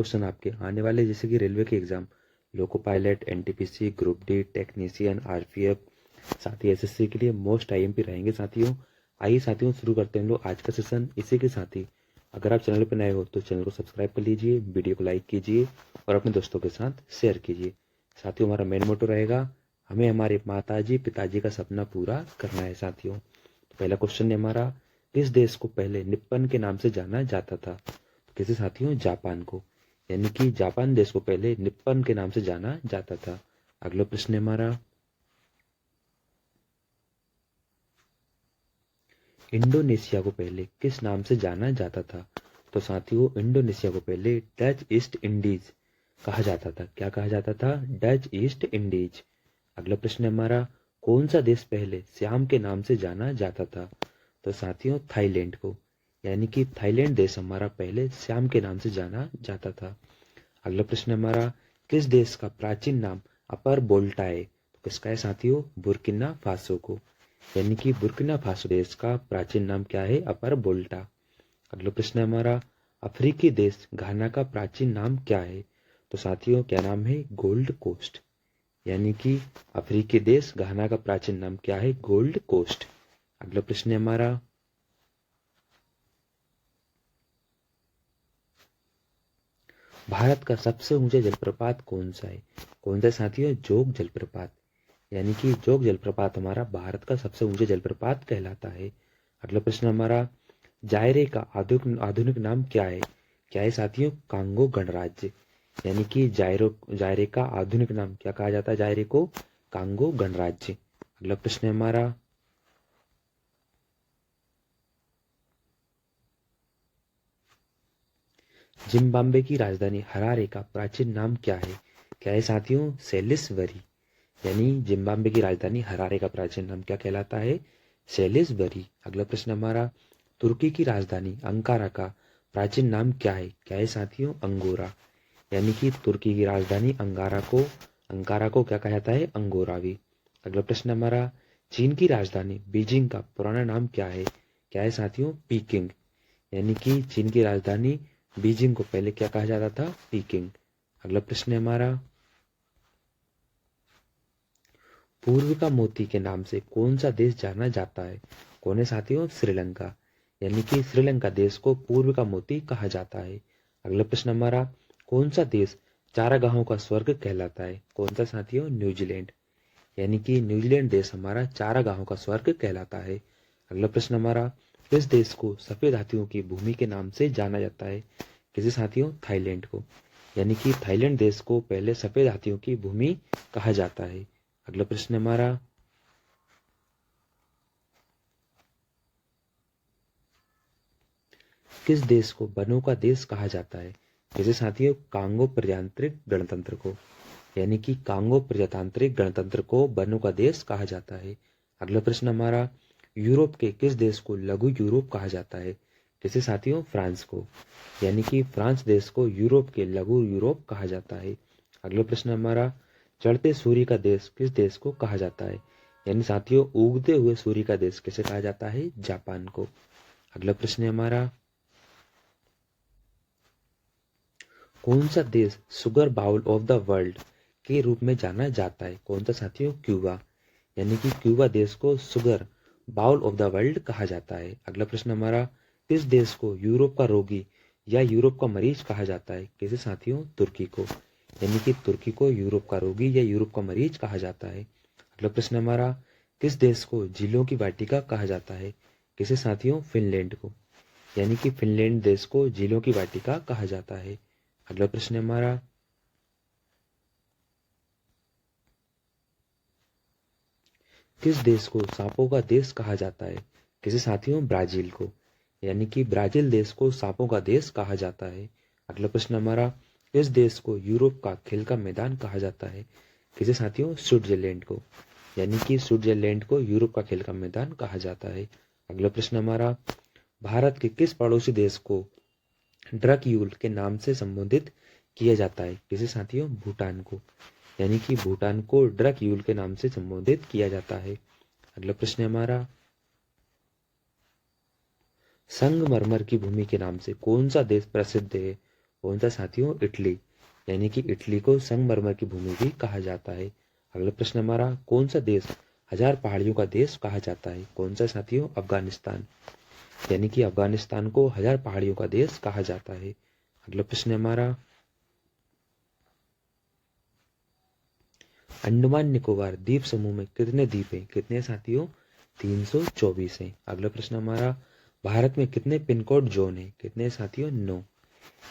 Question आपके आने वाले, जैसे कि रेलवे के exam, loco pilot, NTPC, group D, technician, RPF, साथ ही एसएससी के लिए मोस्ट आईएमपी रहेंगे साथियों। आइए साथियों शुरू करते हैं हम लोग आज का सेशन। इसी के साथ ही अगर आप चैनल पर नए हो तो चैनल को सब्सक्राइब कर लीजिए, वीडियो को लाइक कीजिए और अपने दोस्तों के साथ शेयर कीजिए। साथियों हमारा मेन मोटो रहेगा, हमें हमारे माताजी पिताजी का सपना पूरा करना है साथियों। तो पहला क्वेश्चन है हमारा, किस देश को पहले निप्पन के नाम से जाना जाता था? तो किसे साथियों? जापान को, यानी कि जापान देश को पहले निप्पन के नाम से जाना जाता था। अगला प्रश्न है हमारा, इंडोनेशिया को पहले किस नाम से जाना जाता था? तो साथियों इंडोनेशिया को पहले डच ईस्ट इंडीज कहा जाता था। क्या कहा जाता था? Dutch east Indies. अगला प्रश्न है हमारा, कौन सा देश पहले श्याम के नाम से जाना जाता था? तो साथियों थाईलैंड को, यानी कि थाईलैंड देश हमारा पहले श्याम के नाम से जाना जाता था। अगला प्रश्न है हमारा, किस देश का प्राचीन नाम अपर वोल्टा है? तो किसका है साथियों? बुर्किना फासो को, यानी कि बुर्किना फासो देश का प्राचीन नाम क्या है? अपर वोल्टा। अगला प्रश्न है हमारा, अफ्रीकी देश घाना का प्राचीन नाम क्या है? तो साथियों क्या नाम है? गोल्ड कोस्ट, यानी कि अफ्रीकी देश घाना का प्राचीन नाम क्या है? Gold Coast. अगला प्रश्न है हमारा, भारत का सबसे ऊंचा जलप्रपात कौन सा है? कौन सा साथियों? जोग जलप्रपात, यानी कि जोग जलप्रपात हमारा भारत का सबसे ऊंचा जलप्रपात कहलाता है। अगला प्रश्न हमारा, जायरे का आधुनिक आधुनिक नाम क्या है? क्या है साथियों? कांगो गणराज्य, यानी कि जायरे का आधुनिक नाम क्या कहा जाता है? जायरे को कांगो गणराज्य। अगला प्रश्न है हमारा, जिम्बाब्वे की राजधानी हरारे का प्राचीन नाम क्या है? क्या है साथियों? सेलिसबरी, यानी जिम्बाब्वे की राजधानी हरारे का प्राचीन नाम क्या कहलाता है? सेलिसबरी। अगला प्रश्न हमारा, तुर्की की राजधानी अंकारा का प्राचीन नाम क्या है? क्या है साथियों? अंगोरा, यानी कि तुर्की की राजधानी अंकारा को क्या कहा जाता है? अंगोरा भी। अगला प्रश्न हमारा, चीन की राजधानी बीजिंग का पुराना नाम क्या है? क्या है साथियों? पीकिंग, यानी कि चीन की राजधानी बीजिंग को पहले क्या कहा जाता था? पीकिंग। अगला प्रश्न है हमारा, पूर्व का मोती के नाम से कौन सा देश जाना जाता है? कौन है साथियों? श्रीलंका, यानी कि श्रीलंका देश को पूर्व का मोती कहा जाता है। अगला प्रश्न हमारा, कौन सा देश चारागाहों का स्वर्ग कहलाता है? कौन सा साथियों? न्यूजीलैंड, यानी कि न्यूजीलैंड देश हमारा चारागाहों का स्वर्ग कहलाता है। अगला प्रश्न हमारा, किस देश को सफेद हाथियों की भूमि के नाम से जाना जाता है? किसे साथियों? थाईलैंड को, यानी कि थाईलैंड देश को पहले सफेद हाथियों की भूमि कहा जाता है। अगला प्रश्न हमारा, किस देश को वनों का देश कहा जाता है? किसे साथियों? कांगो प्रजातांत्रिक गणतंत्र को, यानी कि कांगो प्रजातांत्रिक गणतंत्र को वनों का देश कहा जाता है। अगला प्रश्न हमारा, यूरोप के किस देश को लघु यूरोप कहा जाता है? किसे साथियों? फ्रांस को, यानी कि फ्रांस देश को यूरोप के लघु यूरोप कहा जाता है। अगला प्रश्न हमारा, चढ़ते सूर्य का देश किस देश को कहा जाता है? यानी साथियों उगते हुए सूर्य का देश किसे कहा जाता है? जापान को। अगला प्रश्न है हमारा, कौन सा देश sugar bowl of the world के रूप में जाना जाता है? कौन सा साथियों? क्यूबा, यानी कि क्यूबा देश को sugar bowl of the world कहा जाता है। अगला प्रश्न हमारा, किस देश को यूरोप का रोगी या यूरोप का मरीज कहा जाता है? किसे साथियों? तुर्की को, यानी कि तुर्की को यूरोप का रोगी या यूरोप का मरीज कहा जाता है। अगला प्रश्न हमारा, किस देश को झीलों की वाटिका कहा जाता है? किसे साथियों? फिनलैंड को, यानी कि फिनलैंड देश को झीलों की वाटिका कहा जाता है। अगला प्रश्न है हमारा, किस देश को सांपों का देश कहा जाता है? किसे साथियों? ब्राजील को, यानी कि ब्राजील देश को सांपों का देश कहा जाता है। अगला प्रश्न हमारा, किस देश को यूरोप का खेल का मैदान कहा जाता है? किसे साथियों? स्विट्जरलैंड को, यानी कि स्विट्जरलैंड को यूरोप का खेल का मैदान कहा जाता है। अगला प्रश्न हमारा, भारत के किस पड़ोसी देश को ड्रकयूल के नाम से संबोधित किया जाता है? किसे साथियों? भूटान को, यानी कि भूटान को ड्रकयूल के नाम से संबोधित किया जाता है। अगला प्रश्न है हमारा, संगमरमर की भूमि के नाम से कौन सा देश प्रसिद्ध है? कौन सा साथियों? इटली, यानी कि इटली को संगमरमर की भूमि भी कहा जाता है। अगला प्रश्न हमारा, कौन सा देश 1000 पहाड़ियों का देश कहा जाता है? कौन सा साथियों? अफगानिस्तान, यानी कि अफगानिस्तान को 1000 पहाड़ियों का देश कहा जाता है। अगला प्रश्न हमारा, अंडमान निकोबार द्वीप समूह में कितने द्वीप हैं? कितने साथियों? 324 हैं। अगला प्रश्न हमारा, भारत में कितने पिन कोड जोन हैं? कितने साथियों? 9,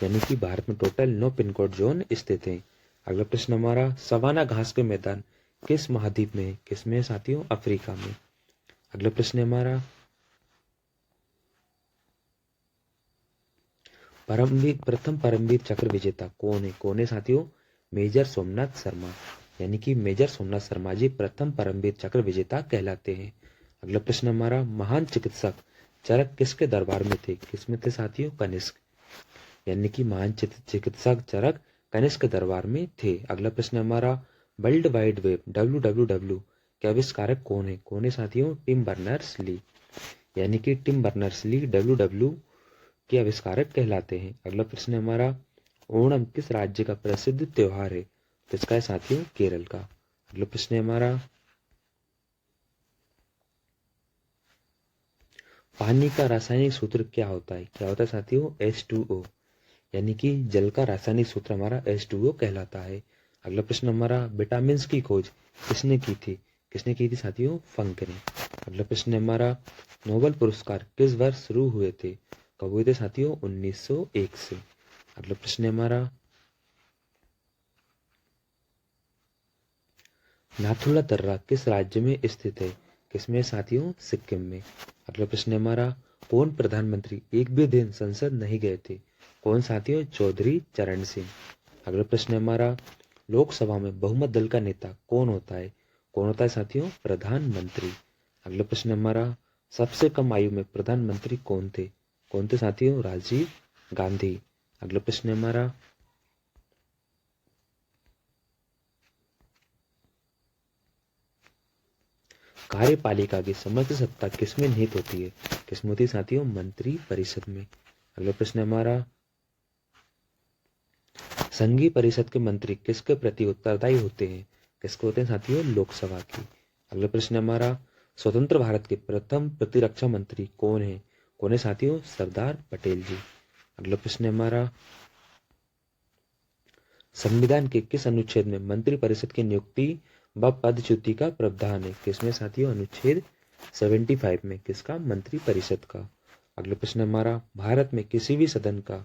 यानी कि भारत में टोटल 9 पिन कोड जोन स्थित हैं। अगला प्रश्न हमारा, सवाना घास के मैदान किस महाद्वीप में है? किसमें साथियों? अफ्रीका में। अगला प्रश्न हमारा, प्रथम परमवीर चक्र विजेता कौन है? कौन है साथियों? मेजर सोमनाथ शर्मा, यानी कि मेजर सोमनाथ शर्मा जी प्रथम परमवीर चक्र विजेता कहलाते हैं। अगला प्रश्न हमारा, महान चिकित्सक चरक किसके दरबार में थे? किसमें थे साथियों? कनिष्क, यानी कि महान चिकित्सक चरक कनिष्क के दरबार में थे। अगला प्रश्न हमारा, वर्ल्ड वाइड वेब WWW के आविष्कारक कौन है? कौन है साथियों? टिम बर्नर्स ली, यानी कि टिम बर्नर्स ली WW के आविष्कारक कहलाते हैं। अगला प्रश्न हमारा, ओणम किस राज्य का प्रसिद्ध त्योहार है? किसका है साथियों? केरल का। अगला प्रश्न हमारा, पानी का रासायनिक सूत्र क्या होता है? क्या होता है साथियों? H2O, यानी कि जल का रासायनिक सूत्र हमारा H2O कहलाता है। अगला प्रश्न हमारा, विटामिन की खोज किसने की थी? किसने की थी साथियों? फंक ने। अगला प्रश्न हमारा, नोबेल पुरस्कार किस वर्ष शुरू हुए थे? कब हुए थे साथियों? 1901 से। अगला प्रश्न हमारा, नाथुला दर्रा किस राज्य में स्थित है? किसमें साथियों? सिक्किम में। अगला प्रश्न हमारा, कौन प्रधानमंत्री एक भी दिन संसद नहीं गए थे? कौन साथियों? चौधरी चरण सिंह। अगला प्रश्न हमारा, लोकसभा में बहुमत दल का नेता कौन होता है? कौन होता है साथियों? प्रधानमंत्री। अगला प्रश्न हमारा, सबसे कम आयु में प्रधानमंत्री कौन थे? कौन थे साथियों? राजीव गांधी। अगला प्रश्न हमारा, कार्यपालिका की समग्र सत्ता किसमें निहित होती है? किसमें होती है साथियों? मंत्री परिषद में। अगला प्रश्न हमारा, संघीय परिषद के मंत्री किसके प्रति उत्तरदायी होते हैं? किसके होते हैं साथियों? लोकसभा की। अगला प्रश्न हमारा, स्वतंत्र भारत के प्रथम प्रतिरक्षा मंत्री कौन है? कौन है साथियों? सरदार पटेल जी। अगला प्रश्न हमारा, संविधान के किस अनुच्छेद में मंत्री परिषद की नियुक्ति व पदच्युति का प्रावधान है? किसमें साथियों? अनुच्छेद 75 में। किसका? मंत्री परिषद का। अगला प्रश्न हमारा, भारत में किसी भी सदन का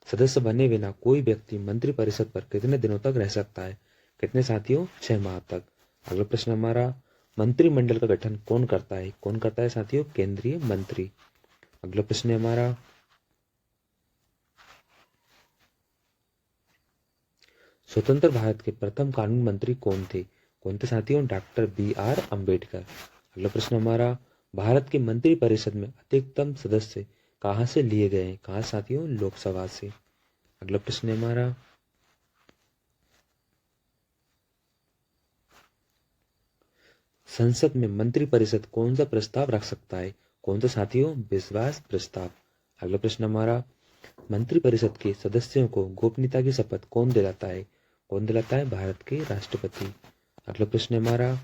सदस्य बने बिना कोई व्यक्ति मंत्री परिषद पर कितने दिनों तक रह सकता है? कितने साथियों? 6 माह तक। अगला प्रश्न हमारा, मंत्रिमंडल का गठन कौन करता है? कौन करता है साथियों? केंद्रीय मंत्री। अगला प्रश्न हमारा, स्वतंत्र भारत के प्रथम कानून मंत्री कौन थे? कौन थे साथियों? Doctor BR Ambedkar. अगला प्रश्न हमारा, भारत के मंत्री परिषद में अधिकतम सदस्य कहाँ से लिए गए हैं? कहाँ साथियों? लोकसभा से। अगला प्रश्न हमारा, संसद में मंत्री परिषद कौन सा प्रस्ताव रख सकता है? कौन सा साथियों? विश्वास प्रस्ताव। अगला प्रश्न हमारा, मंत्री परिषद के सदस्यों को गोपनीयता की शपथ कौन दिलाता है? कौन दिलाता है? भारत के राष्ट्रपति। अगला प्रश्न हमारा,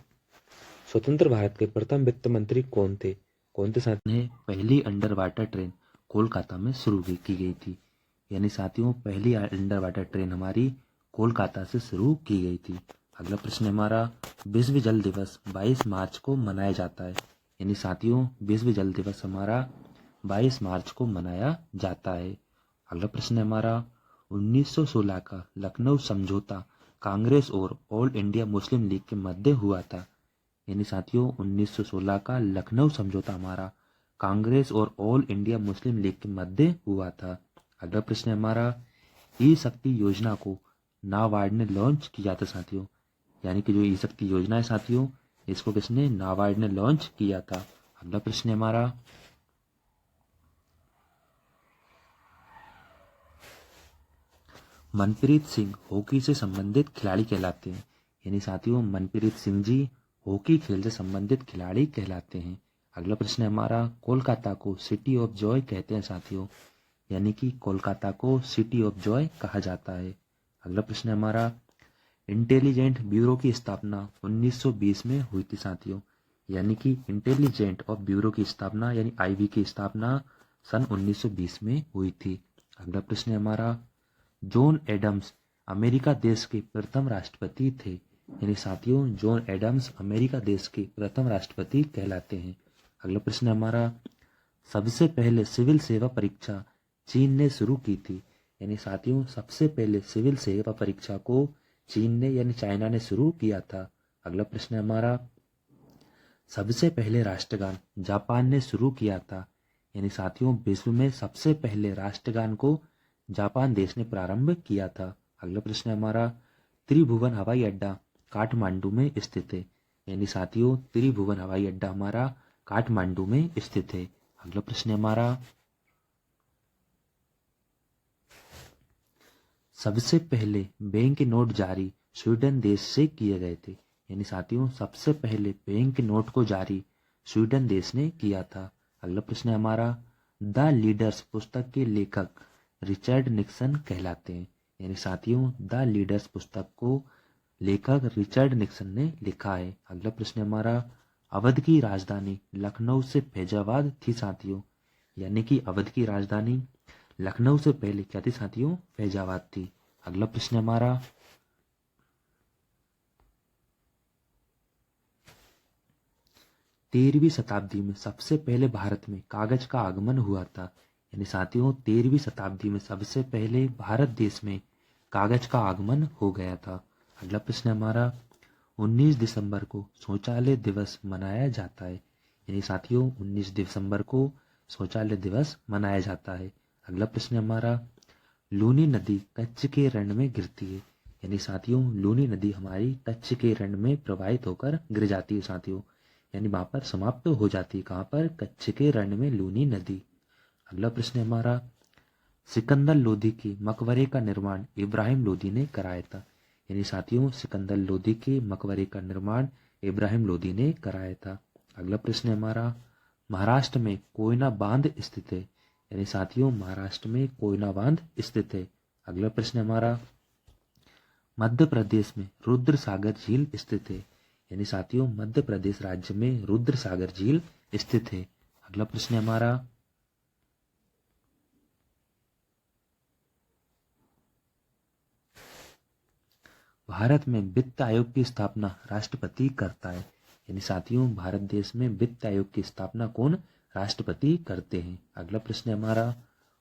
स्वतंत्र भारत के प्रथम वित्त मंत्री कौन थे? कौन थे साथियों? पहली अंडर वाटर ट्रेन कोलकाता में शुरू की गई थी, यानी साथियों पहली अंडर वाटर ट्रेन हमारी कोलकाता से शुरू की गई थी। अगला प्रश्न हमारा, विश्व जल दिवस 22 मार्च को मनाया जाता है, यानी साथियों विश्व जल दिवस हमारा 22 मार्च को मनाया जाता है। अगला प्रश्न हमारा, 1916 का लखनऊ समझौता कांग्रेस और ऑल इंडिया मुस्लिम लीग के मध्य हुआ था, यानी साथियों 1916 का लखनऊ समझौता हमारा कांग्रेस और ऑल इंडिया मुस्लिम लीग के मध्य हुआ था। अगला प्रश्न हमारा, ई शक्ति योजना को नाबार्ड ने लॉन्च किया था साथियों, यानी कि जो ई शक्ति योजना है साथियों इसको किसने? नाबार्ड ने लॉन्च किया था। अगला प्रश्न हमारा, मनप्रीत सिंह हॉकी से संबंधित खिलाड़ी कहलाते हैं, यानी साथियों मनप्रीत सिंह जी हॉकी खेल से संबंधित खिलाड़ी कहलाते हैं। अगला प्रश्न हमारा, कोलकाता को सिटी ऑफ जॉय कहते हैं साथियों, यानी कि कोलकाता को सिटी ऑफ जॉय कहा जाता है। अगला प्रश्न है हमारा, इंटेलिजेंट ब्यूरो की स्थापना 1920 में हुई थी साथियों, यानी कि इंटेलिजेंट ऑफ ब्यूरो की स्थापना यानी आईबी की स्थापना सन 1920 में हुई थी। अगला प्रश्न है हमारा, जॉन एडम्स अमेरिका देश के प्रथम राष्ट्रपति थे, यानी साथियों जॉन एडम्स अमेरिका देश के प्रथम राष्ट्रपति कहलाते हैं। अगला प्रश्न है हमारा, सबसे पहले सिविल सेवा परीक्षा चीन ने शुरू की थी, यानी साथियों सबसे पहले सिविल सेवा परीक्षा को चीन ने यानी चाइना ने शुरू किया था। अगला प्रश्न है हमारा, सबसे पहले राष्ट्रगान जापान ने शुरू किया था, यानी साथियों विश्व में सबसे पहले राष्ट्रगान को जापान देश ने प्रारंभ किया था। अगला प्रश्न है हमारा, त्रिभुवन हवाई अड्डा काठमांडू में स्थित है, यानी साथियों त्रिभुवन हवाई अड्डा हमारा काठमांडू में स्थित है। अगला प्रश्न है हमारा, सबसे पहले बैंक नोट जारी स्वीडन देश से किए गए थे, यानी साथियों सबसे पहले बैंक नोट को जारी स्वीडन देश ने किया था। अगला प्रश्न है हमारा, द लीडर्स पुस्तक के लेखक रिचर्ड निक्सन कहलाते हैं, यानी साथियों द लीडर्स पुस्तक को लेखक रिचर्ड निक्सन ने लिखा है। अगला प्रश्न है हमारा, अवध की राजधानी लखनऊ से फैजाबाद थी साथियों, यानी कि अवध की राजधानी लखनऊ से पहले क्या थी साथियों, फैजाबाद थी। अगला प्रश्न है हमारा, 13वीं शताब्दी में सबसे पहले भारत में कागज का आगमन हुआ था, यानी साथियों 13वीं शताब्दी में सबसे पहले भारत देश में कागज का आगमन हो गया था। अगला प्रश्न है हमारा, 19 दिसंबर को शौचालय दिवस मनाया जाता है, यानी साथियों 19 दिसंबर को शौचालय दिवस मनाया जाता है। अगला प्रश्न है हमारा, लूनी नदी कच्छ के रण में गिरती है, यानी साथियों लूनी नदी हमारी कच्छ के रण में प्रवाहित होकर गिर जाती है साथियों, यानी वहां पर समाप्त हो जाती है, कहां पर, कच्छ के रण में लूनी नदी। अगला प्रश्न है हमारा, सिकंदर लोदी के मकबरे का निर्माण इब्राहिम लोदी ने कराया था, यानी साथियों सिकंदर लोदी के मकबरे का निर्माण इब्राहिम लोदी ने कराया था। अगला प्रश्न है हमारा, महाराष्ट्र में कोयना बांध स्थित है, यानी साथियों महाराष्ट्र में कोयना बांध स्थित है। अगला प्रश्न है हमारा, मध्य प्रदेश में रुद्र सागर झील स्थित है, यानी साथियों मध्य प्रदेश राज्य में रुद्र सागर झील स्थित है। अगला प्रश्न है हमारा, भारत में वित्त आयोग की स्थापना राष्ट्रपति करता है, यानी साथियों भारत देश में वित्त आयोग की स्थापना कौन, राष्ट्रपति करते हैं। अगला प्रश्न है हमारा,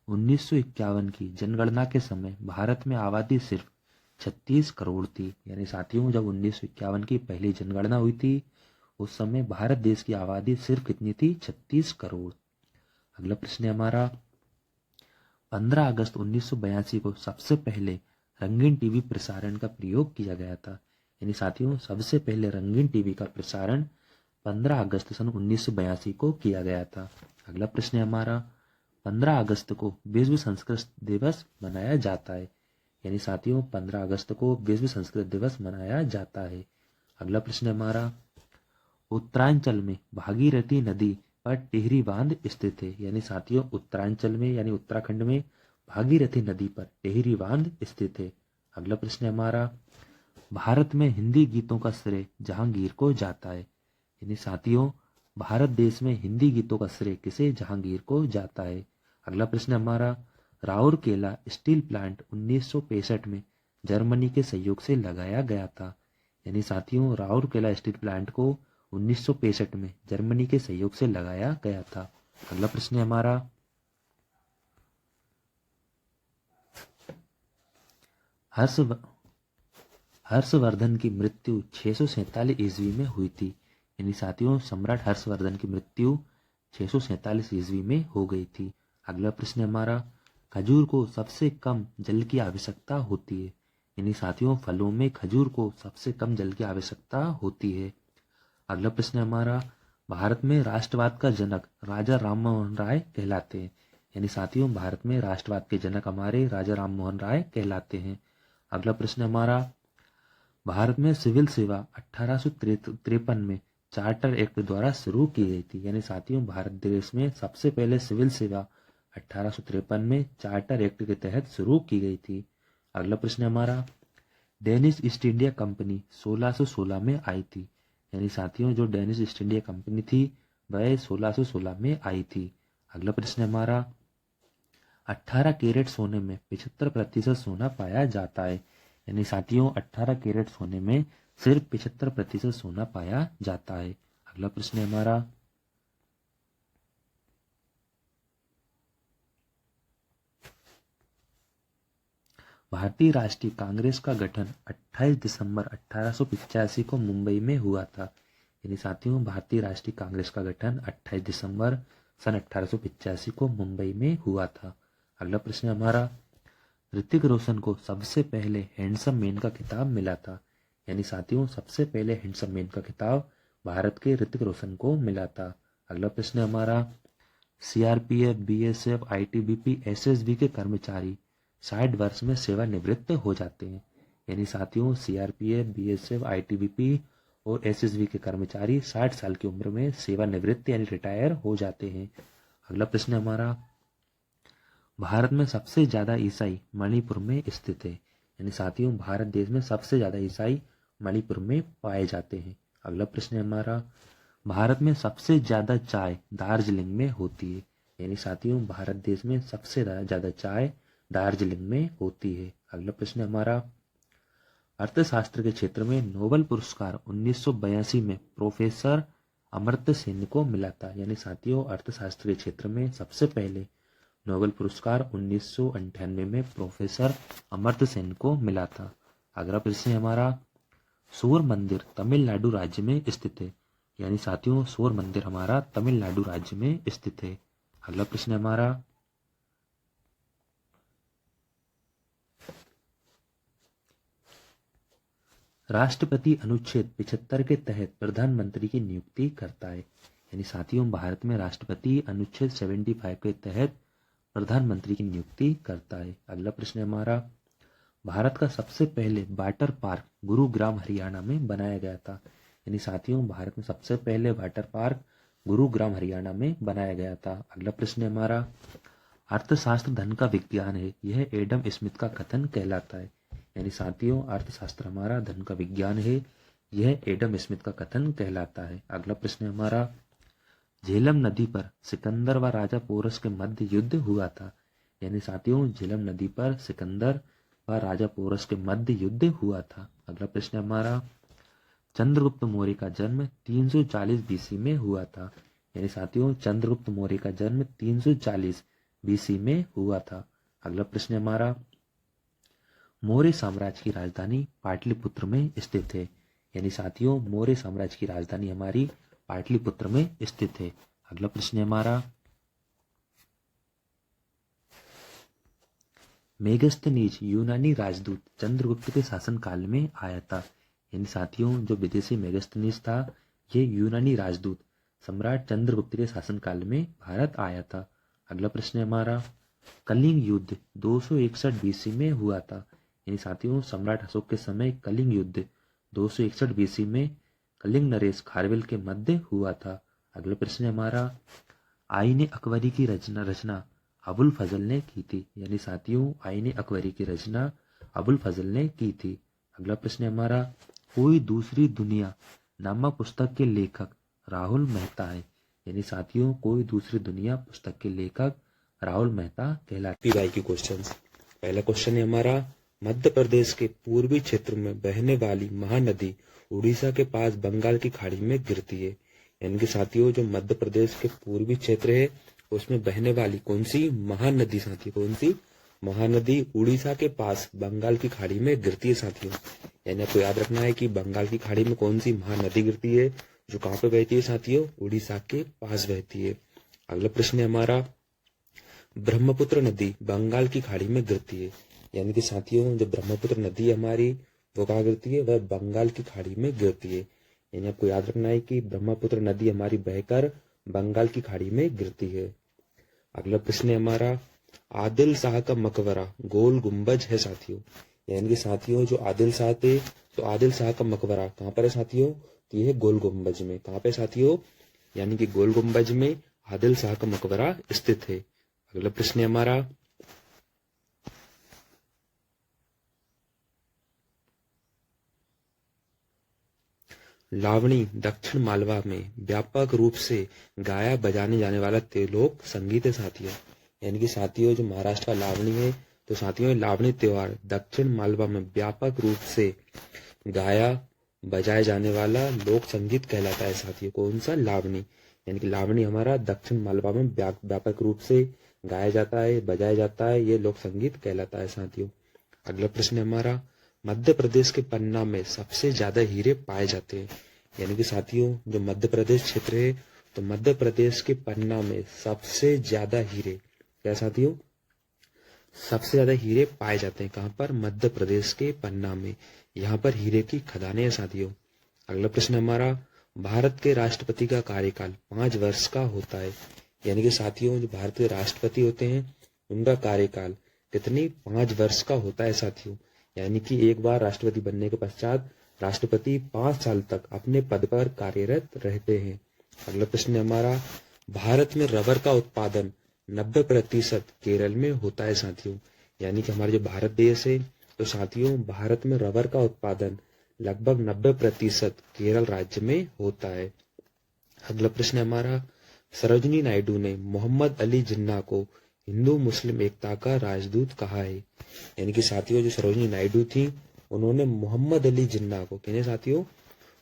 1951 की जनगणना के समय भारत में आबादी सिर्फ 36 करोड़ थी, यानी साथियों जब 1951 की पहली जनगणना हुई थी उस समय भारत देश की आबादी सिर्फ कितनी थी, 36 करोड़। अगला प्रश्न है हमारा, 15 अगस्त 1982 को सबसे पहले रंगीन टीवी प्रसारण का प्रयोग किया गया था, यानी साथियों सबसे पहले रंगीन टीवी का प्रसारण 15 अगस्त सन 1982 को किया गया था। अगला प्रश्न है हमारा, 15 अगस्त को विश्व संस्कृत दिवस मनाया जाता है, यानी साथियों 15 अगस्त को विश्व संस्कृत दिवस मनाया जाता है। अगला प्रश्न है हमारा, उत्तरांचल में भागीरथी नदी पर टिहरी बांध स्थित है, यानी साथियों उत्तरांचल में यानी उत्तराखंड में भागीरथी नदी पर टिहरी बांध स्थित है। अगला प्रश्न है हमारा, भारत में हिंदी गीतों का श्रेय जहांगीर को जाता है, यानी साथियों भारत देश में हिंदी गीतों का श्रेय किसे, जहांगीर को जाता है। अगला प्रश्न है हमारा, राउरकेला स्टील प्लांट 1965 में जर्मनी के सहयोग से लगाया गया था, यानी साथियों राउरकेला स्टील प्लांट को 1965 में जर्मनी के सहयोग से लगाया गया था। अगला प्रश्न है हमारा, हर्षवर्धन की मृत्यु 647 ईस्वी में हुई थी, यानी साथियों सम्राट हर्षवर्धन की मृत्यु 647 ईस्वी में हो गई थी। अगला प्रश्न है हमारा, खजूर को सबसे कम जल की आवश्यकता होती है, यानी साथियों फलों में खजूर को सबसे कम जल की आवश्यकता होती है। अगला प्रश्न है हमारा, भारत में राष्ट्रवाद का जनक राजा राम मोहन राय कहलाते हैं, यानी साथियों भारत में राष्ट्रवाद के जनक हमारे राजा राम मोहन राय कहलाते हैं। अगला प्रश्न है हमारा, भारत में सिविल सेवा 1853 में चार्टर एक्ट द्वारा शुरू की गई थी, यानी साथियों भारत देश में सबसे पहले सिविल सेवा 1853 में चार्टर एक्ट के तहत शुरू की गई थी। अगला प्रश्न हमारा, डेनिश ईस्ट इंडिया कंपनी 1616 में आई थी। यानी साथियों जो डेनिश ईस्ट इंडिया कंपनी थी वह 1616 में आई थी। अगला प्रश्न हमारा, 18 कैरेट सोने में 75% सोना पाया जाता है। यानी साथियों 18 कैरेट सोने में सिर्फ 75% सोना पाया जाता है। अगला प्रश्न हमारा, भारतीय राष्ट्रीय कांग्रेस का गठन 28 दिसंबर 1885 को मुंबई में हुआ था। यानी साथियों भारतीय राष्ट्रीय कांग्रेस का गठन 28 दिसंबर सन 1885 को मुंबई में हुआ था। अगला प्रश्न हमारा, ऋतिक रोशन को सबसे पहले हैंडसम मैन का खिताब मिला था। यानी साथियों सबसे पहले हैंडसम मैन का खिताब भारत के ऋतिक रोशन को मिला था। अगला प्रश्न हमारा, सीआरपीएफ, बीएसएफ, आईटीबीपी, एसएसबी के कर्मचारी 60 वर्ष में सेवानिवृत्त हो जाते हैं। यानी साथियों सीआरपीएफ, बीएसएफ, आईटीबीपी और एसएसबी के कर्मचारी 60 साल की उम्र में सेवानिवृत्त यानी रिटायर हो जाते हैं। अगला प्रश्न हमारा, भारत में सबसे ज्यादा ईसाई मणिपुर में स्थित है। यानी साथियों भारत देश में सबसे ज्यादा ईसाई मणिपुर में पाए जाते हैं। अगला प्रश्न हमारा, भारत में सबसे ज्यादा चाय दार्जिलिंग में होती है। यानी साथियों भारत देश में सबसे ज्यादा चाय दार्जिलिंग में होती है। अगला प्रश्न हमारा, अर्थशास्त्र के क्षेत्र में नोबेल पुरस्कार 1982 में प्रोफेसर अमर्त्य सेन को मिला था। यानी साथियों अर्थशास्त्र के क्षेत्र में सबसे पहले नोबेल पुरस्कार 1998 में प्रोफेसर अमर्त्य सेन को मिला था। अगला प्रश्न हमारा, सूर्य मंदिर तमिलनाडु राज्य में स्थित है। यानी साथियों सूर्य मंदिर हमारा तमिलनाडु राज्य में स्थित है। अगला प्रश्न हमारा, राष्ट्रपति अनुच्छेद 75 के तहत प्रधानमंत्री की नियुक्ति करता है। यानी साथियों भारत में राष्ट्रपति अनुच्छेद 75 के तहत प्रधानमंत्री की नियुक्ति करता है। अगला प्रश्न हमारा, भारत का सबसे पहले वाटर पार्क गुरुग्राम हरियाणा में बनाया गया था। यानी साथियों भारत में सबसे पहले वाटर पार्क गुरुग्राम हरियाणा में बनाया गया था। अगला प्रश्न हमारा, अर्थशास्त्र धन का विज्ञान है, यह एडम स्मिथ का कथन कहलाता है। यानी साथियों अर्थशास्त्र हमारा धन का विज्ञान है, यह एडम स्मिथ का कथन कहलाता है। अगला प्रश्न हमारा, झेलम नदी पर सिकंदर व राजा पोरस के मध्य युद्ध हुआ था। यानी साथियों झेलम नदी पर सिकंदर व राजा पोरस के मध्य युद्ध हुआ था। अगला प्रश्न हमारा, चंद्रगुप्त मौर्य का जन्म 340 बीसी में हुआ था। यानी साथियों चंद्रगुप्त मौर्य का जन्म 340 बीसी में हुआ था। अगला प्रश्न हमारा, मौर्य साम्राज्य की राजधानी पाटलिपुत्र में स्थित है। यानी साथियों मौर्य साम्राज्य की राजधानी हमारी पाटलिपुत्र में स्थित है। अगला प्रश्न हमारा, मेगस्थनीज यूनानी राजदूत चंद्रगुप्त के शासनकाल में आया था। यानी साथियों जो विदेशी मेगस्थनीज था ये यूनानी राजदूत सम्राट चंद्रगुप्त के शासनकाल में भारत आया था। अगला प्रश्न हमारा, कलिंग युद्ध 261 बीसी में हुआ था। यानी साथियों सम्राट अशोक के समय कलिंग युद्ध 261 बीसी में कलिंग नरेश खारवेल के मध्य हुआ था। अगला प्रश्न हमारा, आईने अकबरी की रचना अबुल फजल ने की थी। यानी साथियों आईने अकबरी की रचना अबुल फजल ने की थी। अगला प्रश्न हमारा, कोई दूसरी दुनिया नामक पुस्तक के लेखक राहुल मेहता है। यानी साथियों कोई दूसरी दुनिया पुस्तक के लेखक राहुल मेहता कहलाते हैं। की क्वेश्चंस, पहला क्वेश्चन है हमारा, मध्य प्रदेश के पूर्वी क्षेत्र में बहने वाली महानदी उड़ीसा के पास बंगाल की खाड़ी में गिरती है। यानी कि साथियों जो मध्य प्रदेश के पूर्वी क्षेत्र है उसमें बहने वाली कौन सी महानदी, साथियों कौन सी महानदी उड़ीसा के पास बंगाल की खाड़ी में गिरती है। साथियों यानी आपको याद रखना है कि बंगाल की खाड़ी में कौन सी महानदी गिरती है, जो कहाँ पे बहती है साथियों, उड़ीसा के पास बहती है। अगला प्रश्न है हमारा, ब्रह्मपुत्र नदी बंगाल की खाड़ी में गिरती है। यानी कि साथियों जो ब्रह्मपुत्र नदी हमारी वो कहाँ गिरती है, वह बंगाल की खाड़ी में गिरती है। यानी आपको याद रखना है कि ब्रह्मपुत्र नदी हमारी बहकर बंगाल की खाड़ी में गिरती है। अगला प्रश्न है हमारा, आदिल शाह का मकबरा गोल गुंबज है साथियों। यानी कि साथियों जो आदिल शाह थे तो आदिल शाह का मकबरा कहाँ पर है साथियों, तो ये गोल गुंबज में। कहाँ पे साथियों, यानी कि गोल गुंबज में आदिल शाह का मकबरा स्थित है। अगला प्रश्न है हमारा, लावणी दक्षिण मालवा में व्यापक रूप से गाया बजाने जाने वाला लोक संगीत है साथियों। यानी कि साथियों जो महाराष्ट्र का लावणी है, तो साथियों लावणी त्योहार दक्षिण मालवा में व्यापक रूप से गाया बजाए जाने वाला लोक संगीत कहलाता है साथियों। कौन सा? लावणी। यानी कि लावणी हमारा दक्षिण मालवा में व्यापक रूप से गाया जाता है, बजाया जाता है, ये लोक संगीत कहलाता है साथियों। अगला प्रश्न है हमारा, मध्य प्रदेश के पन्ना में सबसे ज्यादा हीरे पाए जाते हैं। यानी कि साथियों जो मध्य प्रदेश क्षेत्र है, तो मध्य प्रदेश के पन्ना में सबसे ज्यादा हीरे, क्या साथियों? सबसे ज्यादा हीरे पाए जाते हैं कहां पर? मध्य प्रदेश के पन्ना में। यहाँ पर हीरे की खदानें हैं साथियों। अगला प्रश्न हमारा, भारत के राष्ट्रपति का कार्यकाल 5 वर्ष का होता है। यानी कि साथियों जो भारत के राष्ट्रपति होते हैं उनका कार्यकाल कितनी? 5 वर्ष का होता है साथियों। यानी कि एक बार राष्ट्रपति बनने के पश्चात राष्ट्रपति 5 साल तक अपने पद पर कार्यरत रहते हैं। अगला प्रश्न हमारा, भारत में रबर का उत्पादन 90% केरल में होता है साथियों। यानी कि हमारा जो भारत देश है, तो साथियों भारत में रबर का उत्पादन लगभग 90% केरल राज्य में होता है। अगला प्रश्न हमारा, सरोजिनी नायडू ने मोहम्मद अली जिन्ना को हिंदू मुस्लिम एकता का राजदूत कहा है। यानी कि साथियों जो सरोजिनी नायडू थी उन्होंने मोहम्मद अली जिन्ना को, कहने साथियों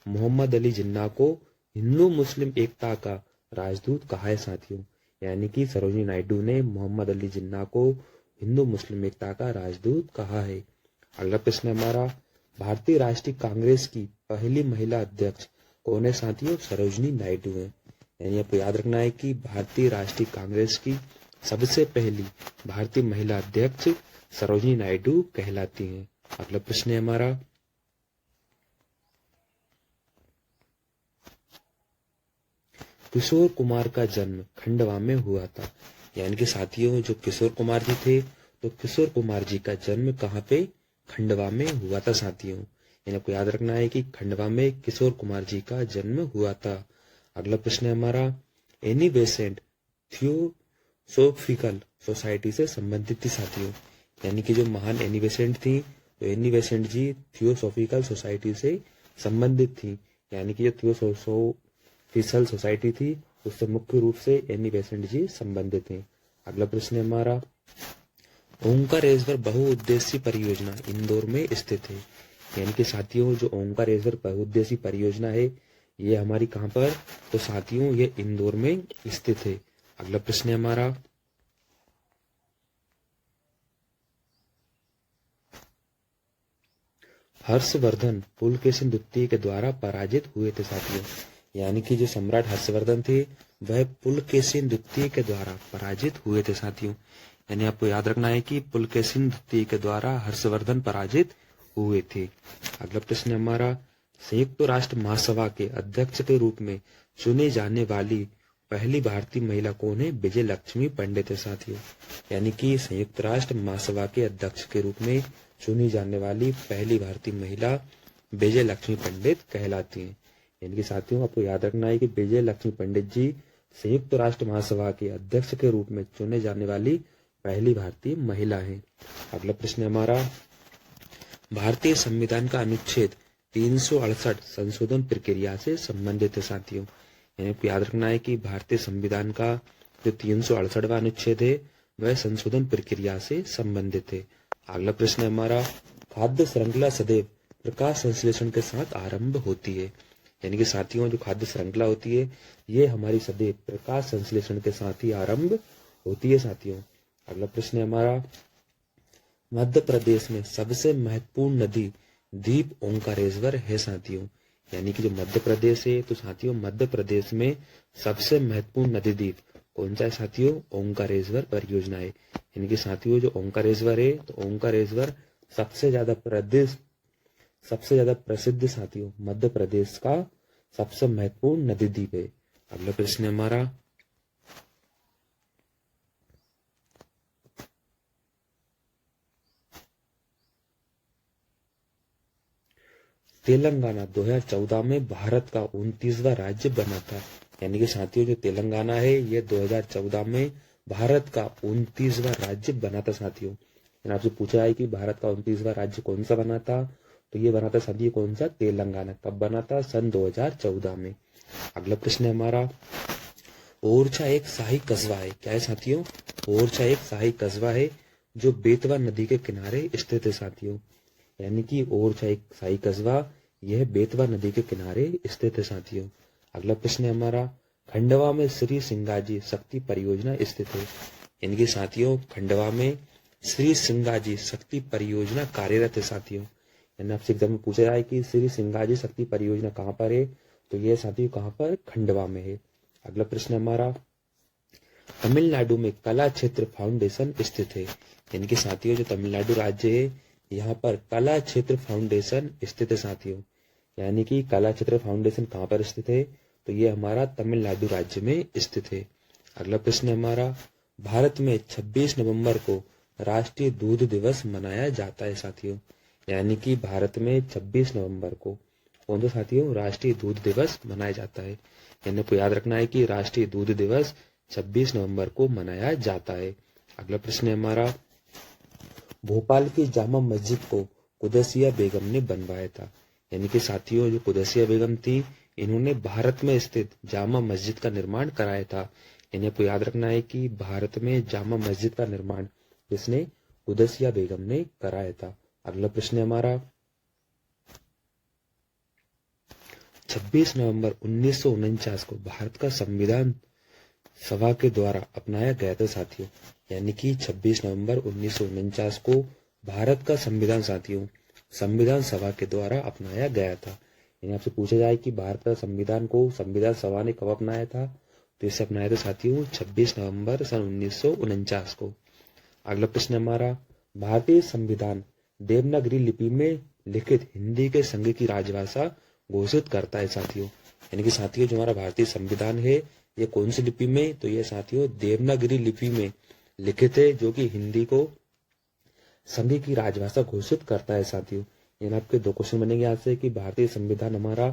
मोहम्मद अली जिन्ना को हिंदू मुस्लिम एकता का राजदूत कहा है साथियों। यानी कि सरोजिनी नायडू ने मोहम्मद अली जिन्ना को हिंदू मुस्लिम एकता का राजदूत कहा है। अगला प्रश्न हमारा, भारतीय राष्ट्रीय कांग्रेस की पहली महिला अध्यक्ष कौन है साथियों? सरोजिनी नायडू है। यानी आपको याद रखना है कि भारतीय राष्ट्रीय कांग्रेस की सबसे पहली भारतीय महिला अध्यक्ष सरोजिनी नायडू कहलाती हैं। अगला प्रश्न है हमारा, किशोर कुमार का जन्म खंडवा में हुआ था। यानी कि साथियों जो किशोर कुमार जी थे, तो किशोर कुमार जी का जन्म कहाँ पे? खंडवा में हुआ था साथियों। यानी आपको याद रखना है कि खंडवा में किशोर कुमार जी का जन्म हुआ था। अगला प्रश्न है हमारा, एनी बेसेंट थियोसोफिकल सोसाइटी से संबंधित थी साथियों। यानी कि जो महान एनी बेसेंट थी, तो एनी बेसेंट जी थियोसोफिकल सोसाइटी से संबंधित थी। यानी कि जो थियोसोफिकल सोसाइटी थी उससे मुख्य रूप से एनी बेसेंट जी संबंधित हैं। अगला प्रश्न है हमारा, ओंकारेश्वर बहुउद्देशीय परियोजना इंदौर में स्थित है। यानी कि साथियों जो ओंकारेश्वर बहुउद्देशीय परियोजना है ये हमारी कहां पर? तो साथियों ये इंदौर में स्थित है। अगला प्रश्न है हमारा, हर्षवर्धन पुलकेशिन द्वितीय के द्वारा पराजित हुए थे साथियों। यानी कि जो सम्राट हर्षवर्धन थे वह पुलकेशिन द्वितीय के द्वारा पराजित हुए थे साथियों। यानी आपको याद रखना है कि पुलकेशिन द्वितीय के द्वारा हर्षवर्धन पराजित हुए थे। अगला प्रश्न हमारा, संयुक्त राष्ट्र महासभा के अध्यक्ष के रूप में चुने जाने वाली पहली भारतीय महिला कौन है? विजय लक्ष्मी पंडित है साथियों। यानी कि संयुक्त राष्ट्र महासभा के अध्यक्ष के रूप में चुनी जाने वाली पहली भारतीय महिला विजय लक्ष्मी पंडित कहलाती हैं। यानी कि साथियों आपको याद रखना है कि विजय लक्ष्मी पंडित जी संयुक्त राष्ट्र महासभा के अध्यक्ष के रूप में चुने जाने वाली पहली भारतीय महिला है। अगला प्रश्न हमारा, भारतीय संविधान का अनुच्छेद 368 संशोधन प्रक्रिया से संबंधित है साथियों। यानी आपको याद रखना है कि भारतीय संविधान का जो 368वां अनुच्छेद है वह संशोधन प्रक्रिया से संबंधित है। अगला प्रश्न हमारा, खाद्य श्रृंखला सदैव प्रकाश संश्लेषण के साथ आरंभ होती है। यानी कि साथियों जो खाद्य श्रृंखला होती है ये हमारी सदैव प्रकाश संश्लेषण के साथ ही आरंभ होती है साथियों। अगला प्रश्न हमारा, मध्य प्रदेश में सबसे महत्वपूर्ण नदी द्वीप ओंकारेश्वर है साथियों। यानी कि जो मध्य प्रदेश है तो साथियों मध्य प्रदेश में सबसे महत्वपूर्ण नदी द्वीप कौन सा है साथियों? ओंकारेश्वर परियोजना है। यानी कि साथियों जो ओंकारेश्वर है तो ओंकारेश्वर सबसे ज्यादा प्रसिद्ध साथियों मध्य प्रदेश का सबसे महत्वपूर्ण नदी द्वीप है। अगला प्रश्न हमारा, तेलंगाना 2014 में भारत का 29वां राज्य बना था। यानी कि साथियों जो तेलंगाना है ये 2014 में भारत का 29वां राज्य बना था साथियों। आपसे पूछा है कि भारत का 29वां राज्य कौन सा बना था, तो ये बना था साथियों कौन सा, तेलंगाना। कब बना था, सन 2014 में। अगला प्रश्न है हमारा, ओरछा एक शाही कस्बा है, क्या है साथियों, ओरछा एक शाही कस्बा है जो बेतवा नदी के किनारे स्थित है साथियों। यानी कि ओरछा एक शाही कस्बा, यह बेतवा नदी के किनारे स्थित है साथियों। अगला प्रश्न है हमारा, खंडवा में श्री सिंगाजी शक्ति परियोजना स्थित है। यानी कि साथियों खंडवा में श्री सिंगाजी शक्ति परियोजना कार्यरत है साथियों। यानी आपसे एग्जाम में पूछा जाए कि श्री सिंगाजी शक्ति परियोजना कहाँ पर है, तो यह साथियों कहाँ पर, खंडवा में है। अगला प्रश्न हमारा, तमिलनाडु में कला क्षेत्र फाउंडेशन स्थित है। यानी कि साथियों जो तमिलनाडु राज्य है यहाँ पर कला क्षेत्र फाउंडेशन स्थित है साथियों। यानी कि कला क्षेत्र फाउंडेशन कहाँ पर स्थित है, तो ये हमारा तमिलनाडु राज्य में स्थित है। अगला प्रश्न हमारा, भारत में 26 नवंबर को राष्ट्रीय दूध दिवस मनाया जाता है साथियों। यानी कि भारत में 26 नवंबर को कौन सा साथियों, राष्ट्रीय दूध दिवस मनाया जाता है। यानी आपको याद रखना है कि राष्ट्रीय दूध दिवस 26 नवंबर को मनाया जाता है। अगला प्रश्न है हमारा, भोपाल की जामा मस्जिद को कुदसिया बेगम ने बनवाया था। यानी कि साथियों जो कुदसिया बेगम थी इन्होंने भारत में स्थित जामा मस्जिद का निर्माण कराया था। यानी आपको याद रखना है कि भारत में जामा मस्जिद का निर्माण किसने, कुदसिया बेगम ने कराया था। अगला प्रश्न है हमारा, 26 नवंबर 1949 को भारत का संविधान सभा के द्वारा अपनाया गया था साथियों। यानी कि 26 नवंबर 1949 को भारत का संविधान साथियों संविधान सभा के द्वारा अपनाया गया था। यानी आपसे पूछा जाए कि भारत का संविधान को संविधान सभा ने कब अपनाया था, तो इसे अपनाया था साथियों 26 नवंबर सन 1949 को। अगला प्रश्न हमारा, भारतीय संविधान देवनागरी लिपि में लिखित हिंदी के संघ की राजभाषा घोषित करता है साथियों। यानी कि साथियों जो हमारा भारतीय संविधान है ये कौन सी लिपि में, तो ये साथियों देवनागरी लिपि में लिखित है, जो कि हिंदी को संघ की राजभाषा घोषित करता है साथियों। यानी आपके दो क्वेश्चन बनेंगे यहाँ से कि भारतीय संविधान हमारा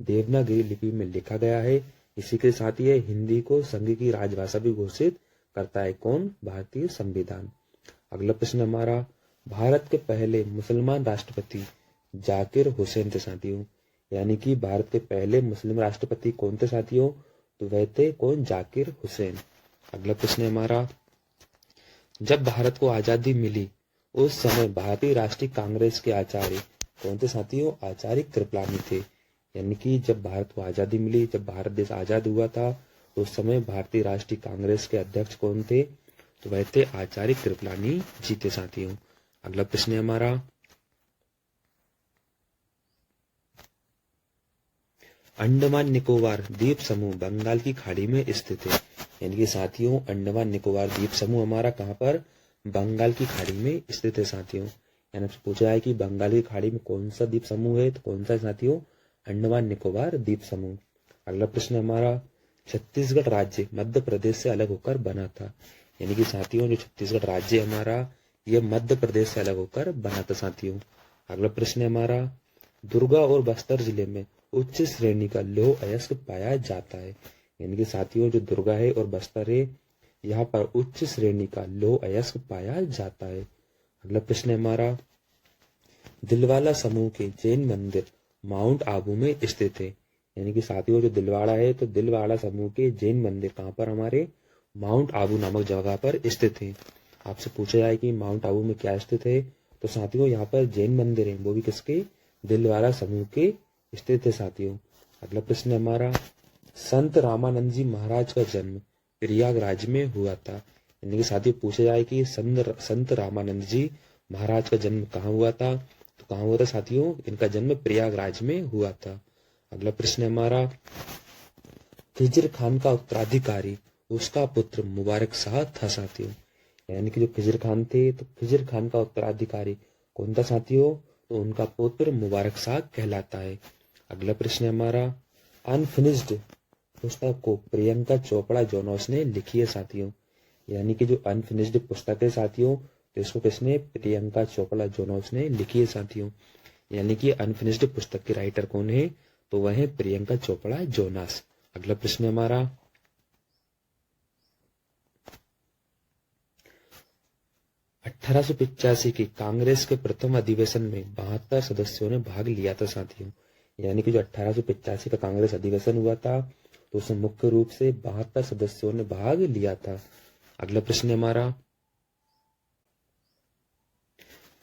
देवनागरी लिपि में लिखा गया है, इसी के साथ ही हिंदी को संघ की राजभाषा भी घोषित करता है, कौन, भारतीय संविधान। अगला प्रश्न हमारा, भारत के पहले मुसलमान राष्ट्रपति जाकिर हुसैन थे साथियों। यानी कि भारत के पहले मुस्लिम राष्ट्रपति कौन थे साथियों, तो वह थे कौन, जाकिर हुसैन। अगला प्रश्न हमारा, जब भारत को आजादी मिली उस समय भारतीय राष्ट्रीय कांग्रेस के आचार्य कौन थे साथियों, आचार्य कृपलानी थे। यानी कि जब भारत को आजादी मिली, जब भारत देश आजाद हुआ था तो उस समय भारतीय राष्ट्रीय कांग्रेस के अध्यक्ष कौन थे, तो वह थे आचार्य कृपलानी जी थे साथियों। अगला प्रश्न है हमारा, अंडमान निकोबार द्वीप समूह बंगाल की खाड़ी में स्थित है। यानी कि साथियों अंडमान निकोबार द्वीप समूह हमारा कहाँ पर, बंगाल की खाड़ी में स्थित है साथियों। यानी आपसे पूछा है कि बंगाल की खाड़ी में कौन सा द्वीप समूह है, तो कौन सा है साथियों, अंडमान निकोबार द्वीप समूह। अगला प्रश्न हमारा, छत्तीसगढ़ राज्य मध्य प्रदेश से अलग होकर बना था। यानी कि साथियों जो छत्तीसगढ़ राज्य हमारा यह मध्य प्रदेश से अलग होकर बना था साथियों। अगला प्रश्न है हमारा, दुर्गा और बस्तर जिले में उच्च श्रेणी का लौह अयस्क पाया जाता है। यानी कि साथियों जो दुर्गा है और बस्तर है यहाँ पर उच्च श्रेणी का लौह अयस्क पाया जाता है। अगला प्रश्न है हमारा, दिलवाला समूह के जैन मंदिर माउंट आबू में स्थित है। यानी कि साथियों जो दिलवाड़ा है तो दिलवाड़ा समूह के जैन मंदिर कहाँ पर, हमारे माउंट आबू नामक जगह पर स्थित है। आपसे पूछा जाए कि माउंट आबू में क्या स्थित है, तो साथियों यहाँ पर जैन मंदिर है, वो भी किसके, दिलवाड़ा समूह के स्थित है साथियों। अगला प्रश्न हमारा, संत रामानंद जी महाराज का जन्म प्रयागराज में हुआ था। यानी कि साथियों पूछा जाए कि संत रामानंद जी महाराज का जन्म कहाँ हुआ था, तो कहाँ हुआ था साथियों, इनका जन्म प्रयागराज में हुआ था। अगला प्रश्न हमारा, खिजर खान का उत्तराधिकारी उसका पुत्र मुबारक शाह था साथियों। यानी कि जो खिजर खान थे तो खिजर खान का उत्तराधिकारी कौन था साथियों, तो उनका पुत्र मुबारक शाह कहलाता है। अगला प्रश्न हमारा, अनफिनिश्ड पुस्तक को प्रियंका चोपड़ा जोनस ने लिखी है साथियों। यानी कि जो अनफिनिश्ड पुस्तक है साथियों तो इसको किसने, प्रियंका चोपड़ा जोनस ने लिखी है साथियों। यानी कि अनफिनिश्ड पुस्तक के राइटर कौन है, तो वह है प्रियंका चोपड़ा जोनास। अगला प्रश्न हमारा, 1885 की कांग्रेस के प्रथम अधिवेशन में 72 सदस्यों ने भाग लिया था साथियों। यानी कि जो 1885 का कांग्रेस अधिवेशन हुआ था तो उसमें मुख्य रूप से 72 सदस्यों ने भाग लिया था। अगला प्रश्न है हमारा,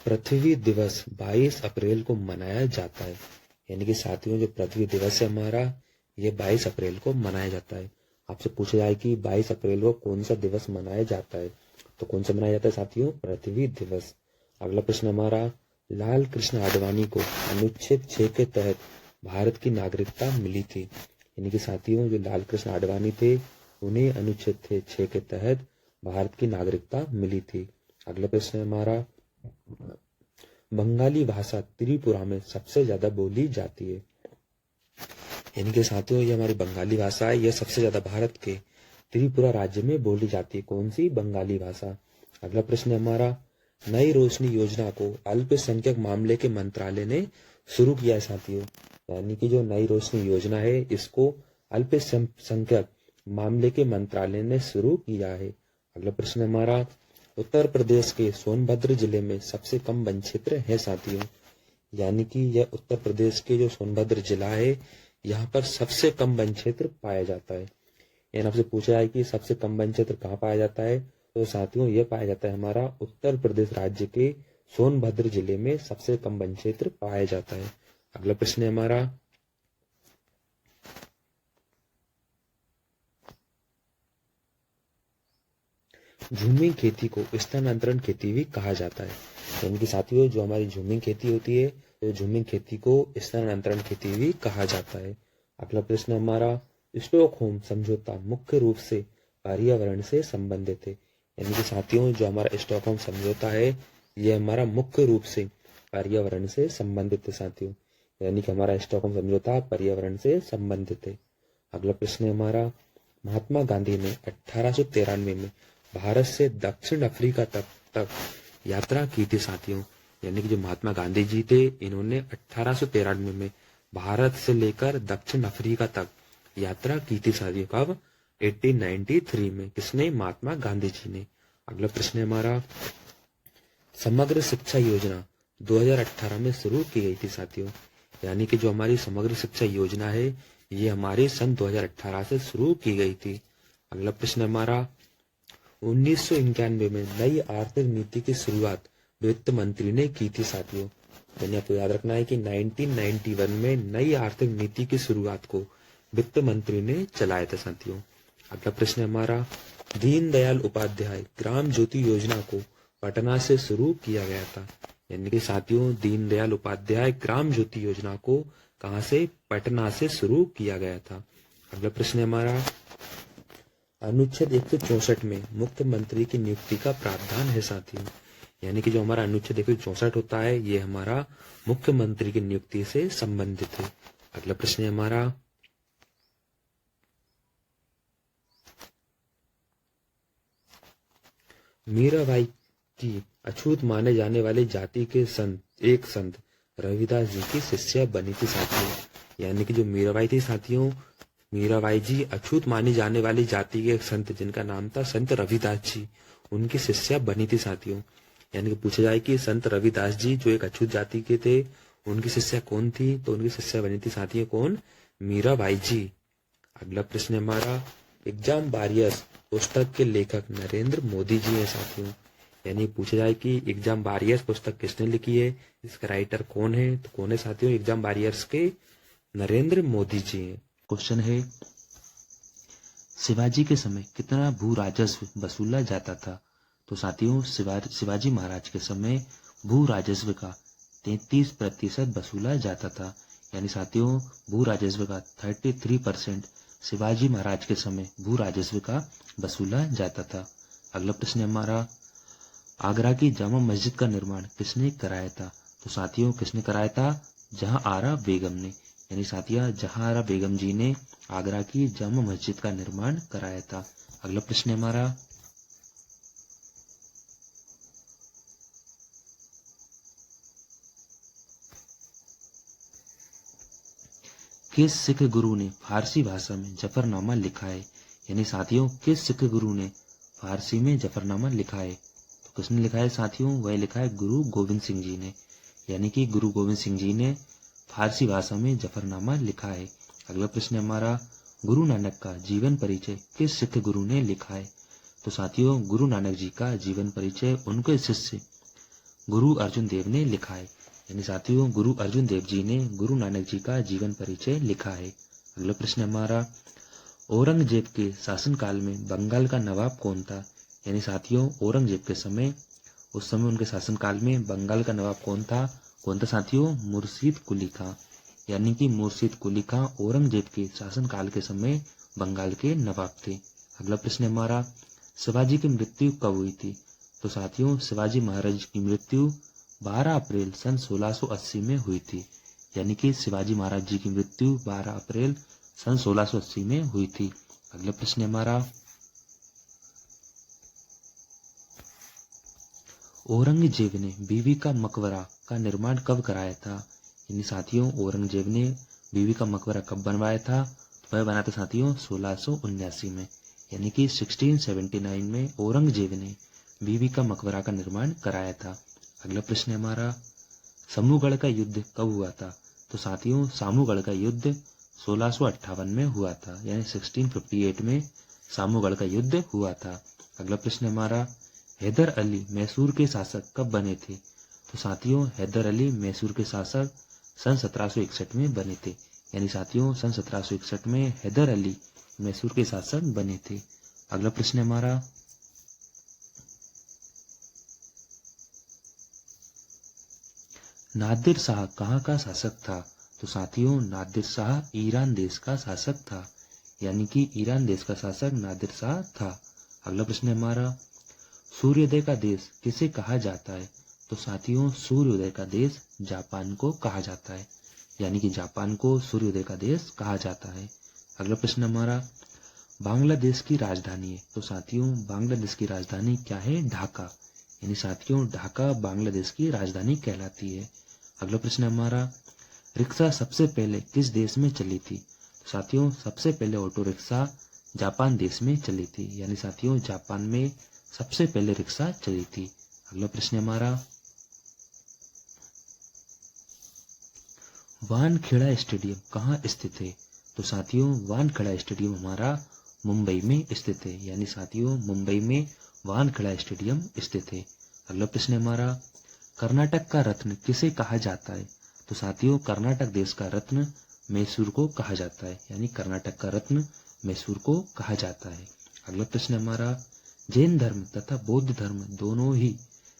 पृथ्वी दिवस 22 अप्रैल को मनाया जाता है। यानी कि साथियों जो पृथ्वी दिवस है हमारा, ये 22 अप्रैल को मनाया जाता है। आपसे पूछा जाए कि 22 अप्रैल को कौन सा दिवस मनाया जाता है, तो कौन सा मनाया जाता है साथियों? पृथ्वी दिवस। अगला प्रश्न हमारा, लाल कृष्ण आडवाणी को अनुच्छेद 6 के तहत भारत की नागरिकता मिली थी। यानी कि साथियों जो लाल कृष्ण आडवाणी थे उन्हें अनुच्छेद 6 के तहत भारत की नागरिकता मिली थी। अगला प्रश्न है हमारा, बंगाली भाषा त्रिपुरा में सबसे ज्यादा बोली जाती है। यानी कि साथियों ये हमारी बंगाली भाषा है, यह सबसे ज्यादा भारत के त्रिपुरा राज्य में बोली जाती है। कौन सी? बंगाली भाषा। अगला प्रश्न है हमारा, नई रोशनी योजना को अल्पसंख्यक मामले के मंत्रालय ने शुरू किया है साथियों। यानी कि जो नई रोशनी योजना है इसको अल्पसंख्यक मामले के मंत्रालय ने शुरू किया है। अगला प्रश्न है हमारा, उत्तर प्रदेश के सोनभद्र जिले में सबसे कम वन क्षेत्र है साथियों। यानी कि यह उत्तर प्रदेश के जो सोनभद्र जिला है यहाँ पर सबसे कम वन क्षेत्र पाया जाता है। यानी आपसे पूछा जाए कि सबसे कम वन क्षेत्र कहाँ पाया जाता है, तो साथियों यह पाया जाता है हमारा उत्तर प्रदेश राज्य के सोनभद्र जिले में सबसे कम वन क्षेत्र पाया जाता है। अगला प्रश्न है हमारा, झूमिंग खेती को स्थानांतरण खेती भी कहा जाता है। यानी कि साथियों जो हमारी झूमिंग खेती होती है तो झूमिंग खेती को स्थानांतरण खेती भी कहा जाता है। अगला प्रश्न हमारा, स्टॉकहोम समझौता मुख्य रूप से पर्यावरण से संबंधित है। यानी कि साथियों जो हमारा स्टॉकहोम समझौता है यह हमारा मुख्य रूप से पर्यावरण से संबंधित है साथियों। यानी कि हमारा स्टॉकहोम समझौता पर्यावरण से संबंधित है। अगला प्रश्न है हमारा, महात्मा गांधी ने 1893 में भारत से दक्षिण अफ्रीका तक यात्रा की थी साथियों। यानी कि जो महात्मा गांधी जी थे इन्होंने 1893 में भारत से लेकर दक्षिण अफ्रीका तक यात्रा की थी साथियों। कब? 1893 में। किसने? महात्मा गांधी जी ने। अगला प्रश्न है हमारा, समग्र शिक्षा योजना 2018 में शुरू की गई थी साथियों। यानी कि जो हमारी समग्र शिक्षा योजना है ये हमारी सन 2018 से शुरू की गई थी। अगला प्रश्न हमारा, 1991 में नई आर्थिक नीति की शुरुआत वित्त मंत्री ने की थी साथियों। यानी आपको याद रखना है कि 1991 में नई आर्थिक नीति की शुरुआत को वित्त मंत्री ने चलाया था साथियों। अगला प्रश्न हमारा, दीनदयाल उपाध्याय ग्राम ज्योति योजना को पटना से शुरू किया गया था। यानी कि साथियों दीनदयाल उपाध्याय ग्राम ज्योति योजना को कहां से? पटना से शुरू किया गया था। अगला प्रश्न हमारा, अनुच्छेद 164 में मुख्यमंत्री की नियुक्ति का प्रावधान है साथियों। यानी कि जो हमारा अनुच्छेद 164 होता है ये हमारा मुख्यमंत्री की नियुक्ति से संबंधित है। अगला प्रश्न है हमारा, मीराबाई की अछूत माने जाने वाले जाति के एक संत रविदास जी की शिष्या बनी थी साथियों। यानी कि जो मीराबाई थी साथियों, मीराबाई जी अछूत मानी जाने वाली जाति के एक संत जिनका नाम था संत रविदास जी, उनकी शिष्या बनी थी साथियों। यानी कि पूछा जाए कि संत रविदास जी जो एक अछूत जाति के थे उनकी शिष्या कौन थी, तो उनकी शिष्या बनी थी साथियों कौन? मीराबाई जी। अगला प्रश्न हमारा, एग्जाम वॉरियर्स पुस्तक के लेखक नरेंद्र मोदी जी हैं साथियों। यानी पूछा जाए कि एग्जाम वॉरियर्स पुस्तक किसने लिखी है, इसका राइटर कौन है, तो कौन है साथियों? एग्जाम वॉरियर्स के नरेंद्र मोदी जी हैं। क्वेश्चन है, शिवाजी के समय कितना भू राजस्व वसूला जाता था? तो साथियों शिवाजी महाराज के समय भू राजस्व का 33% वसूला जाता था। यानी साथियों भू राजस्व का 33% शिवाजी महाराज के समय भू राजस्व का वसूला जाता था। अगला प्रश्न हमारा, आगरा की जामा मस्जिद का निर्माण किसने कराया था? तो साथियों किसने कराया था? जहां आरा बेगम ने। यानी साथिया जहां आरा बेगम जी ने आगरा की जामा मस्जिद का निर्माण कराया था। अगला प्रश्न हमारा, किस सिख गुरु ने फारसी भाषा में जफरनामा लिखा है? यानी साथियों किस सिख गुरु ने फारसी में जफरनामा लिखा है? तो किसने लिखा है साथियों? वह लिखा है गुरु गोविंद सिंह जी ने, यानी कि गुरु गोविंद सिंह जी ने फारसी भाषा में जफरनामा लिखा है। अगला प्रश्न हमारा, गुरु नानक का जीवन परिचय किस सिख गुरु ने लिखा है? तो साथियों, गुरु नानक जी का जीवन परिचय उनके शिष्य गुरु अर्जुन देव ने लिखा है, यानी साथियों गुरु अर्जुन देव जी ने गुरु नानक जी का जीवन परिचय लिखा है। अगला प्रश्न हमारा, औरंगजेब के शासनकाल में बंगाल का नवाब कौन था? यानी साथियों, औरंगजेब के समय, उस समय उनके शासनकाल में बंगाल का नवाब कौन था? कौन था साथियों? मुर्शीद कुली खां, यानी कि मुर्शीद कुली खां औरंगजेब के शासनकाल के समय बंगाल के नवाब थे। अगला प्रश्न हमारा, शिवाजी की मृत्यु कब हुई थी? तो साथियों, शिवाजी महाराज की मृत्यु 12 अप्रैल सन 1680 में हुई थी, यानी कि शिवाजी महाराज जी की मृत्यु 12 अप्रैल सन 1680 में हुई थी। अगला प्रश्न हमारा, औरंगजेब ने बीबी का मकबरा का निर्माण कब कराया था? यानी साथियों, औरंगजेब ने बीबी का मकबरा कब बनवाया था? तो वह बना था साथियों 1679 में, यानी कि 1679 में औरंगजेब ने बीबी का मकबरा का निर्माण कराया था। अगला प्रश्न हमारा, समूहगढ़ का युद्ध कब हुआ था? तो साथियों, सामूगढ़ का युद्ध 1658 में हुआ था, यानी 1658 में सामूगढ़ का युद्ध हुआ था। अगला प्रश्न हमारा, हैदर अली मैसूर के शासक कब बने थे? तो साथियों, हैदर अली मैसूर के शासक सन 1761 में बने थे, यानी साथियों सन 1761 में हैदर अली मैसूर के शासक बने थे। अगला प्रश्न हमारा, नादिर शाह कहाँ का शासक था? तो साथियों, नादिर शाह ईरान देश का शासक था, यानी कि ईरान देश का शासक नादिर शाह था। अगला प्रश्न हमारा, सूर्योदय का देश किसे कहा जाता है? तो साथियों, सूर्योदय का देश जापान को कहा जाता है, यानी कि जापान को सूर्योदय का देश कहा जाता है। अगला प्रश्न हमारा, बांग्लादेश की राजधानी है? तो साथियों, बांग्लादेश की राजधानी क्या है? ढाका, यानी साथियों ढाका बांग्लादेश की राजधानी कहलाती है। अगला प्रश्न हमारा, रिक्शा सबसे पहले किस देश में चली थी? तो साथियों, सबसे पहले ऑटो रिक्शा जापान देश में चली थी, यानी साथियों जापान में सबसे पहले रिक्शा चली थी। अगला प्रश्न हमारा, वानखेड़ा स्टेडियम कहाँ स्थित है? तो साथियों, वानखेड़ा स्टेडियम हमारा मुंबई में स्थित है, यानी साथियों मुंबई में वानखेड़ा स्टेडियम स्थित है। अगला प्रश्न हमारा, कर्नाटक का रत्न किसे कहा जाता है? तो साथियों, कर्नाटक देश का रत्न मैसूर को कहा जाता है, यानी कर्नाटक का रत्न मैसूर को कहा जाता है। अगला प्रश्न हमारा, जैन धर्म तथा बौद्ध धर्म दोनों ही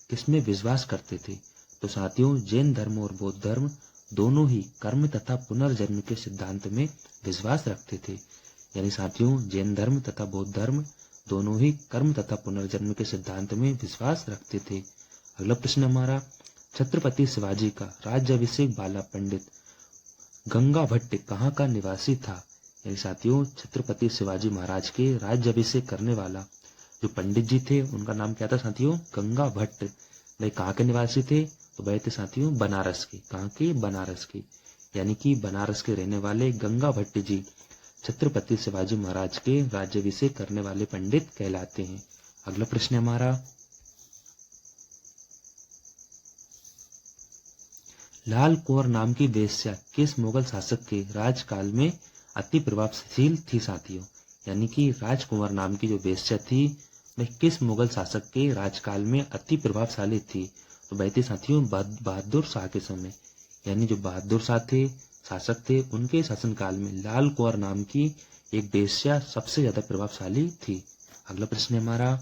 किसमें विश्वास करते थे? तो साथियों, जैन धर्म और बौद्ध धर्म दोनों ही कर्म तथा पुनर्जन्म के सिद्धांत में विश्वास रखते थे, यानी साथियों जैन धर्म तथा बौद्ध धर्म दोनों ही कर्म तथा पुनर्जन्म के सिद्धांत में विश्वास रखते थे। अगला प्रश्न हमारा, छत्रपति शिवाजी का राज्याभिषेक बाला पंडित गंगा भट्ट कहाँ का निवासी था? यानी साथियों, छत्रपति शिवाजी महाराज के राज्याभिषेक करने वाला जो पंडित जी थे उनका नाम क्या था साथियों? गंगा भट्ट। वे कहाँ के निवासी थे? तो वह थे साथियों बनारस के। कहाँ के? बनारस के, यानी कि बनारस के रहने वाले गंगा भट्ट जी छत्रपति शिवाजी महाराज के राज्याभिषेक करने वाले पंडित कहलाते हैं। अगला प्रश्न हमारा, लाल कुंवर नाम की वेश्या किस मुगल शासक के राजकाल में अति प्रभावशील थी साथियों? यानी कि राजकुंवर नाम की जो वेश्या थी वह किस मुगल शासक के राजकाल में अति प्रभावशाली थी? तो वह थी साथियों बहादुर शाह के समय, यानी जो बहादुर शाह थे शासक थे उनके शासनकाल में लाल कुंवर नाम की एक वेश्या सबसे ज्यादा प्रभावशाली थी। अगला प्रश्न हमारा,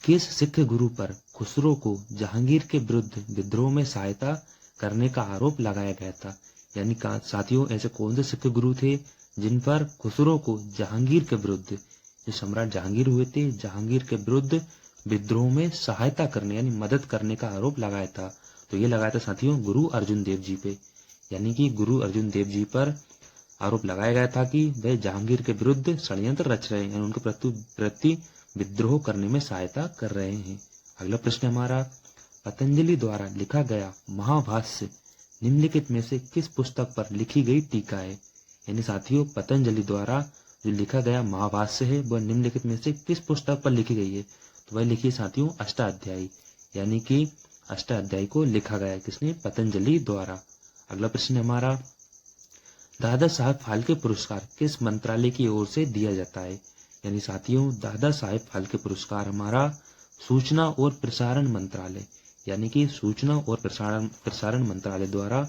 किस सिख गुरु पर खुसरो को जहांगीर के विरुद्ध विद्रोह में सहायता करने का आरोप लगाया गया था? यानी साथियों ऐसे कौन से सिख गुरु थे जिन पर खुसरो को जहांगीर के विरुद्ध, जो सम्राट जहांगीर हुए थे, जहांगीर के विरुद्ध विद्रोह में सहायता करने यानी मदद करने का आरोप लगाया था? तो ये लगाया था साथियों गुरु अर्जुन देव जी पे, यानी कि गुरु अर्जुन देव जी पर आरोप लगाया गया था कि वे जहांगीर के विरुद्ध षड्यंत्र रच रहे हैं, उनके प्रति विद्रोह करने में सहायता कर रहे हैं। अगला प्रश्न हमारा, पतंजलि द्वारा लिखा गया महाभाष्य निम्नलिखित में से किस पुस्तक पर लिखी गई टीका है? यानी साथियों पतंजलि द्वारा जो लिखा गया महाभाष्य है वह निम्नलिखित में से किस पुस्तक पर लिखी गई है? तो वह लिखी साथियों अष्टाध्यायी, यानी कि अष्टाध्यायी को लिखा गया किसने? पतंजलि द्वारा। अगला प्रश्न हमारा, दादा साहब फाल्के पुरस्कार किस मंत्रालय की ओर से दिया जाता है? यानी साथियों दादा साहेब फाल्के पुरस्कार हमारा सूचना और प्रसारण मंत्रालय, यानी कि सूचना और प्रसारण मंत्रालय द्वारा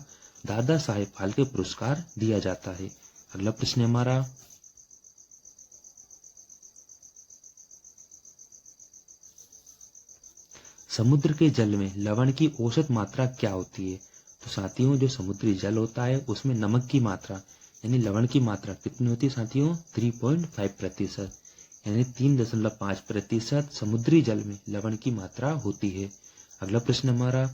दादा साहेब फाल्के पुरस्कार दिया जाता है। अगला प्रश्न हमारा, समुद्र के जल में लवण की औसत मात्रा क्या होती है? तो साथियों जो समुद्री जल होता है उसमें नमक की मात्रा यानी लवण की मात्रा कितनी होती है साथियों? 3.5%, यानी 3.5% समुद्री जल में लवण की मात्रा होती है। अगला प्रश्न हमारा,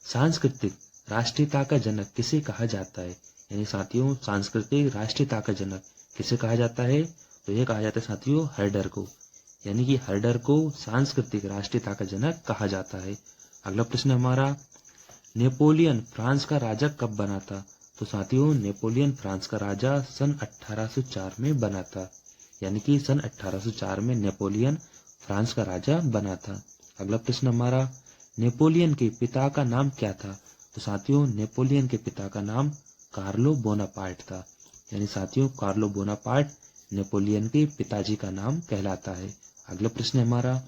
सांस्कृतिक राष्ट्रीयता का जनक किसे कहा जाता है? यानी साथियों सांस्कृतिक राष्ट्रीयता का जनक किसे कहा जाता है? तो यह कहा जाता है साथियों हर्डर को, यानी कि हर्डर को सांस्कृतिक राष्ट्रीयता का जनक कहा जाता है। अगला प्रश्न हमारा, नेपोलियन फ्रांस का राजा कब बना था? तो साथियों नेपोलियन फ्रांस का राजा सन 1804 में बना था, यानी कि सन 1804 में नेपोलियन फ्रांस का राजा बना था। अगला प्रश्न हमारा, नेपोलियन के पिता का नाम क्या था? तो साथियों नेपोलियन के पिता का नाम कार्लो बोनापार्ट था, यानी साथियों कार्लो बोनापार्ट नेपोलियन के पिताजी का नाम कहलाता है। अगला प्रश्न हमारा,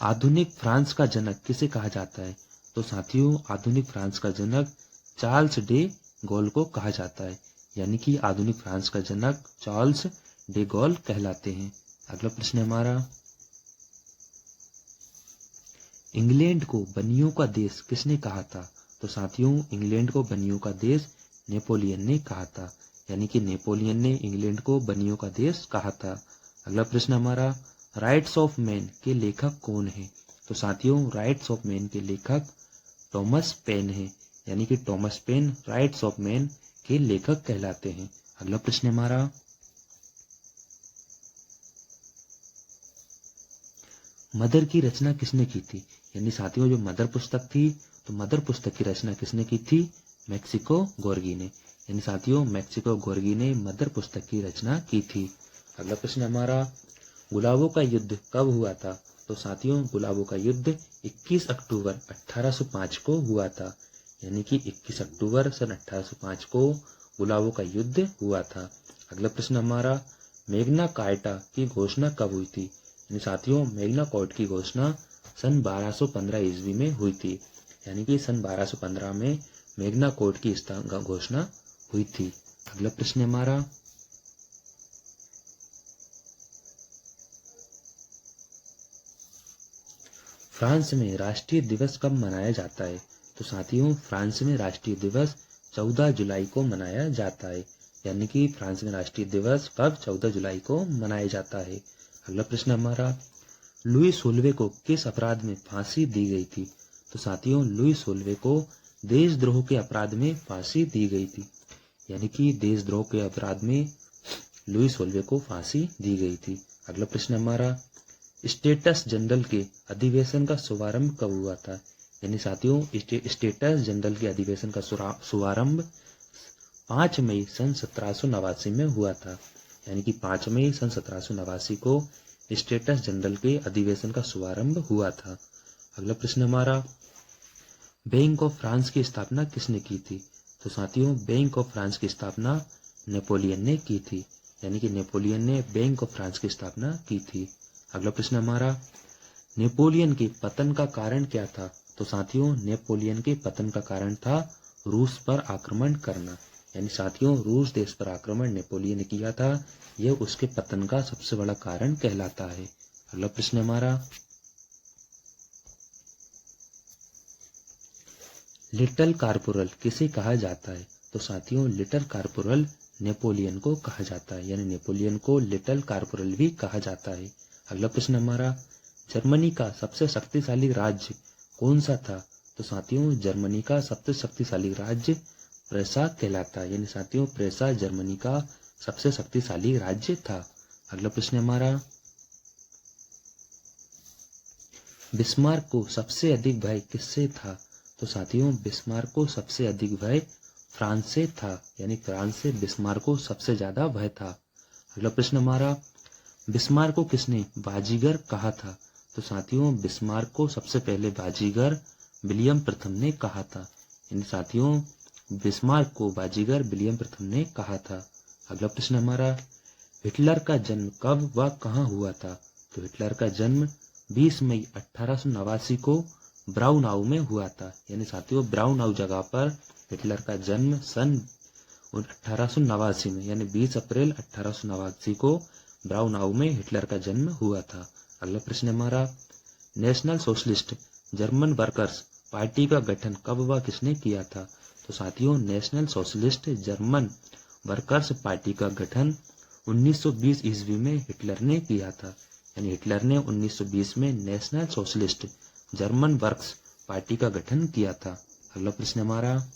आधुनिक फ्रांस का जनक किसे कहा जाता है? तो साथियों आधुनिक फ्रांस का जनक चार्ल्स डे गॉल को कहा जाता है, यानी कि आधुनिक फ्रांस का जनक चार्ल्स डे गॉल कहलाते हैं। अगला प्रश्न हमारा, इंग्लैंड को बनियों का देश किसने कहा था? तो साथियों इंग्लैंड को बनियों का देश नेपोलियन ने कहा था, यानी कि नेपोलियन ने इंग्लैंड को बनियों का देश कहा था। अगला प्रश्न हमारा, राइट्स ऑफ मैन के लेखक कौन है? तो साथियों राइट्स ऑफ मैन के लेखक थॉमस पेन है, यानी कि Thomas pen rights of man के लेखक कहलाते हैं। अगला प्रश्न हमारा, मदर की रचना किसने की थी? यानी साथियों जो मदर पुस्तक थी, तो मदर पुस्तक की रचना किसने की थी? मैक्सिको गोर्गी ने, यानी साथियों मैक्सिको गोर्गी ने मदर पुस्तक की रचना की थी। अगला प्रश्न हमारा, गुलाबों का युद्ध कब हुआ था? तो साथियों गुलाबों का युद्ध 21 अक्टूबर 1805 को हुआ था, यानी कि 21 अक्टूबर सन 1805 को गुलाबों का युद्ध हुआ था। अगला प्रश्न हमारा, मैग्ना कार्टा की घोषणा कब हुई थी? यानी साथियों मैग्ना कार्टा की घोषणा सन 1215 ईस्वी में हुई थी, यानी कि सन 1215 में मैग्ना कार्टा की घोषणा हुई थी। अगला प्रश्न हमारा, फ्रांस में राष्ट्रीय दिवस कब मनाया जाता है? तो साथियों फ्रांस में राष्ट्रीय दिवस 14 जुलाई को मनाया जाता है, यानी कि फ्रांस में राष्ट्रीय दिवस कब 14 जुलाई को मनाया जाता है। अगला प्रश्न हमारा, लुई सोल्वे को किस अपराध में फांसी दी गई थी? तो साथियों लुई सोल्वे को देशद्रोह के अपराध में फांसी दी गई थी, यानी कि देशद्रोह के अपराध में लुई सोल्वे को फांसी दी गई थी। अगला प्रश्न हमारा, स्टेटस जनरल के अधिवेशन का शुभारंभ कब हुआ था? यानी साथियों स्टेटस जनरल के अधिवेशन का शुभारंभ 5 मई सन 1789 में हुआ था, यानी कि 5 मई सन 1789 को स्टेटस जनरल के अधिवेशन का शुभारंभ हुआ था। अगला प्रश्न हमारा, बैंक ऑफ फ्रांस की स्थापना किसने की थी? तो साथियों बैंक ऑफ फ्रांस की स्थापना नेपोलियन ने की थी, यानी कि नेपोलियन ने बैंक ऑफ फ्रांस की स्थापना की थी। अगला प्रश्न हमारा, नेपोलियन के पतन का कारण क्या था? तो साथियों नेपोलियन के पतन का कारण था रूस पर आक्रमण करना, यानी साथियों रूस देश पर आक्रमण नेपोलियन ने किया था, यह उसके पतन का सबसे बड़ा कारण कहलाता है। अगला प्रश्न हमारा, लिटिल कार्पोरल किसे कहा जाता है? तो साथियों लिटिल कार्पोरल नेपोलियन को कहा जाता है, यानी नेपोलियन को लिटिल कार्पोरल भी कहा जाता है। अगला प्रश्न हमारा, जर्मनी का सबसे शक्तिशाली राज्य कौन सा था? तो साथियों जर्मनी का सबसे शक्तिशाली राज्य प्रेसा कहलाता है, यानी साथियों प्रेसा जर्मनी का सबसे शक्तिशाली राज्य था। अगला प्रश्न हमारा, बिस्मार्क को सबसे अधिक भय किससे था? तो साथियों बिस्मार्क को सबसे अधिक भय फ्रांस से था, यानी फ्रांस से बिस्मार्क को सबसे ज्यादा भय था। अगला प्रश्न हमारा, बिस्मार्क को किसने बाजीगर कहा था? तो साथियों बिस्मार्क को सबसे पहले बाजीगर विलियम प्रथम ने कहा था। इन साथियों बिस्मार्क को बाजीगर विलियम प्रथम ने कहा था। अगला प्रश्न हमारा, हिटलर का जन्म कब व कहाँ हुआ था? तो हिटलर का जन्म 20 मई 1889 को ब्राउनाउ में हुआ था। यानी साथियों ब्राउनाउ जगह पर हिटलर का जन्म सन 1889 में यानी 20 अप्रैल 1889 को ब्राउनाउ में हिटलर का जन्म हुआ था। अगला प्रश्न हमारा, national socialist German workers party का गठन कब व किसने किया था? तो साथियों national socialist German workers party का गठन 1920 ईस्वी में हिटलर ने किया था। यानी हिटलर ने 1920 में national socialist German works party का गठन किया था। अगला प्रश्न हमारा,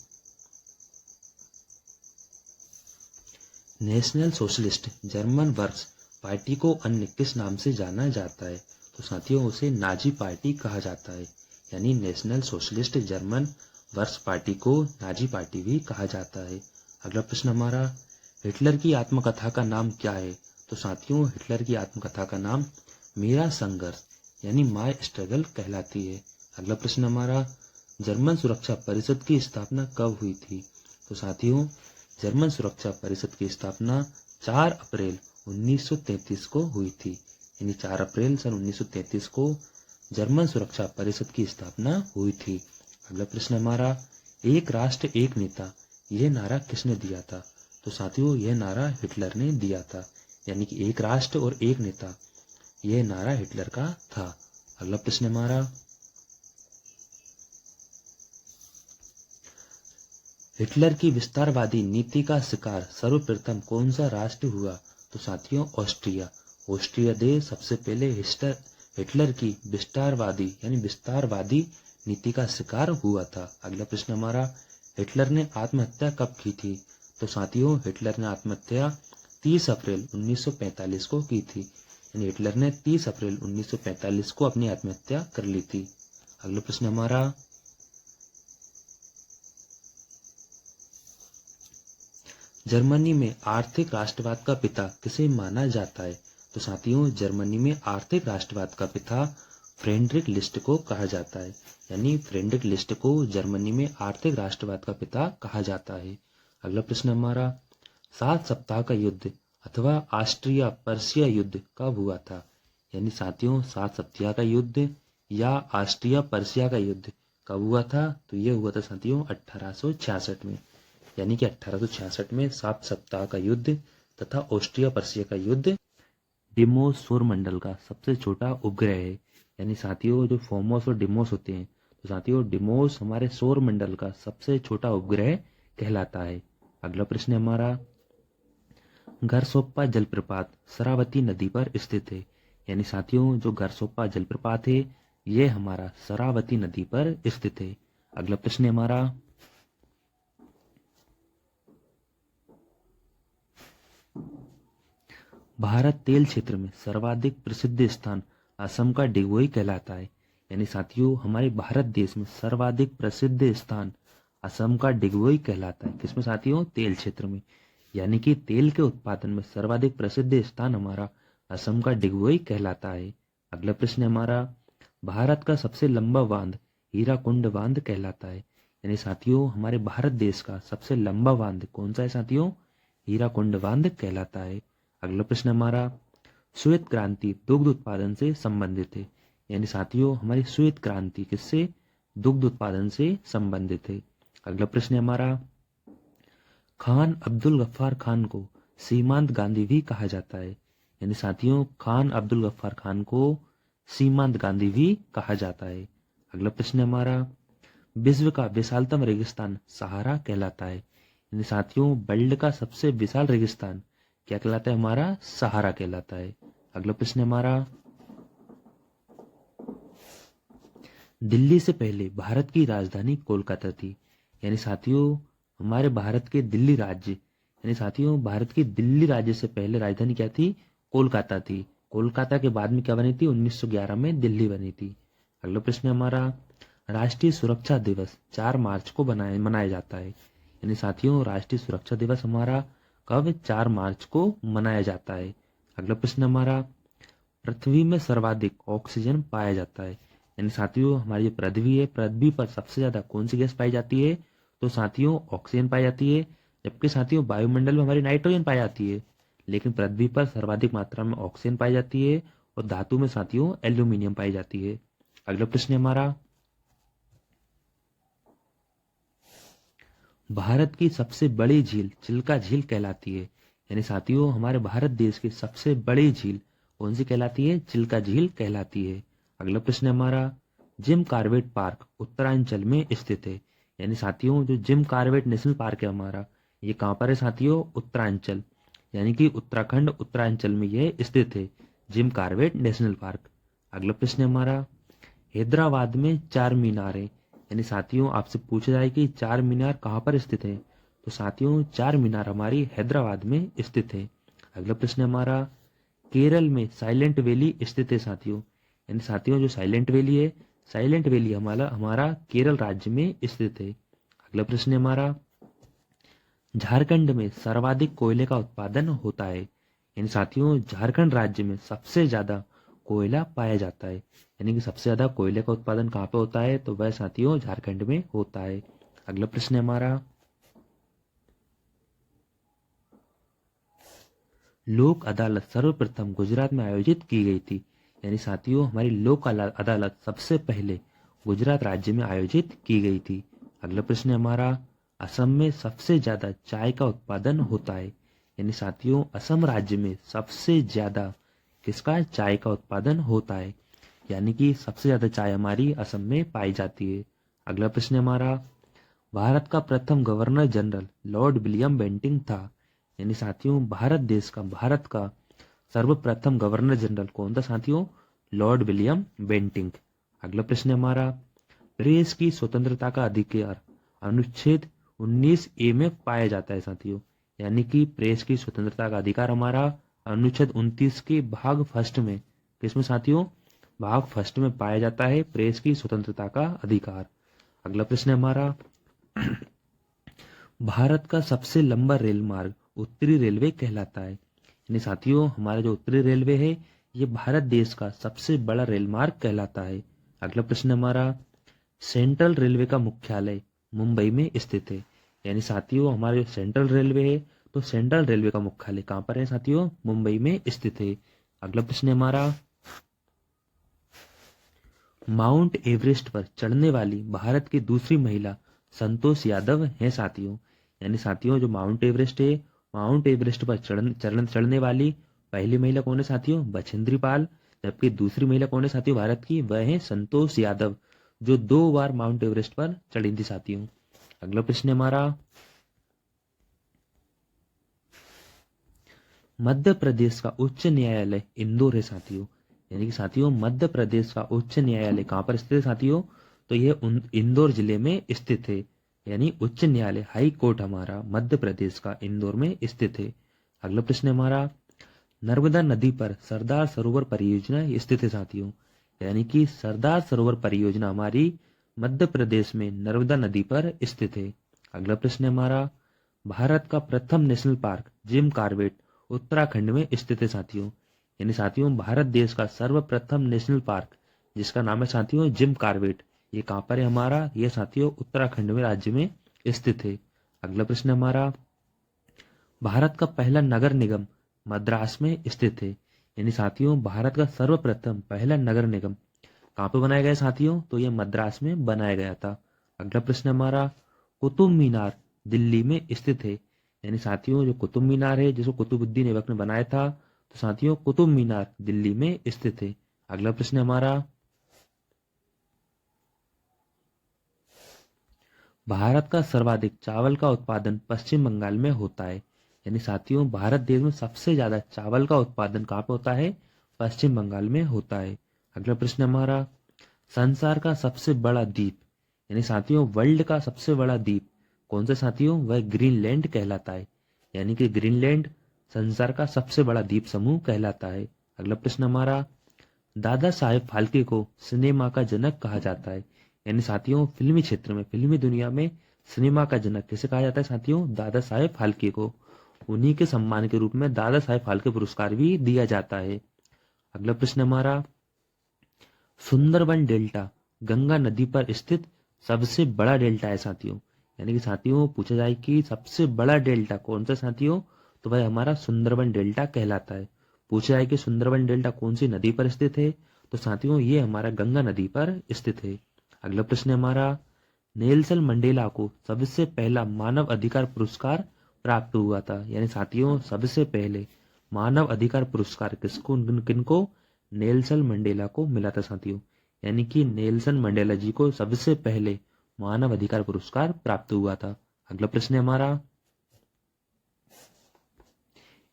national socialist German works party को अन्य किस नाम से जाना जाता है? तो साथियों उसे नाजी पार्टी कहा जाता है। यानी national socialist German works party को नाजी पार्टी भी कहा जाता है। अगला प्रश्न हमारा, हिटलर की आत्मकथा का नाम क्या है? तो साथियों हिटलर की आत्मकथा का नाम मेरा संघर्ष यानी माय स्ट्रगल कहलाती है। अगला प्रश्न हमारा, जर्मन सुरक्षा परिषद की स्थापना कब हुई थी? तो साथियों जर्मन सुरक्षा परिषद की स्थापना 4 अप्रैल 1933 को हुई थी। यानी 4 अप्रैल सन 1933 को जर्मन सुरक्षा परिषद की स्थापना हुई थी। अगला प्रश्न हमारा, एक राष्ट्र एक नेता यह नारा किसने दिया था? तो साथियों यह नारा हिटलर ने दिया था। यानी कि एक राष्ट्र और एक नेता यह नारा हिटलर का था। अगला प्रश्न हमारा, हिटलर की विस्तारवादी नीति का शिकार सर्वप्रथम कौन सा राष्ट्र हुआ? तो साथियों ऑस्ट्रिया। ऑस्ट्रिया देश सबसे पहले हिटलर की विस्तारवादी नीति का शिकार हुआ था। अगला प्रश्न हमारा, हिटलर ने आत्महत्या कब की थी? तो साथियों हिटलर ने आत्महत्या 30 अप्रैल 1945 को की थी। यानी हिटलर ने 30 अप्रैल 1945 को अपनी आत्महत्या कर ली थी। अगला प्रश्न हमारा, जर्मनी में आर्थिक राष्ट्रवाद का पिता किसे माना जाता है? तो साथियों जर्मनी में आर्थिक राष्ट्रवाद का पिता फ्रेडरिक लिस्ट को कहा जाता है। यानी फ्रेडरिक लिस्ट को जर्मनी में आर्थिक राष्ट्रवाद का पिता कहा जाता है। अगला प्रश्न हमारा, 7 सप्ताह का युद्ध अथवा ऑस्ट्रिया पर्शिया युद्ध कब हुआ था? यानी साथियों 7 सप्ताह का युद्ध या ऑस्ट्रिया पर्शिया का युद्ध कब हुआ था? तो यह हुआ था साथियों 1866 में। यानी कि 1866 में 7 सप्ताह का युद्ध तथा ऑस्ट्रिया पर्शिया का युद्ध। डिमोस सौरमंडल का सबसे छोटा उपग्रह है। यानी साथियों जो फोमोस और डिमोस होते हैं, तो साथियों डिमोस हमारे सौरमंडल का सबसे छोटा उपग्रह कहलाता है। अगला प्रश्न हमारा, गरसोप्पा जलप्रपात शरावती नदी पर स्थित है। यानी साथियों जो गरसोप्पा जलप्रपात है यह हमारा शरावती नदी पर स्थित है। अगला प्रश्न हमारा, भारत तेल क्षेत्र में सर्वाधिक प्रसिद्ध स्थान असम का डिगबोई कहलाता है। यानी साथियों हमारे भारत देश में सर्वाधिक प्रसिद्ध स्थान असम का डिगबोई कहलाता है। किसमें साथियों? तेल क्षेत्र में। यानी कि तेल के उत्पादन में सर्वाधिक प्रसिद्ध स्थान हमारा असम का डिगबोई कहलाता है। अगला प्रश्न हमारा, भारत का सबसे लंबा बांध हीराकुंड बांध कहलाता है। यानी साथियों हमारे भारत देश का सबसे लंबा बांध कौन सा है साथियों? हीराकुंड बांध कहलाता है। अगला प्रश्न हमारा, श्वेत क्रांति दुग्ध उत्पादन से संबंधित है। यानी साथियों हमारी श्वेत क्रांति किससे? दुग्ध उत्पादन से संबंधित है। अगला प्रश्न हमारा, खान अब्दुल गफ्फार खान को सीमांत गांधी भी कहा जाता है। यानी साथियों खान अब्दुल गफ्फार खान को सीमांत गांधी भी कहा जाता है। अगला प्रश्न हमारा, विश्व का विशालतम रेगिस्तान सहारा कहलाता है। यानी साथियों वर्ल्ड का सबसे विशाल रेगिस्तान क्या कहलाता है? हमारा सहारा कहलाता है। अगला प्रश्न हमारा, दिल्ली से पहले भारत की राजधानी कोलकाता थी। यानी साथियों हमारे भारत के दिल्ली राज्य यानी साथियों भारत की दिल्ली राज्य से पहले राजधानी क्या थी? कोलकाता थी। कोलकाता के बाद में क्या बनी थी? 1911 में दिल्ली बनी थी। अगला प्रश्न हमारा, राष्ट्रीय सुरक्षा दिवस 4 मार्च को मनाया जाता है। यानी साथियों राष्ट्रीय सुरक्षा दिवस हमारा कब? 4 मार्च को मनाया जाता है। अगला प्रश्न हमारा, पृथ्वी में सर्वाधिक ऑक्सीजन पाया जाता है। यानी साथियों हमारी जो पृथ्वी है, पृथ्वी पर सबसे ज्यादा कौन सी गैस पाई जाती है? तो साथियों ऑक्सीजन पाई जाती है। जबकि साथियों वायुमंडल में हमारी नाइट्रोजन पाई जाती है, लेकिन पृथ्वी पर सर्वाधिक मात्रा में ऑक्सीजन पाई जाती है और धातु में साथियों एल्यूमिनियम पाई जाती है। अगला प्रश्न हमारा, भारत की सबसे बड़ी झील चिल्का झील कहलाती है। यानी साथियों हमारे भारत देश की सबसे बड़ी झील कौन सी कहलाती है? चिल्का झील कहलाती है। अगला प्रश्न हमारा, जिम कॉर्बेट पार्क उत्तरांचल में स्थित है। यानी साथियों जो जिम कॉर्बेट नेशनल पार्क है हमारा, ये कहाँ पर है साथियों? उत्तरांचल, यानी कि उत्तराखंड उत्तरांचल में यह स्थित है, जिम कॉर्बेट नेशनल पार्क। अगला प्रश्न हमारा, हैदराबाद में 4 मीनार है। यानी साथियों आपसे पूछा जाए कि 4 मीनार कहाँ पर स्थित है, तो साथियों 4 मीनार हमारी हैदराबाद में स्थित है। अगला प्रश्न हमारा, केरल में साइलेंट वैली स्थित है साथियों। यानी साथियों जो साइलेंट वैली है, साइलेंट वैली हमारा हमारा केरल राज्य में स्थित है। अगला प्रश्न हमारा, झारखंड में सर्वाधिक कोयले का उत्पादन होता है। यानी साथियों झारखंड राज्य में सबसे ज्यादा कोयला पाया जाता है। यानी कि सबसे ज्यादा कोयले का उत्पादन कहाँ पे होता है? तो वह साथियों झारखंड में होता है। अगला प्रश्न है हमारा, लोक अदालत सर्वप्रथम गुजरात में आयोजित की गई थी। यानी साथियों हमारी लोक अदालत सबसे पहले गुजरात राज्य में आयोजित की गई थी। अगला प्रश्न है हमारा, असम में सबसे ज्यादा चाय का उत्पादन होता है। यानी साथियों असम राज्य में सबसे ज्यादा किसका? चाय का उत्पादन होता है। यानी कि सबसे ज्यादा चाय हमारी असम में पाई जाती है। अगला प्रश्न है हमारा, भारत का प्रथम governor general Lord William Bentinck था। यानी साथियों भारत का सर्वप्रथम गवर्नर जनरल कौन था साथियों? Lord William Bentinck. अगला प्रश्न है हमारा, प्रेस की स्वतंत्रता का अधिकार अनुच्छेद 19A में पाया जाता है साथियों। यानी कि प्रेस की स्वतंत्रता का अधिकार हमारा अनुच्छेद 29 के भाग फर्स्ट में, किसमें साथियों? भाग फर्स्ट में पाया जाता है प्रेस की स्वतंत्रता का अधिकार। अगला प्रश्न है हमारा, भारत का सबसे लंबा रेल मार्ग उत्तरी रेलवे कहलाता है। यानी साथियों हमारा जो उत्तरी रेलवे है, ये भारत देश का सबसे बड़ा रेल मार्ग कहलाता है। अगला प्रश्न हमारा, सेंट्रल रेलवे का मुख्यालय मुंबई में स्थित है। यानी साथियों हमारा जो सेंट्रल रेलवे है, तो सेंट्रल रेलवे का मुख्यालय कहाँ पर है साथियों? मुंबई में स्थित है। अगला प्रश्न है हमारा, माउंट एवरेस्ट पर चढ़ने वाली भारत की दूसरी महिला संतोष यादव है साथियों। यानी साथियों जो माउंट एवरेस्ट है, माउंट एवरेस्ट पर चढ़ने वाली पहली महिला कौन है साथियों? बछेंद्री पाल। जबकि दूसरी महिला कौन है साथियों भारत की? वह है संतोष यादव, जो 2 बार माउंट एवरेस्ट पर चढ़ी थी साथियों। अगला प्रश्न है हमारा, मध्य प्रदेश का उच्च न्यायालय इंदौर है साथियों। यानी कि साथियों मध्य प्रदेश का उच्च न्यायालय कहाँ पर स्थित है साथियों? तो यह इंदौर जिले में स्थित है। यानी उच्च न्यायालय हाई कोर्ट हमारा मध्य प्रदेश का इंदौर में स्थित है। अगला प्रश्न है हमारा, नर्मदा नदी पर सरदार सरोवर परियोजना स्थित है साथियों। यानी कि सरदार सरोवर परियोजना हमारी मध्य प्रदेश में नर्मदा नदी पर स्थित है। अगला प्रश्न है हमारा, भारत का प्रथम national park Jim Corbett Uttarakhand में स्थित है साथियों। यानी साथियों भारत देश का सर्वप्रथम नेशनल पार्क जिसका नाम है साथियों जिम कॉर्बेट, ये कहाँ पर है हमारा? ये साथियों उत्तराखंड में राज्य में स्थित है। अगला प्रश्न हमारा, भारत का पहला नगर निगम मद्रास में स्थित है। यानी साथियों भारत का सर्वप्रथम पहला नगर निगम कहाँ पे बनाया गया साथियों? तो ये मद्रास में बनाया गया था। अगला प्रश्न हमारा, कुतुब मीनार दिल्ली में स्थित है। यानी साथियों जो कुतुब मीनार है जिसको कुतुबुद्दीन ऐबक ने बनाया था, तो साथियों कुतुब मीनार दिल्ली में स्थित है। अगला प्रश्न हमारा, भारत का सर्वाधिक चावल का उत्पादन पश्चिम बंगाल में होता है। यानी साथियों भारत देश में सबसे ज्यादा चावल का उत्पादन कहाँ पे होता है? पश्चिम बंगाल में होता है। अगला प्रश्न हमारा, संसार का सबसे बड़ा द्वीप, यानी साथियों वर्ल्ड का सबसे बड़ा द्वीप कौन सा साथियों? वह ग्रीनलैंड कहलाता है। यानी कि ग्रीनलैंड संसार का सबसे बड़ा द्वीप समूह कहलाता है। अगला प्रश्न हमारा, दादा साहेब फाल्के को सिनेमा का जनक कहा जाता है। यानी साथियों फिल्मी क्षेत्र में, फिल्मी दुनिया में सिनेमा का जनक किसे कहा जाता है साथियों? दादा साहेब फाल्के को। उन्हीं के सम्मान के रूप में दादा साहेब फाल्के पुरस्कार भी दिया जाता है। अगला प्रश्न हमारा, सुंदरबन डेल्टा गंगा नदी पर स्थित सबसे बड़ा डेल्टा है साथियों। यानी कि साथियों पूछा जाए कि सबसे बड़ा डेल्टा कौन सा साथियों, तो भाई हमारा सुंदरबन डेल्टा कहलाता है। पूछा जाए कि सुंदरबन डेल्टा कौन सी नदी पर स्थित है, तो साथियों ये हमारा गंगा नदी पर स्थित है। अगला प्रश्न हमारा, नेल्सन मंडेला को सबसे पहला मानव अधिकार पुरस्कार प्राप्त हुआ था। यानी साथियों सबसे पहले मानव अधिकार पुरस्कार किसको किनको, नेल्सन मंडेला को मिला था साथियों। यानी कि नेल्सन मंडेला जी को सबसे पहले मानव अधिकार पुरस्कार प्राप्त हुआ था। अगला प्रश्न है हमारा,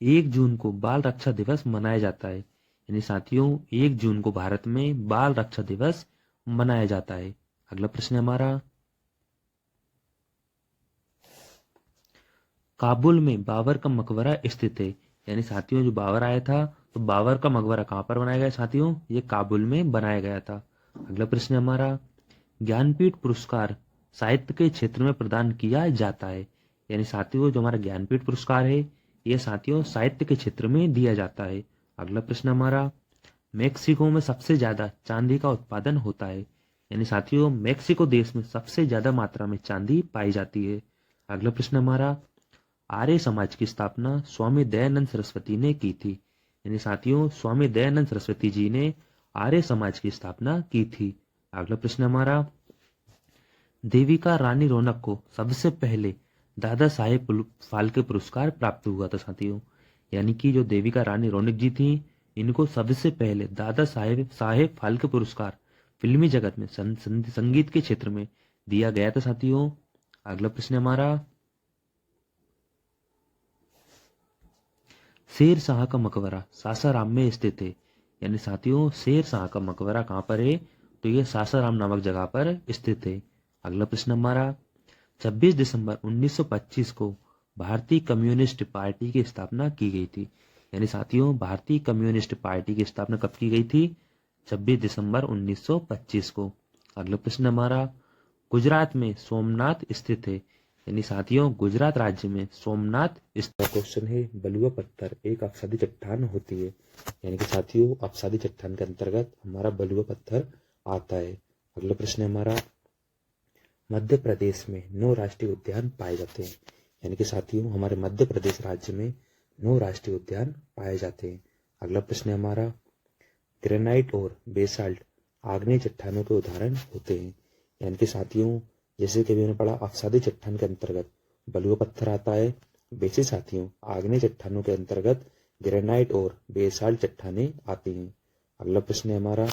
1 जून को बाल रक्षा दिवस मनाया जाता है। यानी साथियों 1 जून को भारत में बाल रक्षा दिवस मनाया जाता है। अगला प्रश्न है हमारा, काबुल में बाबर का मकबरा स्थित है। यानी साथियों जो बाबर आया था, तो बाबर का मकबरा कहां पर बनाया गया साथियों, ये काबुल में बनाया गया था। अगला प्रश्न है हमारा, ज्ञानपीठ पुरस्कार साहित्य के क्षेत्र में प्रदान किया जाता है। यानी साथियों जो हमारा ज्ञानपीठ पुरस्कार है, ये साथियों साहित्य के क्षेत्र में दिया जाता है। अगला प्रश्न हमारा, मेक्सिको में सबसे ज्यादा चांदी का उत्पादन होता है। यानी साथियों मेक्सिको देश में सबसे ज्यादा मात्रा में चांदी पाई जाती है। अगला प्रश्न हमारा, आर्य समाज की स्थापना स्वामी दयानंद सरस्वती ने की थी। यानी साथियों स्वामी दयानंद सरस्वती जी ने आर्य समाज की स्थापना की थी। अगला प्रश्न हमारा, देविका रानी रौनक को सबसे पहले दादा साहेब फाल्के पुरस्कार प्राप्त हुआ था साथियों। यानी कि जो देविका रानी रौनक जी थी, इनको सबसे पहले दादा साहेब फाल्के पुरस्कार फिल्मी जगत में संगीत के क्षेत्र में दिया गया था साथियों। अगला प्रश्न हमारा, शेर शाह का मकबरा सासाराम में स्थित है। यानी साथियों शेर शाह का मकबरा कहां पर है, तो यह सासाराम नामक जगह पर स्थित है। अगला प्रश्न हमारा, 26 दिसंबर 1925 को भारतीय कम्युनिस्ट पार्टी की स्थापना की गई थी। यानी साथियों भारतीय कम्युनिस्ट पार्टी की स्थापना कब की गई थी, 26 दिसंबर 1925 को। अगला प्रश्न हमारा, गुजरात में सोमनाथ स्थित है। यानी साथियों गुजरात राज्य में सोमनाथ स्थित। क्वेश्चन है, बलुआ पत्थर एक अवसादी चट्टान होती है। यानी कि साथियों अवसादी चट्टान के अंतर्गत हमारा बलुआ पत्थर आता है। अगला प्रश्न है हमारा, मध्य प्रदेश में 9 राष्ट्रीय उद्यान पाए जाते हैं। यानी कि साथियों हमारे मध्य प्रदेश राज्य में 9 राष्ट्रीय उद्यान पाए जाते हैं। अगला प्रश्न है हमारा, ग्रेनाइट और बेसाल्ट आग्नेय चट्टानों के उदाहरण होते हैं। यानी कि साथियों जैसे कि मैंने पढ़ा अवसादी चट्टान के अंतर्गत बलुआ पत्थर आता है, वैसे साथियों आग्नेय चट्टानों के अंतर्गत ग्रेनाइट और बेसाल्ट चट्टानें आती हैं। अगला प्रश्न है हमारा,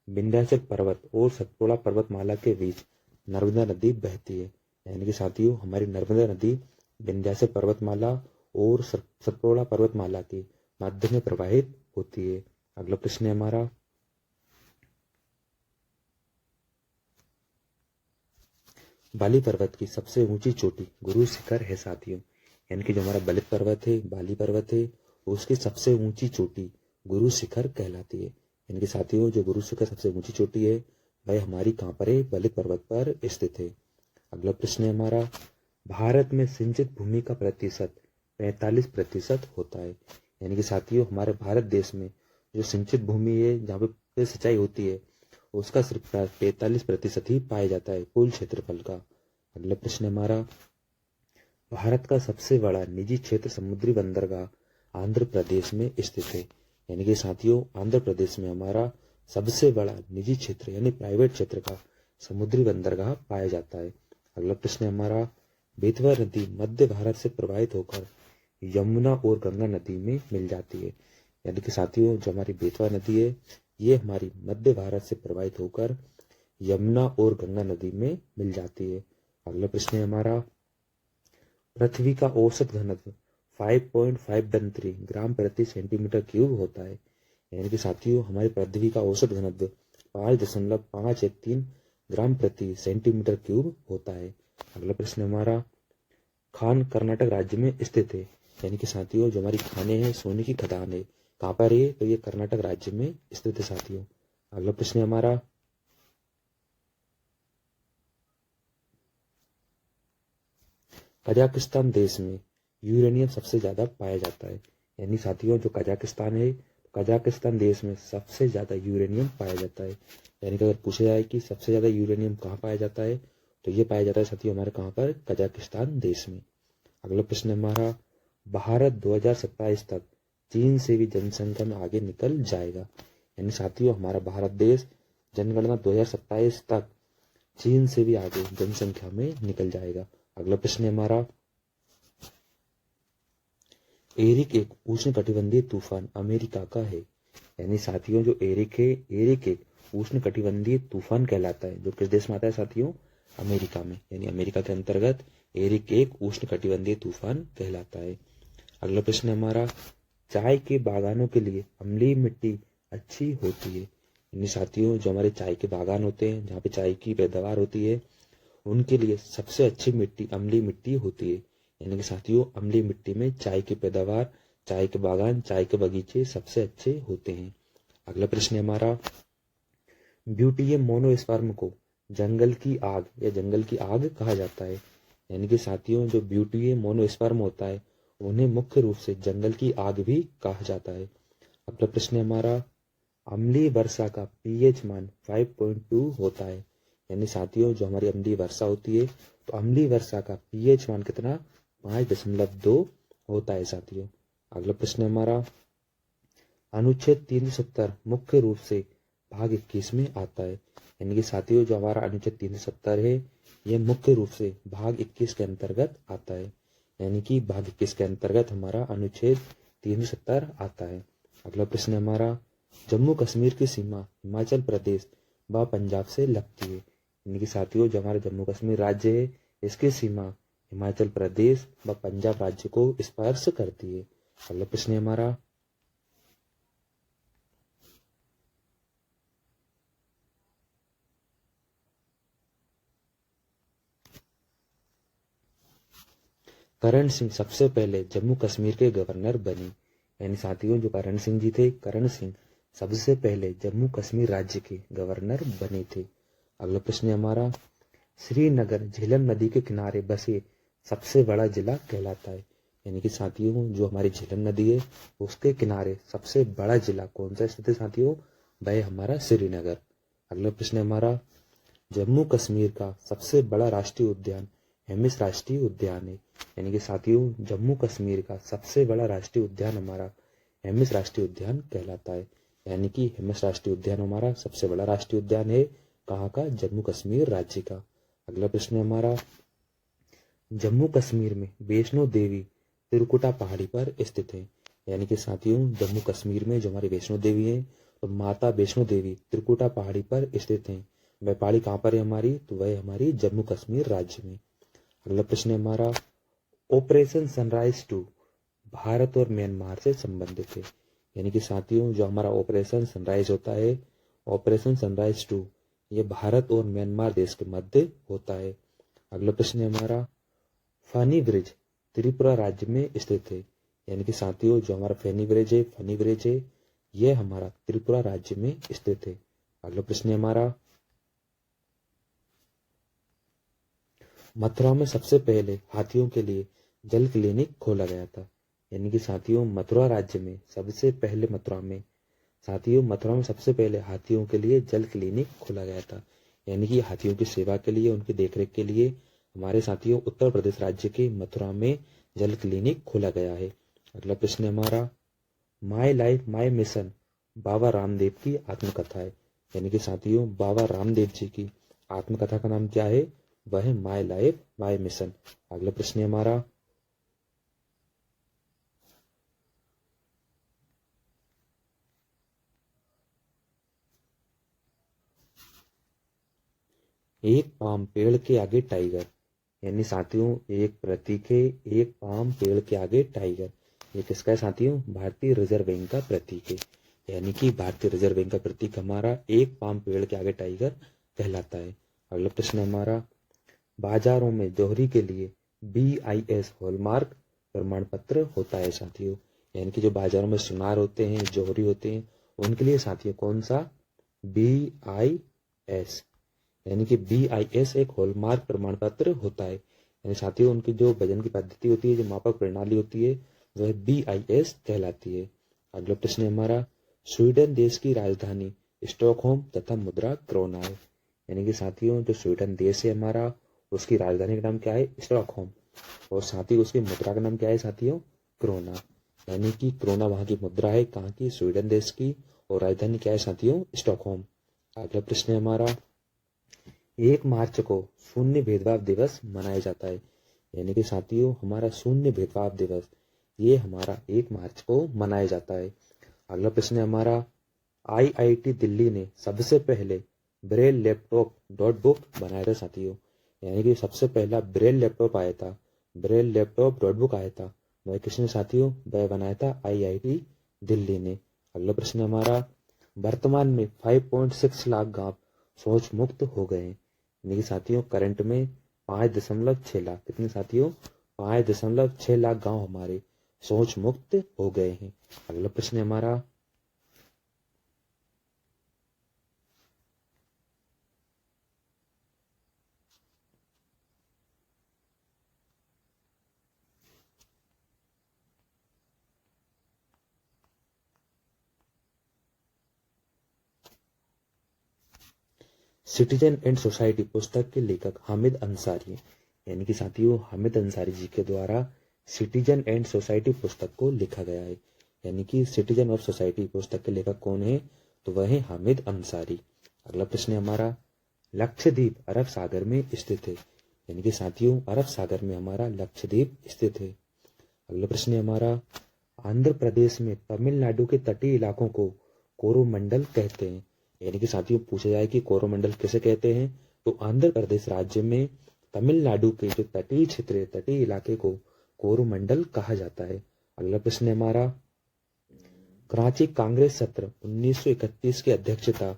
विंध्याचल पर्वत और सतपुड़ा पर्वतमाला के बीच नर्मदा नदी बहती है। यानी कि साथियों हमारी नर्मदा नदी विंध्याचल पर्वतमाला और सतपुड़ा पर्वतमाला के मध्य में प्रवाहित होती है। अगला प्रश्न है हमारा, बाली पर्वत की सबसे ऊंची चोटी गुरु शिखर है साथियों। यानी कि जो हमारा बलित पर्वत है, बाली पर्वत है, उसकी सबसे ऊंची चोटी गुरु शिखर कहलाती है। यानी कि साथियों जो गुरु शिखर सबसे ऊंची चोटी है वह हमारी कहां पर है, बलित पर्वत पर स्थित है। अगला प्रश्न है हमारा, भारत में सिंचित भूमि का प्रतिशत 45% होता है। यानी कि साथियों हमारे भारत देश में जो सिंचित भूमि है, जहाँ पे सिंचाई होती है, उसका सिर्फ 45% ही पाया जाता है कुल क्षेत्रफल का। अगला प्रश्न हमारा, भारत का सबसे बड़ा निजी क्षेत्र समुद्री बंदरगाह आंध्र प्रदेश में स्थित है। यानी कि साथियों आंध्र प्रदेश में हमारा सबसे बड़ा निजी क्षेत्र यानी प्राइवेट क्षेत्र का समुद्री बंदरगाह पाया जाता है। अगला प्रश्न हमारा, बेतवा नदी मध्य भारत से प्रवाहित होकर यमुना और गंगा नदी में मिल जाती है। यानी कि साथियों जो हमारी बेतवा नदी है, ये हमारी मध्य भारत से प्रवाहित होकर यमुना और गंगा नदी में मिल जाती है। अगला प्रश्न है हमारा, पृथ्वी का औसत घनत्व 5.513 ग्राम प्रति सेंटीमीटर क्यूब होता है। यानी कि साथियों हमारी पृथ्वी का औसत घनत्व 5.513 ग्राम प्रति सेंटीमीटर क्यूब होता है। अगला प्रश्न हमारा, खान कर्नाटक राज्य में स्थित है। यानी कि साथियों जो हमारी खाने हैं, सोने की खदान है, कहां पर है, तो ये कर्नाटक राज्य में स्थित है साथियों। अगला प्रश्न है हमारा, कजाकिस्तान देश में यूरेनियम सबसे ज़्यादा पाया जाता है। यानी साथियों जो कजाकिस्तान है, कजाकिस्तान देश में सबसे ज़्यादा यूरेनियम पाया जाता है। यानी कि अगर पूछा जाए कि सबसे ज़्यादा यूरेनियम कहाँ पाया जाता है, तो ये पाया जाता है साथियों हमारे कहाँ पर, कजाकिस्तान देश में। अगला प्रश्न है हमारा, भारत 2027 तक चीन से भी जनसंख्या में आगे निकल जाएगा। यानी साथियों हमारा भारत देश जनगणना 2027 तक चीन से भी आगे जनसंख्या में निकल जाएगा। अगला प्रश्न है हमारा, एरिक एक उष्णकटिबंधीय तूफान अमेरिका का है। यानी साथियों जो एरिक है, एरिक एक उष्णकटिबंधीय तूफान कहलाता है, जो किस देश में आता है साथियों, अमेरिका में। यानी अमेरिका के अंतर्गत एरिक एक उष्णकटिबंधीय तूफान कहलाता है। अगला प्रश्न है हमारा, चाय के बागानों के लिए अम्लीय मिट्टी अच्छी होती है। यानी साथियों जो हमारे चाय के बागान होते हैं, जहाँ पे चाय की पैदावार होती है, उनके लिए सबसे अच्छी मिट्टी अम्लीय मिट्टी होती है। यानी कि साथियों अम्लीय मिट्टी में चाय की पैदावार, चाय के बागान, चाय के बगीचे सबसे अच्छे होते हैं। अगला प्रश्न है हमारा, ब्यूटियम मोनोस्पर्म को जंगल की आग या जंगल की आग कहा जाता है। यानी कि साथियों जो ब्यूटियम मोनोस्पर्म होता है, उन्हें मुख्य रूप से जंगल की आग भी कहा जाता है। अगला प्रश्न है हमारा, अम्लीय वर्षा का पीएच मान 5.2 होता है। यानी साथियों जो हमारी अम्लीय वर्षा होती है, तो अम्लीय वर्षा का पीएच मान कितना, 5.2 होता है साथियों। अगला प्रश्न है हमारा, अनुच्छेद 370 मुख्य रूप से भाग 21 में आता है। यानी कि साथियों जो हमारा अनुच्छेद 370 है, यह मुख्य रूप से भाग 21 के अंतर्गत आता है। यानी कि भाग 21 के अंतर्गत हमारा अनुच्छेद 370 आता है। अगला प्रश्न है हमारा, जम्मू कश्मीर की सीमा हिमाचल प्रदेश व पंजाब से लगती है। यानी कि साथियों जो हमारा जम्मू कश्मीर राज्य है, इसकी सीमा हिमाचल प्रदेश व पंजाब राज्य को स्पर्श करती है। अगला प्रश्न है हमारा, करण सिंह सबसे पहले जम्मू कश्मीर के गवर्नर बने। यानी साथियों जो करण सिंह जी थे, करण सिंह सबसे पहले जम्मू कश्मीर राज्य के गवर्नर बने थे। अगला प्रश्न है हमारा, श्रीनगर झेलम नदी के किनारे बसे सबसे बड़ा जिला कहलाता है। यानी कि साथियों जो हमारी झेलम नदी है, उसके किनारे सबसे बड़ा जिला कौन सा स्थित है साथियों, वह हमारा श्रीनगर। अगला प्रश्न है हमारा, जम्मू कश्मीर का सबसे बड़ा राष्ट्रीय उद्यान हेमिस राष्ट्रीय उद्यान है। यानी कि साथियों जम्मू कश्मीर का सबसे बड़ा राष्ट्रीय उद्यान हमारा हेमिस राष्ट्रीय उद्यान कहलाता है। यानी कि हेमिस राष्ट्रीय उद्यान हमारा सबसे बड़ा राष्ट्रीय उद्यान है, कहाँ का, जम्मू कश्मीर राज्य का। अगला प्रश्न है हमारा, जम्मू कश्मीर में वैष्णो देवी त्रिकुटा पहाड़ी पर स्थित है। यानी कि साथियों जम्मू कश्मीर में जो हमारी वैष्णो देवी है, तो माता वैष्णो देवी त्रिकुटा पहाड़ी पर स्थित है। वह पहाड़ी कहाँ पर है हमारी, तो वह हमारी जम्मू कश्मीर राज्य में। अगला प्रश्न है हमारा, ऑपरेशन सनराइज 2 भारत और म्यांमार से संबंधित है। यानी कि साथियों जो हमारा ऑपरेशन सनराइज होता है, ऑपरेशन सनराइज 2 ये भारत और म्यांमार देश के मध्य होता है। अगला प्रश्न है हमारा, फनी ब्रिज त्रिपुरा राज्य में स्थित है। यानी कि साथियों जो हमारा फनी ब्रिज है, फनी ब्रिज है, यह हमारा त्रिपुरा राज्य में स्थित है। अगला प्रश्न है हमारा, मथुरा में सबसे पहले हाथियों के लिए जल क्लिनिक खोला गया था। यानी कि साथियों मथुरा राज्य में सबसे पहले मथुरा में सबसे पहले हाथियों के लिए जल क्लिनिक खोला गया था। यानी कि हाथियों की सेवा के लिए, उनकी देखरेख के लिए हमारे साथियों उत्तर प्रदेश राज्य के मथुरा में जल क्लिनिक खोला गया है। अगला प्रश्न है हमारा, my life my mission Baba Ramdev की आत्मकथा है। यानी कि साथियों बाबा रामदेव जी की आत्मकथा का नाम क्या है, वह है माई लाइफ माई मिशन। अगला प्रश्न है हमारा, एक पाम पेड़ के आगे टाइगर। यानी साथियों एक प्रतीक है, एक पाम पेड़ के आगे टाइगर। ये किसका है साथियों, भारतीय रिजर्व बैंक का प्रतीक है। यानी कि भारतीय रिजर्व बैंक का प्रतीक हमारा एक पाम पेड़ के आगे टाइगर कहलाता है। अगला प्रश्न है हमारा, बाजारों में जौहरी के लिए BIS हॉलमार्क प्रमाण पत्र होता है साथियों। यानी कि जो बाजारों में सुनार होते हैं, जौहरी होते हैं, उनके लिए साथियों कौन सा, BIS। यानी कि BIS एक हॉलमार्क प्रमाण पत्र होता है। यानी साथियों उनकी जो वजन की पद्धति होती है, जो मापक प्रणाली होती है, वह BIS कहलाती है। अगला प्रश्न है हमारा, स्वीडन देश की राजधानी स्टॉकहोम तथा मुद्रा क्रोना है। यानी कि साथियों जो स्वीडन देश है हमारा, उसकी राजधानी का नाम क्या है? स्टॉकहोम। और साथ ही उसकी मुद्रा का नाम क्या है साथियों? क्रोना। यानी कि क्रोना वहां की मुद्रा है, कहाँ की? स्वीडन देश की। और राजधानी क्या है साथियों? स्टॉकहोम। अगला प्रश्न है हमारा, 1 मार्च को शून्य भेदभाव दिवस मनाया जाता है। यानी कि साथियों हमारा शून्य भेदभाव दिवस ये हमारा 1 मार्च को मनाया जाता है। अगला प्रश्न है हमारा, IIT दिल्ली ने सबसे पहले ब्रेल लैपटॉप नोटबुक बनाया था साथियों। यानी कि सबसे पहला ब्रेल लैपटॉप आया था, ब्रेल लैपटॉप नोटबुक आया था, वह किसने साथियों? वह बनाया था IIT दिल्ली ने। अगला प्रश्न है हमारा, वर्तमान में 5.6 लाख गांव शौच मुक्त हो गए हैं। यानी कि साथियों करंट में 5.6 लाख, कितने साथियों? 5.6 लाख गांव हमारे शौच मुक्त हो गए हैं। अगला प्रश्न है हमारा, सिटीजन एंड सोसाइटी पुस्तक के लेखक हामिद अंसारी। यानी कि साथियों हामिद अंसारी जी के द्वारा सिटीजन एंड सोसाइटी पुस्तक को लिखा गया है। यानी कि सिटीजन और सोसाइटी पुस्तक के लेखक कौन है? तो वह है हामिद अंसारी। अगला प्रश्न है हमारा, लक्षद्वीप अरब सागर में स्थित है। यानी कि साथियों अरब सागर में हमारा लक्षद्वीप स्थित है। अगला प्रश्न है हमारा, आंध्र प्रदेश में तमिलनाडु के तटीय इलाकों को कोरोमंडल कहते हैं। यानी कि साथियों पूछा जाए कि कोरोमंडल किसे कहते हैं, तो आंध्र प्रदेश राज्य में तमिलनाडु के जो तटीय क्षेत्र है, तटीय इलाके को कोरोमंडल कहा जाता है। अगला प्रश्न है हमारा, कराची कांग्रेस सत्र 1931 की अध्यक्षता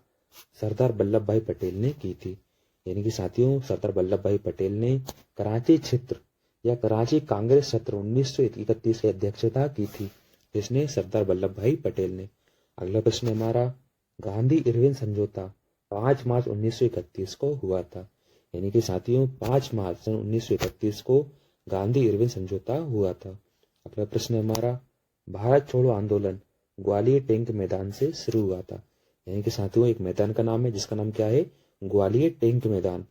सरदार वल्लभ भाई पटेल ने की थी। यानी कि साथियों सरदार वल्लभ भाई पटेल ने कराची क्षेत्र या कराची कांग्रेस सत्र 1931 की अध्यक्षता की थी। जिसने? सरदार वल्लभ भाई पटेल ने। अगला प्रश्न हमारा, गांधी इरविन समझौता 5 मार्च 1931 को हुआ था। यानी कि साथियों 5 मार्च सन 1931 को गांधी इरविन समझौता हुआ था। अगला प्रश्न हमारा, भारत छोड़ो आंदोलन ग्वालियर टैंक मैदान से शुरू हुआ था। यानी कि साथियों एक मैदान का नाम है जिसका नाम क्या है? ग्वालियर टैंक मैदान।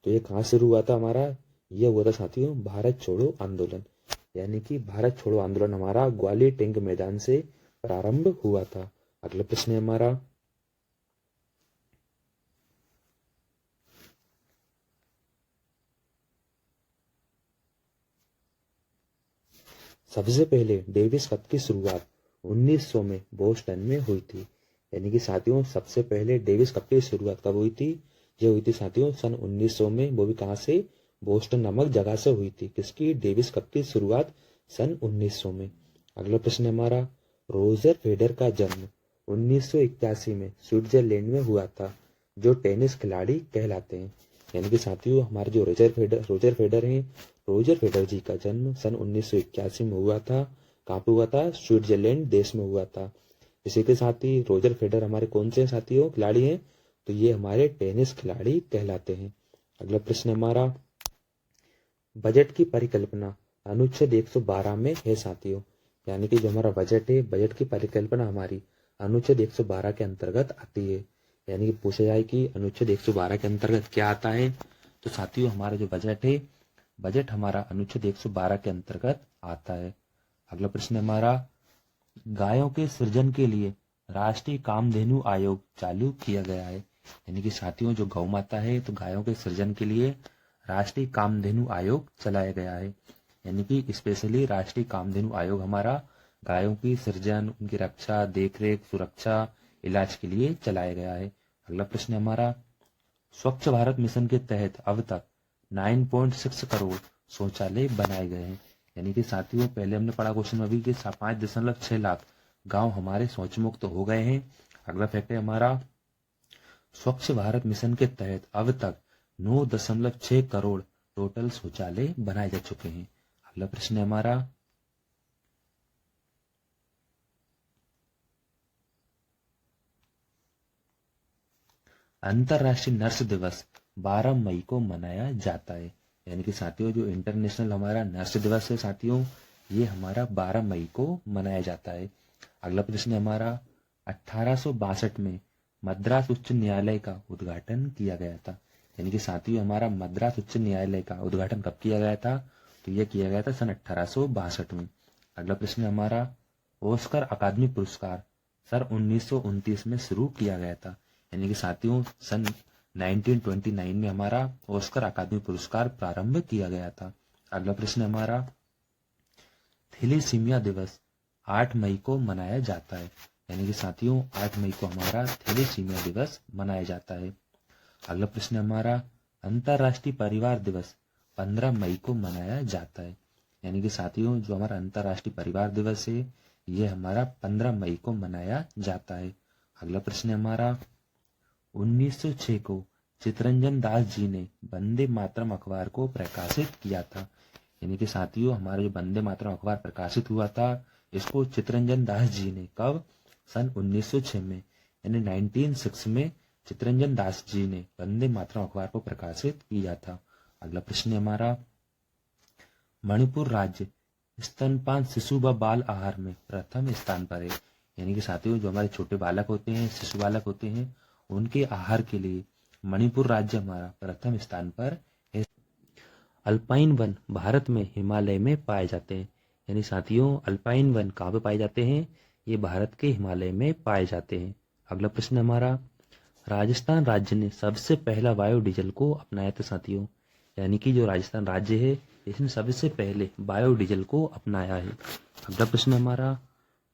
तो ये कहाँ शुरू हुआ था हमारा? यह हुआ था साथियों भारत छोड़ो आंदोलन। यानी कि भारत छोड़ो आंदोलन हमारा ग्वालियर टैंक मैदान से प्रारंभ हुआ था। अगला प्रश्न है हमारा, सबसे पहले डेविस कप की शुरुआत 1900 में बोस्टन में हुई थी। यानी कि साथियों सबसे पहले डेविस कप की शुरुआत कब हुई थी? ये हुई थी साथियों सन 1900 में। वो भी कहाँ से? बोस्टन नामक जगह से हुई थी। किसकी? डेविस कप की शुरुआत सन 1900 में। अगला प्रश्न है हमारा, रोजर फेडर का जन्म 1981 में स्विट्जरलैंड में हुआ था, जो टेनिस खिलाड़ी कहलाते हैं। यानी कि साथियों हमारे जो रोजर फेडर हैं, रोजर फेडर जी का जन्म सन 1981 में हुआ था। कहाँ पे हुआ था? स्विट्जरलैंड देश में हुआ था। इसी के साथ ही रोजर फेडर हमारे कौन से साथियों खिलाड़ी हैं? तो ये हमारे टेनिस खिलाड़ी कहलाते हैं। अगला प्रश्न हमारा, बजट की परिकल्पना अनुच्छेद 112 में है साथियों। यानी कि जो हमारा बजट है, बजट की परिकल्पना हमारी अनुच्छेद 112 के अंतर्गत आती है। यानी कि पूछा जाए कि अनुच्छेद 112 के अंतर्गत क्या आता है, तो साथियों हमारा जो बजट है, बजट हमारा अनुच्छेद 112 के अंतर्गत आता है। अगला प्रश्न हमारा, गायों के सृजन के लिए राष्ट्रीय कामधेनु आयोग चालू किया गया है। यानी कि साथियों जो गौ माता है, तो गायों के सृजन के लिए राष्ट्रीय कामधेनु आयोग चलाया गया है। यानी कि स्पेशली राष्ट्रीय कामधेनु आयोग हमारा गायों की सृजन, उनकी रक्षा, देखरेख, सुरक्षा, इलाज के लिए चलाया गया है। अगला प्रश्न हमारा, स्वच्छ भारत मिशन के तहत अब तक 9.6 करोड़ शौचालय बनाए गए हैं। यानी कि साथियों पहले हमने पढ़ा क्वेश्चन अभी कि 5.6 लाख गांव हमारे शौच मुक्त हो गए हैं। अगला फैक्ट है हमारा, स्वच्छ भारत मिशन के तहत अब तक 9.6 करोड़ टोटल शौचालय बनाए जा चुके हैं। अगला प्रश्न है हमारा, अंतरराष्ट्रीय नर्स दिवस 12 मई को मनाया जाता है। यानी कि साथियों जो इंटरनेशनल हमारा नर्स दिवस है साथियों, ये हमारा 12 मई को मनाया जाता है। अगला प्रश्न है हमारा 1862 में मद्रास उच्च न्यायालय का उद्घाटन किया गया था। यानी कि साथियों हमारा मद्रास उच्च न्यायालय का उद्घाटन कब किया गया था? तो यह किया गया था सन 1862 में। अगला प्रश्न है हमारा ऑस्कर अकादमी पुरस्कार सन 1929 में शुरू किया गया था। यानी कि साथियों सन 1929 में हमारा ऑस्कर अकादमी पुरस्कार प्रारंभ किया गया था। अगला प्रश्न है हमारा थैलेसीमिया दिवस 8 मई को मनाया जाता है। यानी कि साथियों 8 मई को हमारा थैलेसीमिया दिवस मनाया जाता है। अगला प्रश्न है हमारा अंतर्राष्ट्रीय परिवार दिवस 15 मई को मनाया जाता है। यानी कि साथियों जो हमारा अंतर्राष्ट्रीय परिवार दिवस है ये हमारा 15 मई को मनाया जाता है। अगला प्रश्न है हमारा 1906 को चितरंजन दास जी ने वंदे मातरम अखबार को प्रकाशित किया था। यानी कि साथियों हमारा जो वंदे मातरम अखबार प्रकाशित हुआ था इसको चितरंजन दास जी ने कब? सन 1906 में, यानी 1906 में चितरंजन दास जी ने वंदे मातरम अखबार को प्रकाशित किया था। अगला प्रश्न है हमारा मणिपुर राज्य स्तनपान शिशु व बाल आहार में प्रथम स्थान पर है। यानी कि साथियों जो हमारे छोटे बालक होते हैं, शिशु बालक होते हैं, उनके आहार के लिए मणिपुर राज्य हमारा प्रथम स्थान पर है। अल्पाइन वन भारत में हिमालय में पाए जाते हैं। यानी साथियों अल्पाइन वन कहाँ पे पाए जाते हैं? ये भारत के हिमालय में पाए जाते हैं। अगला प्रश्न हमारा राजस्थान राज्य ने सबसे पहला बायोडीजल को अपनाया था साथियों। यानी कि जो राजस्थान राज्य है इसने सबसे पहले बायोडीजल को अपनाया है। अगला प्रश्न हमारा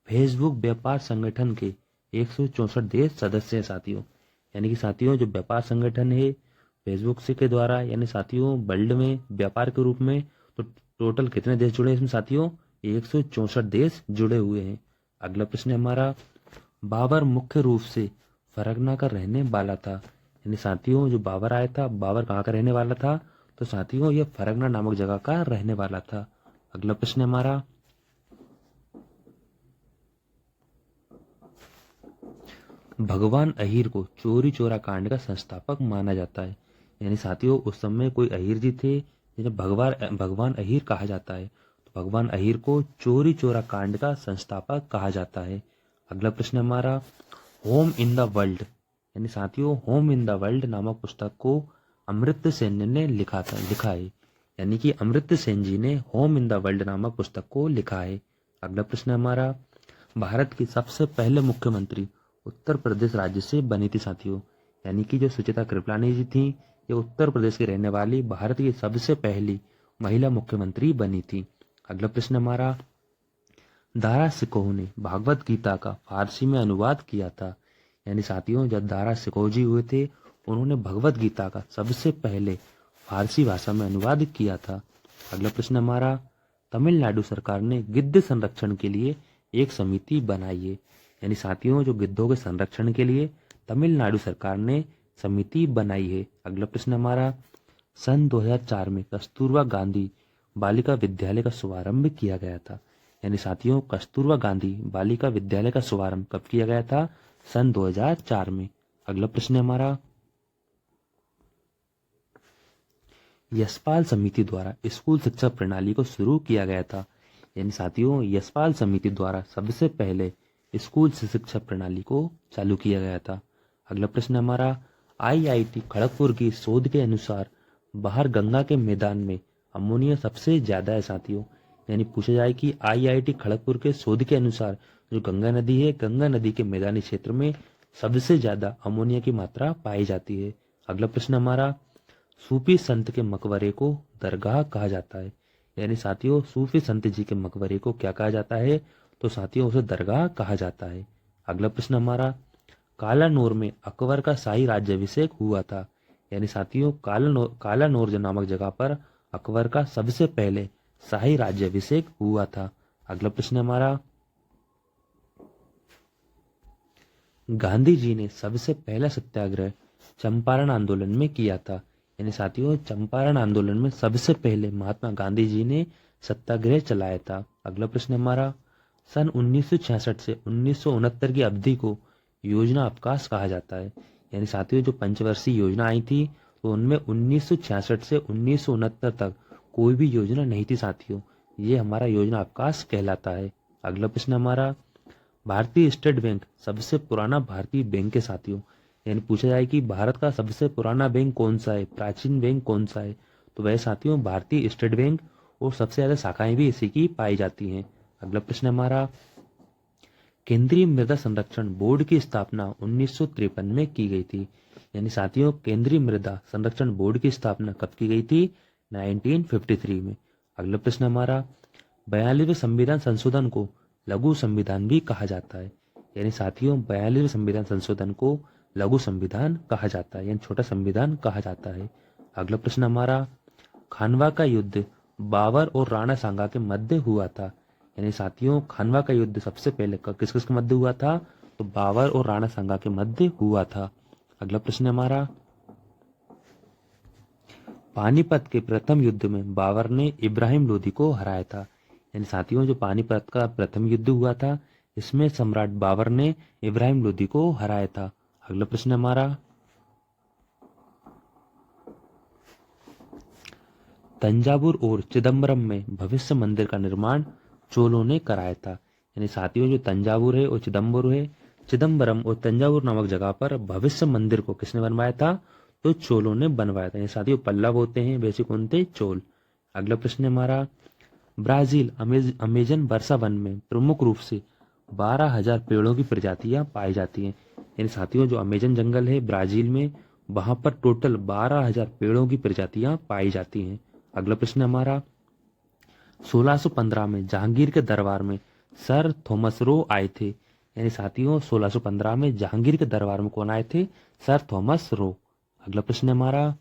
फेसबुक व्यापार संगठन के 164 देश सदस्य हैं साथियों। यानी कि साथियों जो व्यापार संगठन है फेसबुक से के द्वारा, यानी साथियों वर्ल्ड में व्यापार के रूप में तो टोटल कितने देश जुड़े हैं इसमें साथियों? 164 देश जुड़े हुए हैं। अगला प्रश्न हमारा बाबर मुख्य रूप से फरगना का रहने वाला था। यानी साथियों जो बाबर आया था, बाबर कहाँ का रहने वाला था? तो साथियों यह फरगना नामक जगह का रहने वाला था। अगला प्रश्न हमारा भगवान अहीर को चोरी चोरा कांड का संस्थापक माना जाता है। यानी साथियों उस समय कोई अहीर जी थे जिन्हें भगवान अहीर कहा जाता है। तो भगवान अहीर को चोरी चोरा कांड का संस्थापक कहा जाता है। अगला प्रश्न हमारा होम इन द वर्ल्ड, यानी साथियों होम इन द वर्ल्ड नामक पुस्तक को अमृत सेन ने लिखा है। यानी कि अमृत सेन जी ने होम इन द वर्ल्ड नामक पुस्तक को लिखा है। अगला प्रश्न हमारा भारत की सबसे पहले मुख्यमंत्री उत्तर प्रदेश राज्य से बनी थी साथियों। यानी कि जो सुचित्रा कृपलानी जी थी ये उत्तर प्रदेश की रहने वाली भारत की सबसे पहली महिला मुख्यमंत्री बनी थी। अगला प्रश्न हमारा दारा सिकोह ने भागवत गीता का फारसी में अनुवाद किया था। यानी साथियों जब दारा सिकोह जी हुए थे उन्होंने भगवत गीता का सबसे पहले फारसी भाषा में अनुवाद किया था। अगला प्रश्न हमारा तमिलनाडु सरकार ने गिद्ध संरक्षण के लिए एक समिति बनाई है। यानी साथियों जो गिद्धों के संरक्षण के लिए तमिलनाडु सरकार ने समिति बनाई है। अगला प्रश्न हमारा सन 2004 में कस्तूरबा गांधी बालिका विद्यालय का शुभारंभ किया गया था। यानी साथियों कस्तूरबा गांधी बालिका विद्यालय का शुभारंभ कब किया गया था? सन 2004 में। अगला प्रश्न हमारा यशपाल समिति द्वारा स्कूल शिक्षा प्रणाली को शुरू किया गया था। यानी साथियों यशपाल समिति द्वारा सबसे पहले स्कूल शिक्षा प्रणाली को चालू किया गया था। अगला प्रश्न हमारा आईआईटी खड़गपुर की शोध के अनुसार बाहर गंगा के मैदान में अमोनिया सबसे ज्यादा है साथियों। यानी पूछा जाए कि आईआईटी खड़गपुर के शोध के अनुसार जो गंगा नदी है, गंगा नदी के मैदानी क्षेत्र में सबसे ज्यादा अमोनिया की मात्रा पाई जाती है। अगला प्रश्न हमारा सूफी संत के मकबरे को दरगाह कहा जाता है। यानी साथियों सूफी संत जी के मकबरे को क्या कहा जाता है? तो साथियों उसे दरगाह कहा जाता है। अगला प्रश्न हमारा कालानौर में अकबर का शाही राज्याभिषेक हुआ था। यानी साथियों कालानौर नामक जगह पर अकबर का सबसे पहले शाही राज्याभिषेक हुआ था। अगला प्रश्न हमारा गांधी जी ने सबसे पहला सत्याग्रह चंपारण आंदोलन में किया था। यानी साथियों चंपारण आंदोलन में सबसे पहले महात्मा गांधी जी ने सत्याग्रह चलाया था। अगला प्रश्न हमारा सन 1966 से 1969 की अवधि को योजना अवकाश कहा जाता है। यानी साथियों जो पंचवर्षीय योजना आई थी तो उनमें 1966 से 1969 तक कोई भी योजना नहीं थी साथियों। ये हमारा योजना अवकाश कहलाता है। अगला प्रश्न हमारा, भारतीय स्टेट बैंक सबसे पुराना भारतीय बैंक है साथियों। यानी पूछा जाए कि भारत का सबसे पुराना बैंक कौन सा है, प्राचीन बैंक कौन सा है, तो वह साथियों भारतीय स्टेट बैंक, और सबसे ज्यादा शाखाएं भी इसी की पाई जाती हैं। अगला प्रश्न हमारा, केंद्रीय मृदा संरक्षण बोर्ड की स्थापना 1953 में की गई थी। यानी साथियों केंद्रीय मृदा संरक्षण बोर्ड की स्थापना कब की गई थी? 1953 में। अगला प्रश्न हमारा, 42वें संविधान संशोधन को लघु संविधान भी कहा जाता है। यानी साथियों 42वें संविधान संशोधन को लघु संविधान कहा जाता है, यानी छोटा संविधान कहा जाता है। अगला प्रश्न हमारा, खानवा का युद्ध बाबर और राणा सांगा के मध्य हुआ था। यानी साथियों खानवा का युद्ध सबसे पहले किस किस के मध्य हुआ था? तो बाबर और राणा सांगा के मध्य हुआ था। अगला प्रश्न हमारा, पानीपत के प्रथम युद्ध में बाबर ने इब्राहिम लोदी को हराया था। यानी साथियों जो पानीपत का प्रथम युद्ध हुआ था, इसमें सम्राट बाबर ने इब्राहिम लोदी को हराया था। अगला प्रश्न हमारा, तंजावुर और चिदम्बरम में भविष्य मंदिर का निर्माण चोलों ने कराया था। यानी साथियों जो तंजावुर है और चिदम्बरम और तंजावुर नामक जगह पर भविष्य मंदिर को किसने बनवाया था? तो चोलों ने बनवाया था। साथियों पल्लव होते हैं, वैसे कौन थे? चोल। अगला प्रश्न हमारा, ब्राजील अमेजन वर्षा वन में प्रमुख रूप से 12,000 पेड़ों की प्रजातियां पाई जाती हैं। यानी साथियों जो अमेजन जंगल है ब्राजील में, वहां पर टोटल 12,000 पेड़ों की प्रजातियां पाई जाती हैं। अगला प्रश्न हमारा, 1615 में जहांगीर के दरबार में सर थॉमस रो आए थे। यानी साथियों 1615 में जहांगीर के दरबार में कौन आए थे? Sir Thomas Roe. अगला प्रश्न हमारा,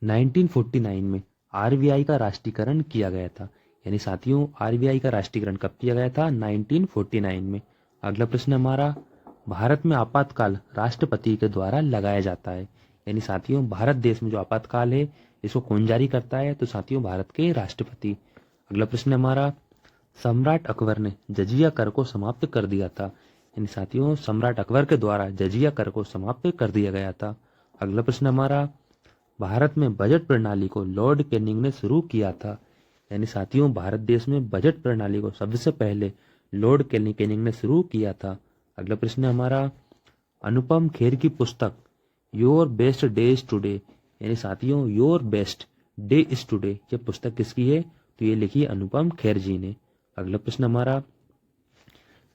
1949 में आरबीआई का राष्ट्रीयकरण किया गया था। यानी साथियों आरबीआई का राष्ट्रीयकरण कब किया गया था? 1949 में। अगला प्रश्न हमारा, भारत में आपातकाल राष्ट्रपति के द्वारा लगाया जाता है। यानी साथियों भारत देश में जो आपातकाल है इसको कौन जारी करता है? तो साथियों भारत के राष्ट्रपति। अगला प्रश्न हमारा, सम्राट अकबर ने जजिया कर को समाप्त कर दिया था। यानी साथियों सम्राट अकबर के द्वारा जजिया कर को समाप्त कर दिया गया था। अगला प्रश्न हमारा, भारत में बजट प्रणाली को लॉर्ड कैनिंग ने शुरू किया था। यानी साथियों भारत देश में बजट प्रणाली को सबसे पहले लॉर्ड कैनिंग ने शुरू किया था। अगला प्रश्न हमारा, अनुपम खेर की पुस्तक your best day is today, यानी साथियों your best day is today, ये पुस्तक किसकी है? तो ये लिखी है अनुपम खेर जी ने। अगला प्रश्न हमारा,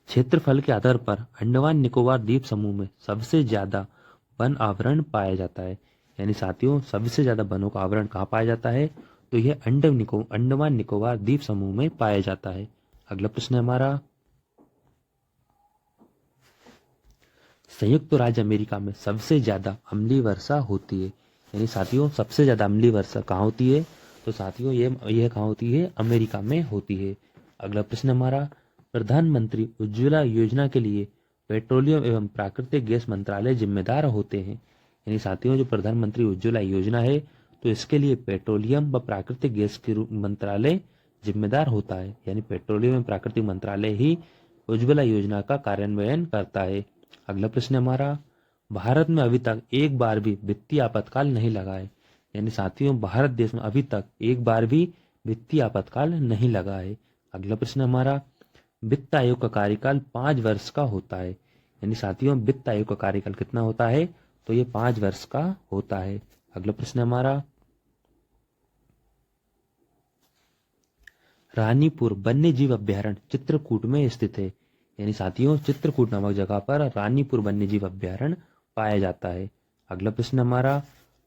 क्षेत्रफल के आधार पर अंडमान निकोबार द्वीप समूह में सबसे ज्यादा वन आवरण पाया जाता है। यानी साथियों सबसे ज्यादा वनों का आवरण कहाँ पाया जाता है? तो यह अंडमान निकोबार द्वीप समूह में पाया जाता है। अगला प्रश्न हमारा, संयुक्त राज्य अमेरिका में सबसे ज्यादा अम्लीय वर्षा होती है। यानी साथियों सबसे ज्यादा अम्लीय वर्षा कहाँ होती है? तो साथियों यह कहाँ होती है? अमेरिका में होती है। अगला प्रश्न हमारा, प्रधानमंत्री उज्ज्वला योजना के लिए पेट्रोलियम एवं प्राकृतिक गैस मंत्रालय जिम्मेदार होते हैं। यानी साथियों जो प्रधानमंत्री उज्ज्वला योजना है तो इसके लिए पेट्रोलियम व प्राकृतिक गैस के मंत्रालय जिम्मेदार होता है। यानी पेट्रोलियम एवं प्राकृतिक मंत्रालय ही उज्ज्वला योजना का कार्यान्वयन करता है। अगला प्रश्न हमारा, भारत में अभी तक एक बार भी वित्तीय आपातकाल नहीं लगा है। यानी साथियों भारत देश में अभी तक एक बार भी वित्तीय आपातकाल नहीं लगा है। अगला प्रश्न हमारा, वित्त आयोग का कार्यकाल 5 वर्ष का होता है। यानी साथियों वित्त आयोग का कार्यकाल कितना होता है? तो ये 5 वर्ष का होता है। अगला प्रश्न हमारा, रानीपुर वन्य जीव अभ्यारण्य चित्रकूट में स्थित है। यानी साथियों चित्रकूट नामक जगह पर रानीपुर वन्य जीव अभ्यारण्य पाया जाता है। अगला प्रश्न हमारा,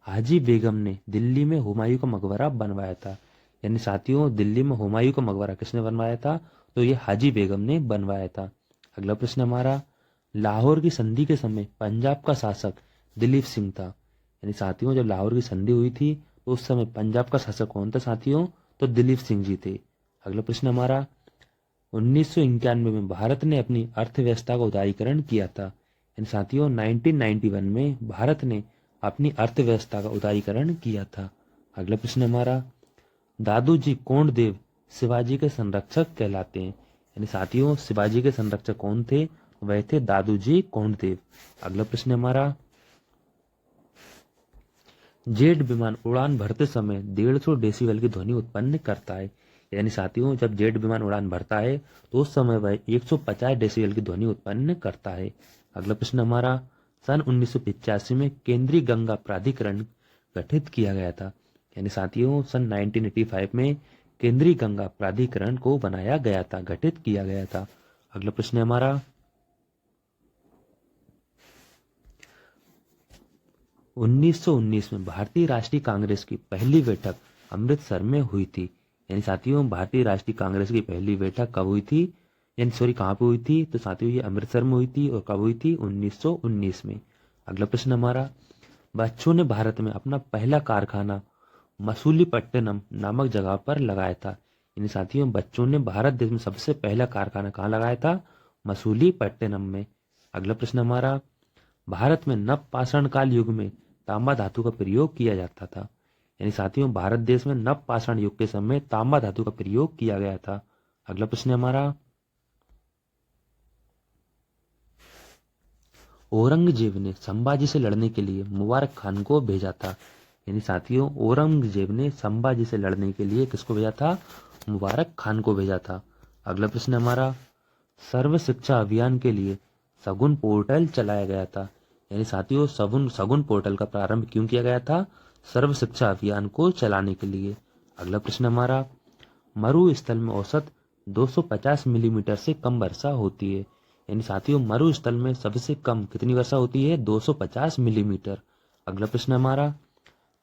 हाजी बेगम ने दिल्ली में हुमायूं का मकबरा बनवाया था। यानी साथियों दिल्ली में हुमायूं का मकबरा किसने बनवाया था? तो ये हाजी बेगम ने बनवाया था। अगला प्रश्न हमारा, लाहौर की संधि के समय पंजाब का शासक दिलीप सिंह था। यानी साथियों जब लाहौर की संधि हुई थी तो उस समय पंजाब का शासक कौन था साथियों? तो दिलीप सिंह जी थे। अगला प्रश्न हमारा, 1991 में भारत ने अपनी अर्थव्यवस्था का उदारीकरण किया था। यानी साथियों 1991 में भारत ने अपनी अर्थव्यवस्था का उदारीकरण किया था। अगला प्रश्न हमारा, दादूजी कोंडदेव शिवाजी के संरक्षक कहलाते हैं। यानी साथियों शिवाजी के संरक्षक कौन थे? वह थे दादूजी कोंडदेव। अगला प्रश्न हमारा, जेट विमान उड़ान भरते समय 150 डेसिबल की ध्वनि उत्पन्न करता है। यानी साथियों, जब जेट विमान उड़ान भरता है तो उस समय वह 150 डेसिबल की ध्वनि उत्पन्न करता है। अगला प्रश्न हमारा, सन 1985 में केंद्रीय गंगा प्राधिकरण गठित किया गया था। यानी साथियों, सन 1985 में केंद्रीय गंगा प्राधिकरण को बनाया गया था, गठित किया गया था। अगला प्रश्न हमारा, 1919 में भारतीय राष्ट्रीय कांग्रेस की पहली बैठक अमृतसर में हुई थी। यानी साथियों, भारतीय राष्ट्रीय कांग्रेस की पहली बैठक कब हुई थी, यानी सॉरी कहाँ पे हुई थी, तो साथियों ये अमृतसर में हुई थी। और कब हुई थी, 1919 में। अगला प्रश्न हमारा, बच्चों ने भारत में अपना पहला कारखाना मसूलीपट्टनम नामक जगह पर लगाया था। यानी साथियों, बच्चों ने भारत देश में सबसे पहला कारखाना कहाँ लगाया था, मसूलीपट्टनम में। अगला प्रश्न हमारा, भारत में नवपाषाण काल युग में तांबा धातु का प्रयोग किया जाता था। यानी साथियों, भारत देश में नवपाषाण युग के समय तांबा धातु का प्रयोग किया गया था। अगला प्रश्न हमारा, औरंगजेब ने संभाजी से लड़ने के लिए मुबारक खान को भेजा था। यानी साथियों, औरंगजेब ने संभाजी से लड़ने के लिए किसको भेजा था, मुबारक खान को भेजा था। अगला प्रश्न हमारा, सर्व शिक्षा अभियान के लिए सगुन पोर्टल चलाया गया था। यानी साथियों, सगुन पोर्टल का प्रारंभ क्यों किया गया था, सर्व शिक्षा अभियान को चलाने के लिए। अगला प्रश्न हमारा, मरुस्थल में औसत 250 मिलीमीटर से कम वर्षा होती है। यानी साथियों, मरुस्थल में सबसे कम कितनी वर्षा होती है, 250 मिलीमीटर। अगला प्रश्न हमारा,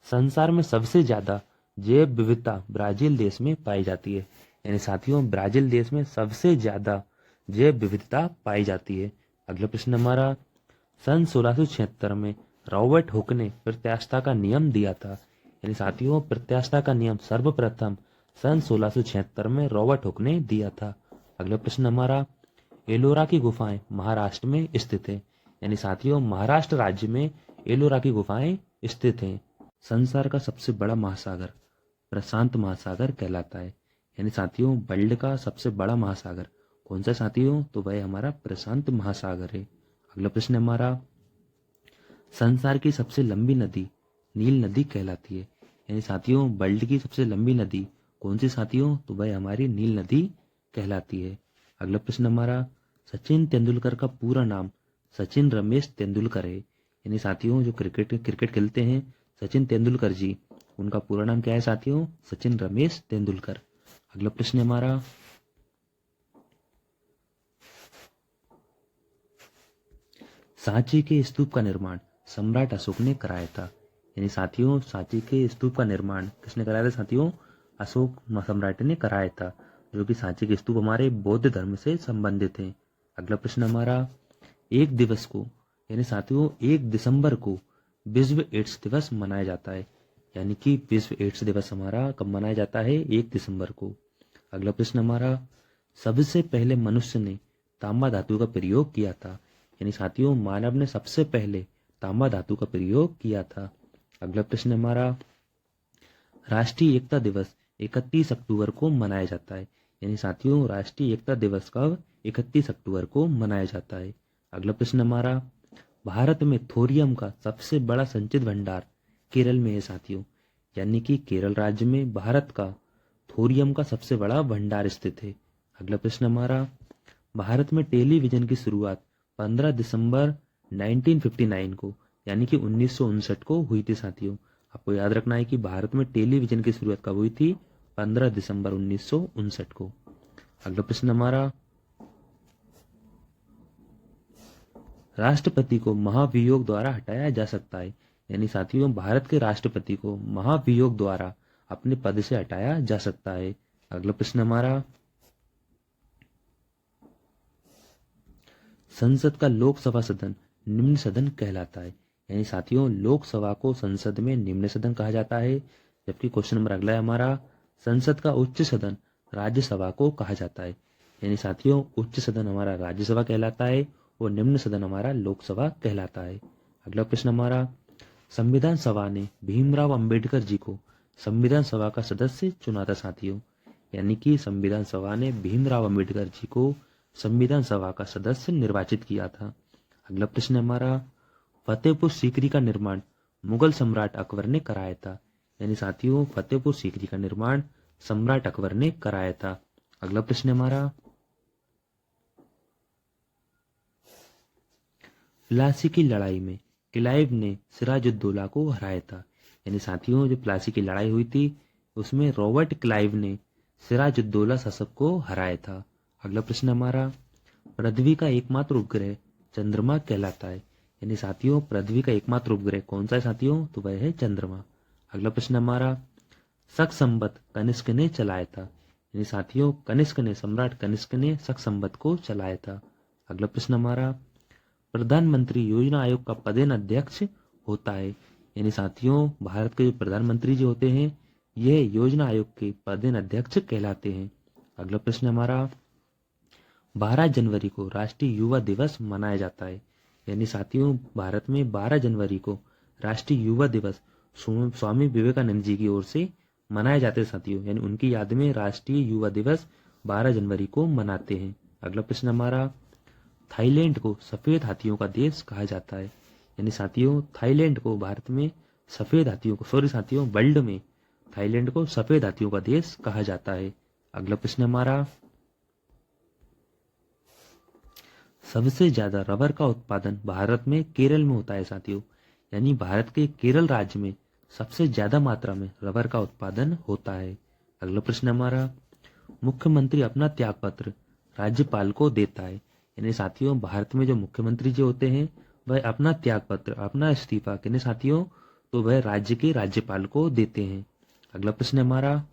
संसार में सबसे ज्यादा जैव विविधता ब्राजील देश में पाई जाती है। यानी साथियों, ब्राजील देश में सबसे ज्यादा जैव विविधता पाई जाती है। अगला प्रश्न हमारा, सन 1676 में रॉबर्ट हुक ने प्रत्यास्थता का नियम दिया था। यानी साथियों, प्रत्यास्थता का नियम सर्वप्रथम सन 1676 में रॉबर्ट हुक ने दिया था। अगला प्रश्न हमारा, एलोरा की गुफाएं महाराष्ट्र में स्थित है। यानी साथियों, महाराष्ट्र राज्य में एलोरा की गुफाएं स्थित हैं। संसार का सबसे बड़ा महासागर प्रशांत महासागर कहलाता है। यानी साथियों, वर्ल्ड का सबसे बड़ा महासागर कौन सा साथियों, तो वह हमारा प्रशांत महासागर है। अगला प्रश्न हमारा, संसार की सबसे लंबी नदी नील नदी कहलाती है। यानी साथियों, वर्ल्ड की सबसे लंबी नदी कौन सी साथियों, तो वह हमारी नील नदी कहलाती है। अगला प्रश्न हमारा, सचिन तेंदुलकर का पूरा नाम सचिन रमेश तेंदुलकर है। यानी साथियों, जो क्रिकेट खेलते हैं सचिन तेंदुलकर जी, उनका पूरा नाम क्या है साथियों, सचिन रमेश तेंदुलकर। अगला प्रश्न हमारा, सांची के स्तूप का निर्माण सम्राट अशोक ने कराया था। यानी साथियों, सांची के स्तूप का निर्माण किसने कराया था साथियों, अशोक सम्राट ने कराया था, जो कि सांची के स्तूप हमारे बौद्ध धर्म से संबंधित हैं। अगला प्रश्न हमारा, एक दिवस को यानी साथियों 1 दिसंबर को विश्व एड्स दिवस मनाया जाता है। यानी कि विश्व एड्स दिवस हमारा कब मनाया जाता है, 1 दिसंबर को। अगला प्रश्न हमारा, सबसे पहले मनुष्य ने तांबा धातु का प्रयोग किया था। यानी साथियों, मानव ने सबसे पहले तांबा धातु का प्रयोग किया था। अगला प्रश्न हमारा, राष्ट्रीय एकता दिवस 31 अक्टूबर को मनाया जाता है। यानी साथियों, राष्ट्रीय एकता दिवस कब, 31 अक्टूबर को मनाया जाता है। अगला प्रश्न हमारा, भारत में थोरियम का सबसे बड़ा संचित भंडार केरल में है साथियों। यानी कि केरल राज्य में भारत का थोरियम का सबसे बड़ा भंडार स्थित है। अगला प्रश्न हमारा, भारत में टेलीविजन की शुरुआत 15 दिसंबर 1959 को यानी कि 1959 को हुई थी साथियों। आपको याद रखना है कि भारत में टेलीविजन की शुरुआत कब हुई थी, 15 दिसंबर 1959 को। अगला प्रश्न हमारा, राष्ट्रपति को महाभियोग द्वारा हटाया जा सकता है। यानी साथियों, भारत के राष्ट्रपति को महाभियोग द्वारा अपने पद से हटाया जा सकता है। अगला प्रश्न हमारा, संसद का लोकसभा सदन निम्न सदन कहलाता है। यानी साथियों, लोकसभा को संसद में निम्न सदन कहा जाता है। जबकि क्वेश्चन नंबर अगला है हमारा, संसद का उच्च सदन राज्यसभा को कहा जाता है। यानी साथियों, उच्च सदन हमारा राज्यसभा कहलाता है और निम्न सदन हमारा लोकसभा कहलाता है। अगला प्रश्न हमारा, संविधान सभा ने भीमराव अंबेडकर जी को संविधान सभा का सदस्य चुना था साथियों। यानी कि संविधान सभा ने भीमराव अंबेडकर जी को संविधान सभा का सदस्य निर्वाचित किया था। अगला प्रश्न हमारा, फतेहपुर सीकरी का निर्माण मुगल सम्राट अकबर ने कराया था। यानी साथियों फतेहपुर सीकरी का निर्माण सम्राट अकबर ने कराया था। अगला प्रश्न हमारा, प्लासी की लड़ाई में क्लाइव ने सिराजुद्दौला को हराया था। यानी साथियों जो प्लासी की लड़ाई हुई थी उसमें रॉबर्ट क्लाइव ने सिराजुद्दौला शासक को हराया था। अगला प्रश्न हमारा, पृथ्वी का एकमात्र उपग्रह चंद्रमा कहलाता है। यानी साथियों पृथ्वी का एकमात्र उपग्रह कौन सा है साथियों, तो वह है चंद्रमा। अगला प्रश्न हमारा, शक संवत कनिष्क ने चलाया था। यानी साथियों कनिष्क ने, सम्राट कनिष्क ने शक संवत को चलाया था। अगला प्रश्न हमारा, प्रधानमंत्री योजना आयोग का पदेन अध्यक्ष होता है। यानी साथियों भारत के जो प्रधानमंत्री जी होते हैं यह योजना आयोग के पदेन अध्यक्ष कहलाते हैं। अगला प्रश्न हमारा, 12 जनवरी को राष्ट्रीय युवा दिवस मनाया जाता है। यानी साथियों भारत में 12 जनवरी को राष्ट्रीय युवा दिवस स्वामी विवेकानंद जी की ओर से मनाए जाते हैं साथियों। यानी उनकी याद में राष्ट्रीय युवा दिवस 12 जनवरी को मनाते हैं। अगला प्रश्न हमारा, थाईलैंड को सफेद हाथियों का देश कहा जाता है। यानी साथियों थाईलैंड को भारत में सफेद हाथियों को, सॉरी साथियों वर्ल्ड में थाईलैंड को सफेद हाथियों का देश कहा जाता है। अगला प्रश्न हमारा, सबसे ज्यादा रबर का उत्पादन भारत में केरल में होता है साथियों। यानी भारत के केरल राज्य में सबसे ज्यादा मात्रा में रबर का उत्पादन होता है। अगला प्रश्न हमारा, मुख्यमंत्री अपना त्यागपत्र राज्यपाल को देता है। यानी साथियों भारत में जो मुख्यमंत्री जी होते हैं वह अपना त्यागपत्र, अपना इस्तीफा किन्हें साथियों, तो वह राज्य के राज्यपाल को देते हैं। अगला प्रश्न हमारा,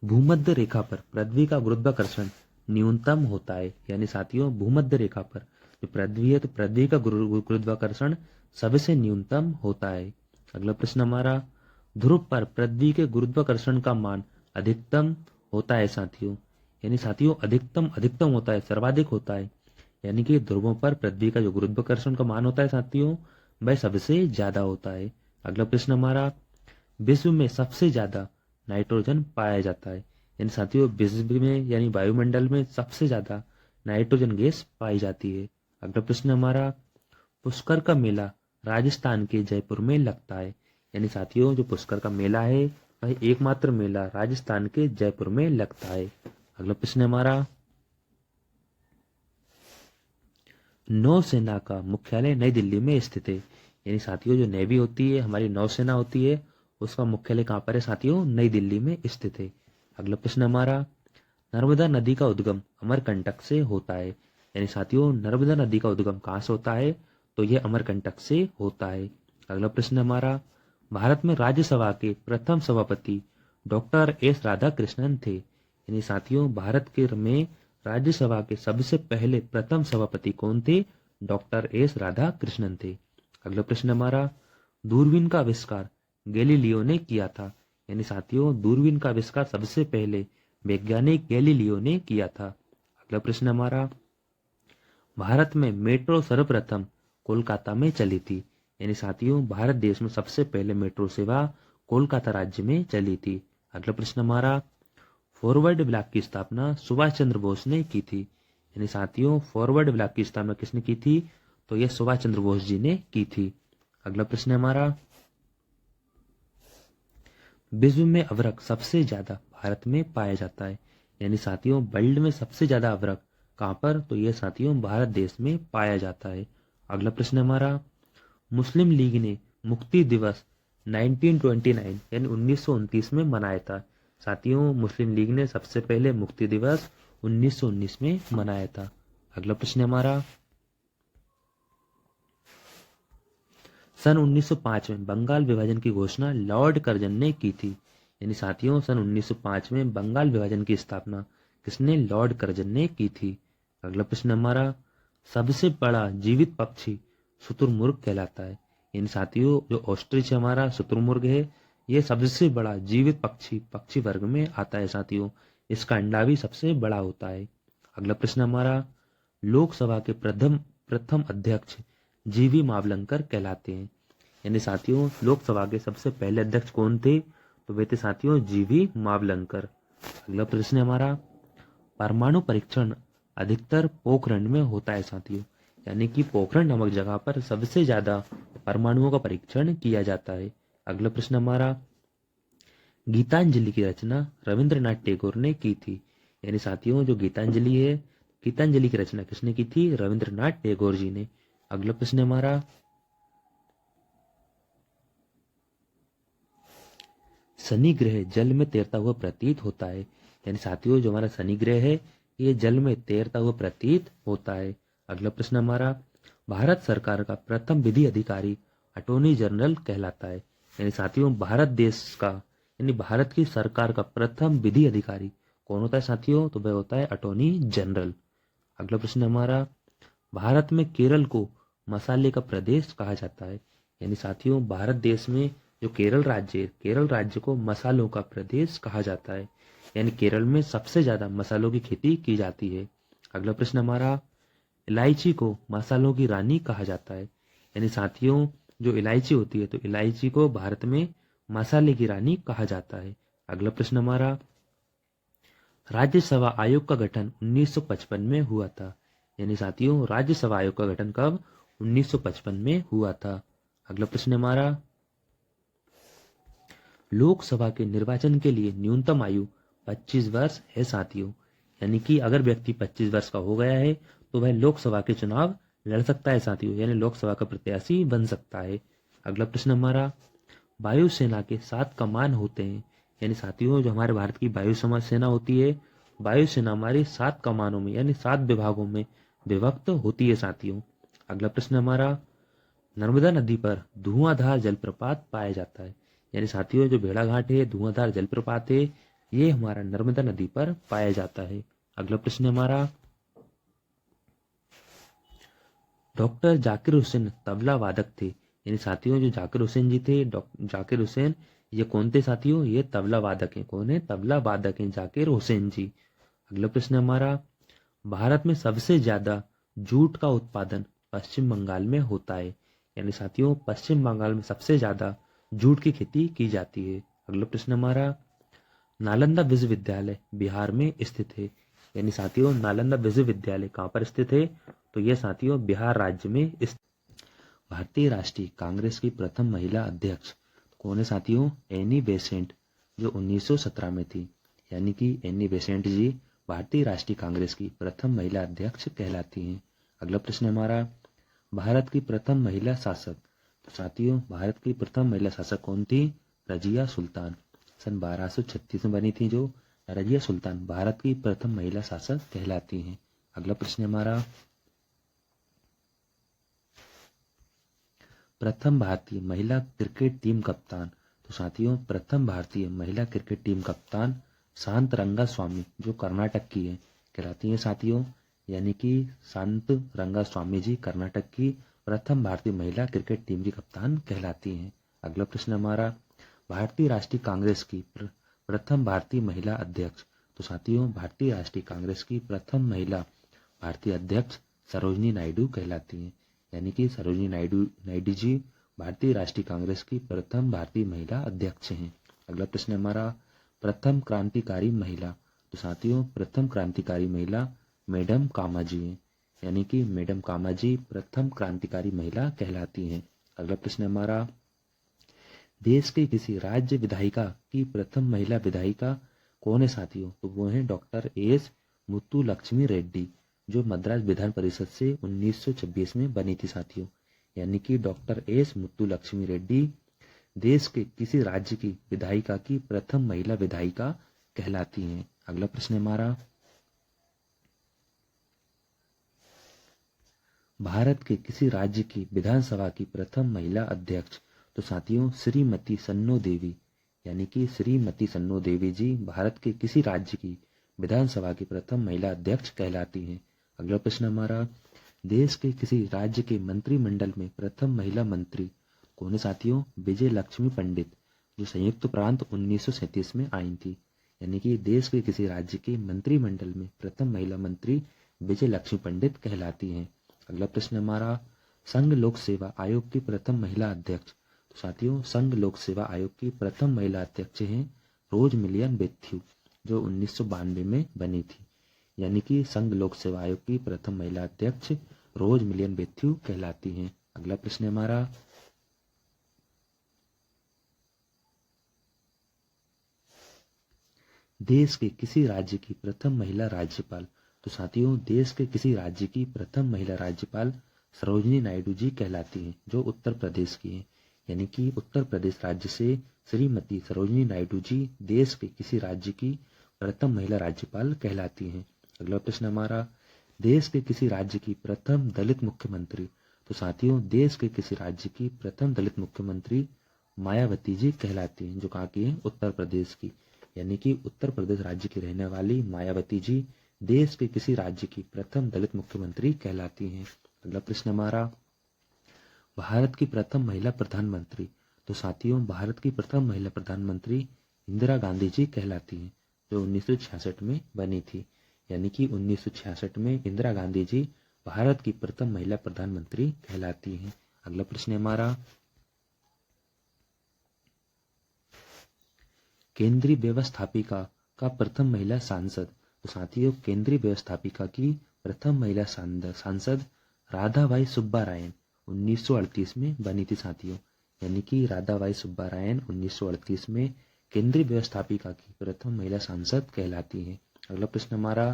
भूमध्य रेखा पर पृथ्वी का गुरुत्वाकर्षण न्यूनतम होता है। यानी साथियों भूमध्य रेखा पर जो पृथ्वी है तो पृथ्वी का गुरुत्वाकर्षण सबसे न्यूनतम होता है। अगला प्रश्न हमारा, ध्रुव पर पृथ्वी के गुरुत्वाकर्षण का मान अधिकतम होता है साथियों। यानी साथियों अधिकतम होता है, सर्वाधिक होता है। यानी कि ध्रुवों पर पृथ्वी का जो गुरुत्वाकर्षण का मान होता है साथियों वह सबसे ज्यादा होता है। अगला प्रश्न हमारा, विश्व में सबसे ज्यादा नाइट्रोजन पाया जाता है। यानी साथियों विश्व में यानी वायुमंडल में सबसे ज्यादा नाइट्रोजन गैस पाई जाती है। अगला प्रश्न हमारा, पुष्कर का मेला राजस्थान के जयपुर में लगता है। यानी साथियों जो पुष्कर का मेला है वह एकमात्र मेला राजस्थान के जयपुर में लगता है। अगला प्रश्न हमारा, नौसेना का मुख्यालय नई दिल्ली में स्थित है। यानी साथियों जो नेवी होती है, हमारी नौसेना होती है, उसका मुख्यालय कहाँ पर है साथियों, नई दिल्ली में स्थित है। अगला प्रश्न हमारा, नर्मदा नदी का उद्गम अमरकंटक से होता है। यानी साथियों नर्मदा नदी का उद्गम कहाँ से होता है, तो यह अमरकंटक से होता है। अगला प्रश्न हमारा, भारत में राज्यसभा के प्रथम सभापति डॉक्टर एस राधाकृष्णन थे। यानी साथियों भारत के में राज्यसभा के सबसे पहले प्रथम सभापति कौन थे, डॉक्टर एस राधाकृष्णन थे। अगला प्रश्न हमारा, दूरबीन का आविष्कार गैलीलियो ने किया था। यानी साथियों दूरबीन का आविष्कार सबसे पहले वैज्ञानिक गैलीलियो ने किया था। अगला प्रश्न हमारा, भारत में मेट्रो सर्वप्रथम कोलकाता में चली थी। यानी साथियों भारत देश में सबसे पहले मेट्रो सेवा कोलकाता राज्य में चली थी। अगला प्रश्न हमारा, फॉरवर्ड ब्लॉक की स्थापना सुभाष चंद्र बोस ने की थी। यानी साथियों फॉरवर्ड ब्लॉक की स्थापना किसने की थी, तो यह सुभाष चंद्र बोस जी ने की थी। अगला प्रश्न हमारा, विश्व में अवरक सबसे ज्यादा भारत में पाया जाता है। यानी साथियों वर्ल्ड में सबसे ज्यादा अवरक कहां पर, तो यह साथियों भारत देश में पाया जाता है। अगला प्रश्न हमारा, मुस्लिम लीग ने मुक्ति दिवस 1929 यानी 1929 में मनाया था। साथियों मुस्लिम लीग ने सबसे पहले मुक्ति दिवस 1919 में मनाया था। अगला प्रश्न हमारा, सन 1905 में बंगाल विभाजन की घोषणा लॉर्ड कर्जन ने की थी। यानी साथियों सन 1905 में बंगाल विभाजन की स्थापना किसने, लॉर्ड कर्जन ने की थी। अगला प्रश्न हमारा, सबसे बड़ा जीवित पक्षी शुतुरमुर्ग कहलाता है। यानी साथियों जो ऑस्ट्रिच हमारा शुतुरमुर्ग है यह सबसे बड़ा जीवित पक्षी वर्ग में आता है साथियों, इसका अंडा भी सबसे बड़ा होता है। अगला प्रश्न हमारा, लोकसभा के प्रथम अध्यक्ष जीवी मावलंकर कहलाते हैं। यानी साथियों लोकसभा के सबसे पहले अध्यक्ष कौन थे, तो वे थे साथियों जीवी मावलंकर। अगला प्रश्न हमारा, परमाणु परीक्षण अधिकतर पोखरण में होता है साथियों। यानी कि पोखरण नामक जगह पर सबसे ज्यादा परमाणुओं का परीक्षण किया जाता है। अगला प्रश्न हमारा, गीतांजलि की रचना रविंद्रनाथ टैगोर ने की थी। यानी साथियों जो गीतांजलि है, गीतांजलि की रचना किसने की थी? रविंद्रनाथ टैगोर जी ने। अगला प्रश्न हमारा, शनि ग्रह जल में तैरता हुआ प्रतीत होता है। यानी साथियों जो हमारा शनि ग्रह है ये जल में तैरता हुआ प्रतीत होता है। अगला प्रश्न हमारा, भारत सरकार का प्रथम विधि अधिकारी अटॉर्नी जनरल कहलाता है। यानी साथियों भारत देश का यानी भारत की सरकार का प्रथम विधि अधिकारी कौन होता है साथियों? तो वह होता है अटॉर्नी जनरल। अगला प्रश्न हमारा, भारत में केरल को मसाले का प्रदेश कहा जाता है। यानी साथियों भारत देश में जो केरल राज्य है, केरल राज्य को मसालों का प्रदेश कहा जाता है। यानी केरल में सबसे ज्यादा मसालों की खेती की जाती है। अगला प्रश्न हमारा, इलायची को मसालों की रानी कहा जाता है। यानी साथियों जो इलायची होती है तो इलायची को भारत में मसाले की रानी कहा जाता है। अगला प्रश्न हमारा, राज्यसभा आयोग का गठन 1955 में हुआ था। यानी साथियों राज्यसभा आयोग का गठन कब? 1955 में हुआ था। अगला प्रश्न हमारा, लोकसभा के निर्वाचन के लिए न्यूनतम आयु 25 वर्ष है साथियों। यानी कि अगर व्यक्ति 25 वर्ष का हो गया है तो वह लोकसभा के चुनाव लड़ सकता है साथियों, यानी लोकसभा का प्रत्याशी बन सकता है। अगला प्रश्न हमारा, वायुसेना के 7 कमान होते हैं। यानी साथियों जो हमारे भारत की वायु सेना होती है, वायुसेना हमारी 7 कमानों में यानी 7 विभागों में विभक्त होती है साथियों। अगला प्रश्न हमारा, नर्मदा नदी पर धुआंधार जलप्रपात पाया जाता है। यानी साथियों जो भेड़ाघाट है, धुआंधार जलप्रपात है, ये हमारा नर्मदा नदी पर पाया जाता है। अगला प्रश्न हमारा, डॉक्टर जाकिर हुसैन तबला वादक थे। यानी साथियों जो जाकिर हुसैन जी थे, जाकिर हुसैन ये कौन थे साथियों? ये तबला वादक हैं। कौन है? तबला वादक हैं जाकिर हुसैन जी। अगला प्रश्न हमारा, भारत में सबसे ज्यादा जूट का उत्पादन पश्चिम बंगाल में होता है। यानी साथियों पश्चिम बंगाल में सबसे ज्यादा जूट की खेती की जाती है। अगला प्रश्न हमारा, नालंदा विश्वविद्यालय बिहार में स्थित है। यानी साथियों नालंदा विश्वविद्यालय कहाँ पर स्थित है? तो यह साथियों बिहार राज्य में स्थित। भारतीय राष्ट्रीय कांग्रेस की प्रथम महिला अध्यक्ष कौन है साथियों? एनी बेसेंट, जो 1917 में थी। यानी कि एनी बेसेंट जी भारतीय राष्ट्रीय कांग्रेस की प्रथम महिला अध्यक्ष कहलाती हैं। अगला प्रश्न हमारा, भारत की प्रथम महिला शासक। तो साथियों भारत की प्रथम महिला शासक कौन थी? रजिया सुल्तान। सन 1236 में बनी थी जो रजिया सुल्तान भारत की प्रथम महिला शासक कहलाती हैं। अगला प्रश्न हमारा, प्रथम भारतीय महिला क्रिकेट टीम कप्तान। तो साथियों प्रथम भारतीय महिला क्रिकेट टीम कप्तान शांत रंगा स्वामी जो कर्नाटक की है कहलाती है साथियों। यानी कि शांत रंगा स्वामी जी कर्नाटक की प्रथम भारतीय महिला क्रिकेट टीम की कप्तान कहलाती हैं। अगला प्रश्न हमारा, भारतीय राष्ट्रीय कांग्रेस की प्रथम भारतीय महिला अध्यक्ष। तो साथियों भारतीय राष्ट्रीय कांग्रेस की प्रथम महिला भारतीय अध्यक्ष सरोजिनी नायडू कहलाती हैं। यानी कि सरोजिनी नायडू जी भारतीय राष्ट्रीय कांग्रेस की प्रथम भारतीय महिला अध्यक्ष हैं। अगला प्रश्न हमारा, प्रथम क्रांतिकारी महिला। तो साथियों प्रथम क्रांतिकारी महिला मैडम कामा जी हैं। यानी कि मैडम कामा जी प्रथम क्रांतिकारी महिला कहलाती हैं। अगला प्रश्न हमारा, देश के किसी राज्य विधायिका की प्रथम महिला विधायिका कौन है साथियों? तो वो है डॉक्टर एस मुत्तुलक्ष्मी रेड्डी जो मद्रास विधान परिषद से 1926 में बनी थी साथियों। यानी कि डॉक्टर एस मुत्तुलक्ष्मी रेड्डी देश के किसी राज्य की विधायिका की प्रथम महिला विधायिका कहलाती हैं। अगला प्रश्न हमारा, भारत के किसी राज्य की विधानसभा की प्रथम महिला अध्यक्ष। तो साथियों श्रीमती सन्नो देवी। यानी कि श्रीमती सन्नो देवी जी भारत के किसी राज्य की विधानसभा की प्रथम महिला अध्यक्ष कहलाती हैं। अगला प्रश्न हमारा, देश के किसी राज्य के मंत्रिमंडल में प्रथम महिला मंत्री कौन है साथियों? विजय लक्ष्मी पंडित जो संयुक्त प्रांत 1937 में आई थी। यानी कि देश के किसी राज्य के मंत्रिमंडल में प्रथम महिला मंत्री विजय लक्ष्मी पंडित कहलाती हैं। अगला प्रश्न हमारा, संघ लोक सेवा आयोग की प्रथम महिला अध्यक्ष। तो साथियों संघ लोक सेवा आयोग की प्रथम महिला अध्यक्ष हैं रोज मिलियन बेथ्यू जो 1992 में बनी थी। यानी कि संघ लोक सेवा आयोग की प्रथम महिला अध्यक्ष रोज मिलियन बेथ्यू कहलाती हैं। अगला प्रश्न है हमारा, देश के किसी राज्य की प्रथम महिला राज्यपाल। तो साथियों, देश के किसी राज्य की प्रथम महिला राज्यपाल सरोजिनी नायडू जी कहलाती हैं, जो उत्तर प्रदेश की हैं। यानी कि उत्तर प्रदेश राज्य से श्रीमती सरोजिनी नायडू जी देश के किसी राज्य की प्रथम महिला राज्यपाल कहलाती हैं। अगला प्रश्न हमारा, देश के किसी राज्य की प्रथम दलित मुख्यमंत्री। तो साथियों, देश के किसी राज्य की प्रथम दलित मुख्यमंत्री मायावती जी कहलाती हैं, जो कहाँ की है, उत्तर प्रदेश की। यानी कि उत्तर प्रदेश राज्य की रहने वाली मायावती जी देश के किसी राज्य की प्रथम दलित मुख्यमंत्री कहलाती हैं। अगला प्रश्न हमारा, भारत की प्रथम महिला प्रधानमंत्री। तो साथियों, भारत की प्रथम महिला प्रधानमंत्री इंदिरा गांधी जी कहलाती हैं, जो 1966 में बनी थी। यानी कि 1966 में इंदिरा गांधी जी भारत की प्रथम महिला प्रधानमंत्री कहलाती हैं। अगला प्रश्न हमारा, केंद्रीय व्यवस्थापिका का प्रथम महिला सांसद। तो साथियों, केंद्रीय व्यवस्थापिका की प्रथम महिला सांसद राधाबाई सुब्बारायन 1938 में बनी थी साथियों। यानी कि राधाबाई सुब्बारायन 1938 में केंद्रीय व्यवस्थापिका की प्रथम महिला सांसद कहलाती हैं। अगला प्रश्न हमारा,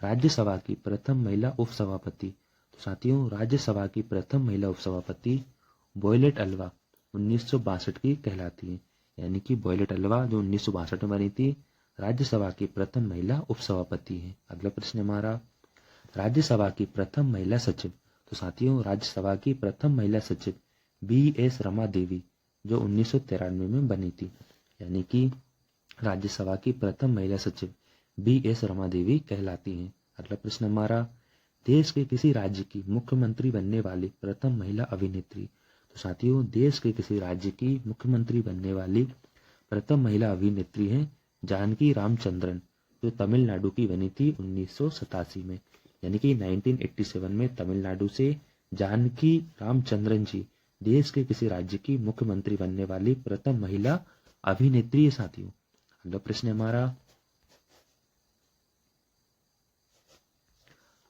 राज्यसभा की प्रथम महिला उपसभापति। तो साथियों, राज्यसभा की प्रथम महिला उपसभापति वॉयलेट अल्वा 1962 की कहलाती है। यानी कि वॉयलेट अल्वा जो 1962 में बनी थी, राज्यसभा की प्रथम महिला उपसभापति है। अगला प्रश्न हमारा, राज्यसभा की प्रथम महिला सचिव। तो साथियों, राज्यसभा की प्रथम महिला सचिव BS रमा देवी, जो 1993 में बनी थी। यानी कि राज्यसभा की प्रथम महिला सचिव BS रमा देवी कहलाती हैं। अगला प्रश्न हमारा, देश के किसी राज्य की मुख्यमंत्री बनने वाली प्रथम महिला अभिनेत्री। तो साथियों, देश के किसी राज्य की मुख्यमंत्री बनने वाली प्रथम महिला अभिनेत्री हैं जानकी रामचंद्रन, जो तमिलनाडु की बनी थी 1987 में। यानी कि 1987 में तमिलनाडु से जानकी रामचंद्रन जी देश के किसी राज्य की मुख्यमंत्री बनने वाली प्रथम महिला अभिनेत्री है साथियों। अगला प्रश्न हमारा,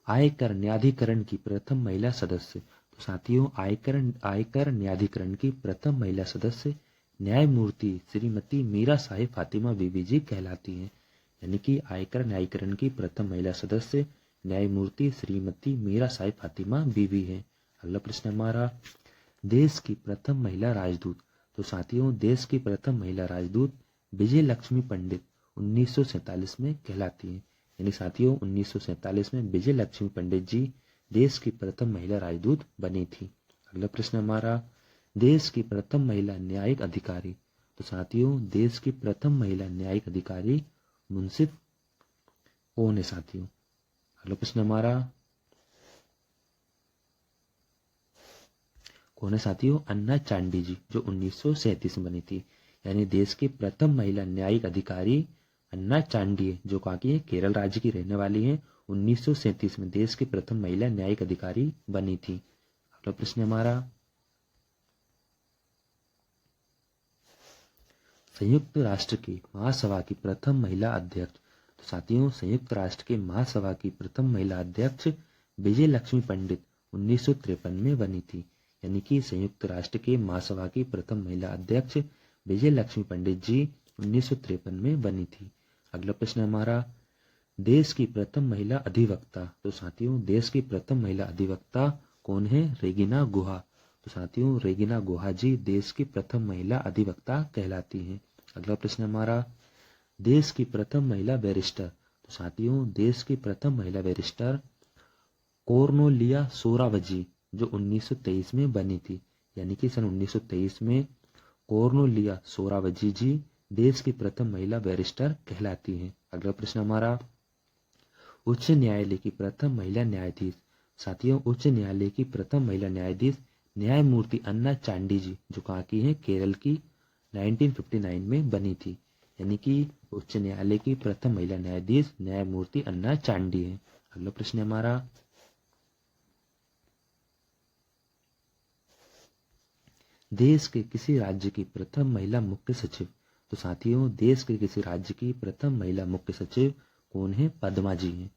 आयकर न्यायाधिकरण की प्रथम महिला सदस्य। तो साथियों, आयकर न्यायाधिकरण की प्रथम महिला सदस्य न्यायमूर्ति श्रीमती मीरा साहिब फातिमा बीबी जी कहलाती हैं। यानी कि आयकर न्यायाधिकरण की प्रथम महिला सदस्य न्यायमूर्ति श्रीमती मीरा साहिब फातिमा बीबी है। अगला प्रश्न हमारा, देश की प्रथम महिला राजदूत। तो साथियों, देश की प्रथम महिला राजदूत विजय लक्ष्मी पंडित 1947 में कहलाती हैं। यानी साथियों, 1947 में विजय लक्ष्मी पंडित जी देश की प्रथम महिला राजदूत बनी थी। अगला प्रश्न हमारा, देश की प्रथम महिला न्यायिक अधिकारी। तो साथियों, देश की प्रथम महिला न्यायिक अधिकारी मुंसिफ कौन है साथियों। अगला प्रश्न हमारा, कौन है साथियों, अन्ना चांडी जी, जो 1937 में बनी थी। यानी देश की प्रथम महिला न्यायिक अधिकारी अन्ना चांडी है, जो कहाँ की है, केरल राज्य की रहने वाली है। 1937 में देश की प्रथम महिला न्यायिक अधिकारी बनी थी। अगला प्रश्न हमारा, संयुक्त राष्ट्र की महासभा की प्रथम महिला अध्यक्ष। तो साथियों, संयुक्त राष्ट्र के महासभा की प्रथम महिला अध्यक्ष विजय लक्ष्मी पंडित 1953 में बनी थी। यानी कि संयुक्त राष्ट्र के महासभा की प्रथम महिला अध्यक्ष विजय लक्ष्मी पंडित जी 1953 में बनी थी। अगला प्रश्न हमारा, देश की प्रथम महिला अधिवक्ता। तो साथियों, देश की प्रथम महिला अधिवक्ता कौन है, रेगिना गुहा। तो साथियों, रेगिना गुहा जी देश की प्रथम महिला अधिवक्ता कहलाती हैं। अगला प्रश्न हमारा, देश की प्रथम महिला बैरिस्टर। तो साथियों, देश की प्रथम महिला बैरिस्टर कोर्नेलिया सोरावजी, जो 1923 में बनी थी। यानी कि सन 1923 में कोर्नेलिया सोरावजी जी देश की प्रथम महिला बैरिस्टर कहलाती हैं। अगला प्रश्न हमारा, उच्च न्यायालय की प्रथम महिला न्यायाधीश। साथियों, उच्च न्यायालय की प्रथम महिला न्यायाधीश न्यायमूर्ति अन्ना चांडी जी, जो कहाँ की है, केरल की, 1959 में बनी थी। यानी कि उच्च न्यायालय की प्रथम महिला न्यायाधीश न्यायमूर्ति अन्ना चांडी है। अगला प्रश्न हमारा, देश के किसी राज्य की प्रथम महिला मुख्य सचिव। तो साथियों, देश के किसी राज्य की प्रथम महिला मुख्य सचिव कौन है, पद्मा जी हैं।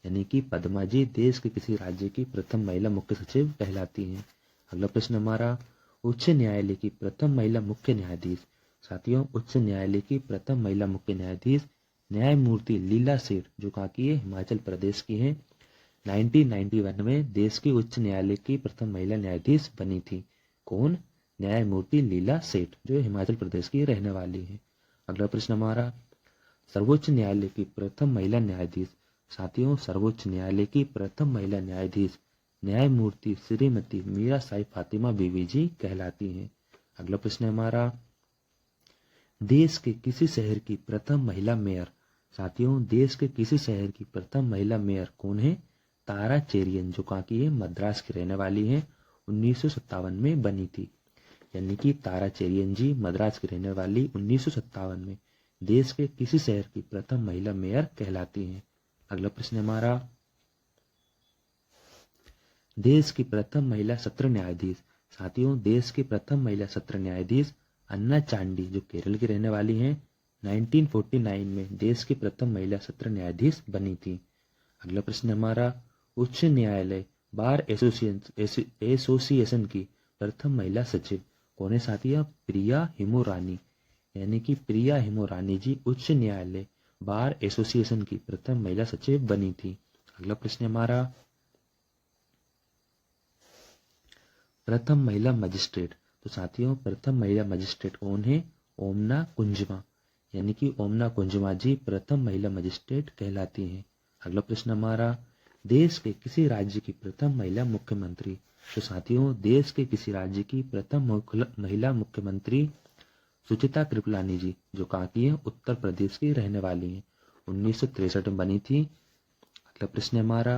यानी कि पद्मा जी देश के किसी राज्य की प्रथम महिला मुख्य सचिव कहलाती हैं। अगला प्रश्न हमारा, उच्च न्यायालय की प्रथम महिला मुख्य न्यायाधीश। साथियों, उच्च न्यायालय की प्रथम महिला मुख्य न्यायाधीश न्यायमूर्ति लीला सेठ, जो कहाँ की है, हिमाचल प्रदेश की है। 1991 में देश के उच्च न्यायालय की प्रथम महिला न्यायाधीश बनी थी। कौन? न्यायमूर्ति लीला सेठ, जो हिमाचल प्रदेश की रहने वाली है। अगला प्रश्न हमारा, सर्वोच्च न्यायालय की प्रथम महिला न्यायाधीश। साथियों, सर्वोच्च न्यायालय की प्रथम महिला न्यायाधीश न्यायमूर्ति श्रीमती मीरा साहिब फातिमा बीवी जी कहलाती हैं। अगला प्रश्न हमारा, देश के किसी शहर की प्रथम महिला मेयर। साथियों, देश के किसी शहर की प्रथम महिला मेयर कौन है? तारा चेरियन, जो कहाँ की है, मद्रास की रहने वाली है। 1957 में बनी थी। यानी कि तारा चेरियन जी मद्रास की रहने वाली 1957 में देश के किसी शहर की प्रथम महिला मेयर कहलाती हैं। अगला प्रश्न हमारा, देश की प्रथम महिला सत्र न्यायाधीश। साथियों, देश की प्रथम महिला सत्र न्यायाधीश अन्ना चांडी, जो केरल की रहने वाली हैं। 1949 में देश की प्रथम महिला सत्र न्यायाधीश बनी थी। अगला प्रश्न हमारा, उच्च न्यायालय बार एसोसिएशन की प्रथम महिला सचिव कौन है? साथियों, प्रिया हिमोरानी। यानी कि प्रिया हिमोरानी जी उच्च न्यायालय बार एसोसिएशन की प्रथम महिला सचिव बनी थी। अगला प्रश्न हमारा, प्रथम महिला मजिस्ट्रेट। तो साथियों, प्रथम महिला मजिस्ट्रेट कौन है? ओमना कुंजमा। यानी कि ओमना कुंजमा जी प्रथम महिला मजिस्ट्रेट कहलाती हैं। अगला प्रश्न हमारा, देश के किसी राज्य की प्रथम महिला मुख्यमंत्री। तो साथियों, देश के किसी राज्य की प्रथम महिला मुख्यमंत्री सुचिता कृपलानी जी, जो कहाँ की है, उत्तर प्रदेश की रहने वाली हैं। 1963 में बनी थी। अगला प्रश्न हमारा,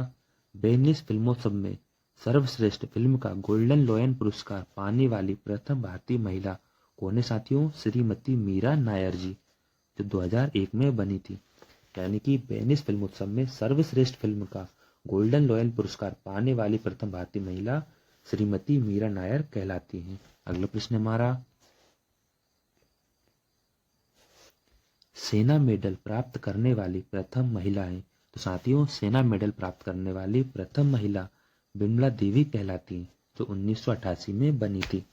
वेनिस फिल्मोत्सव में सर्वश्रेष्ठ फिल्म का गोल्डन लॉयन पुरस्कार पाने वाली प्रथम भारतीय महिला कौन है? साथियों, श्रीमती मीरा नायर जी, जो 2001 में बनी थी। यानी कि वेनिस फिल्मोत्सव में सर्वश्रेष्ठ फिल्म का गोल्डन लॉयन पुरस्कार पाने वाली प्रथम भारतीय महिला श्रीमती मीरा नायर कहलाती हैं। अगला प्रश्न हमारा, सेना मेडल प्राप्त करने वाली प्रथम महिला है। तो साथियों, सेना मेडल प्राप्त करने वाली प्रथम महिला बिमला देवी कहलाती हैं, जो 1988 में बनी थी।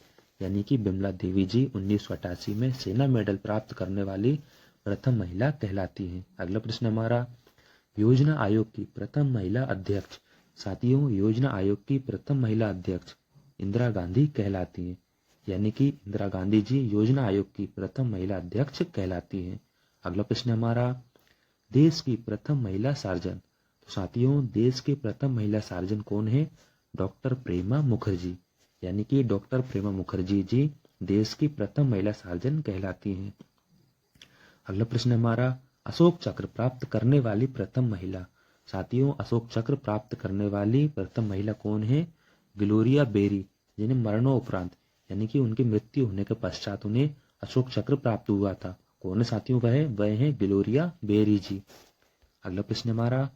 यानी कि बिमला देवी जी 1988 में सेना मेडल प्राप्त करने वाली प्रथम महिला कहलाती हैं। अगला प्रश्न हमारा, योजना आयोग की प्रथम महिला अध्यक्ष। साथियों, योजना आयोग की प्रथम महिला अध्यक्ष इंदिरा गांधी कहलाती हैं। यानी कि इंदिरा गांधी जी योजना आयोग की प्रथम महिला अध्यक्ष कहलाती हैं। अगला प्रश्न हमारा, देश की प्रथम महिला सार्जन। तो साथियों, देश की प्रथम महिला सार्जन कौन है? डॉक्टर प्रेमा मुखर्जी। यानी कि डॉक्टर प्रेमा मुखर्जी जी देश की प्रथम महिला सार्जन कहलाती हैं। अगला प्रश्न हमारा, अशोक चक्र प्राप्त करने वाली प्रथम महिला। साथियों, अशोक चक्र प्राप्त करने वाली प्रथम महिला कौन है? ग्लोरिया बेरी, जिन्हें मरणोपरांत यानी कि उनकी मृत्यु होने के पश्चात उन्हें अशोक चक्र प्राप्त हुआ था। कौन है साथियों? वह है ग्लोरिया बेरी जी। अगला प्रश्न हमारा,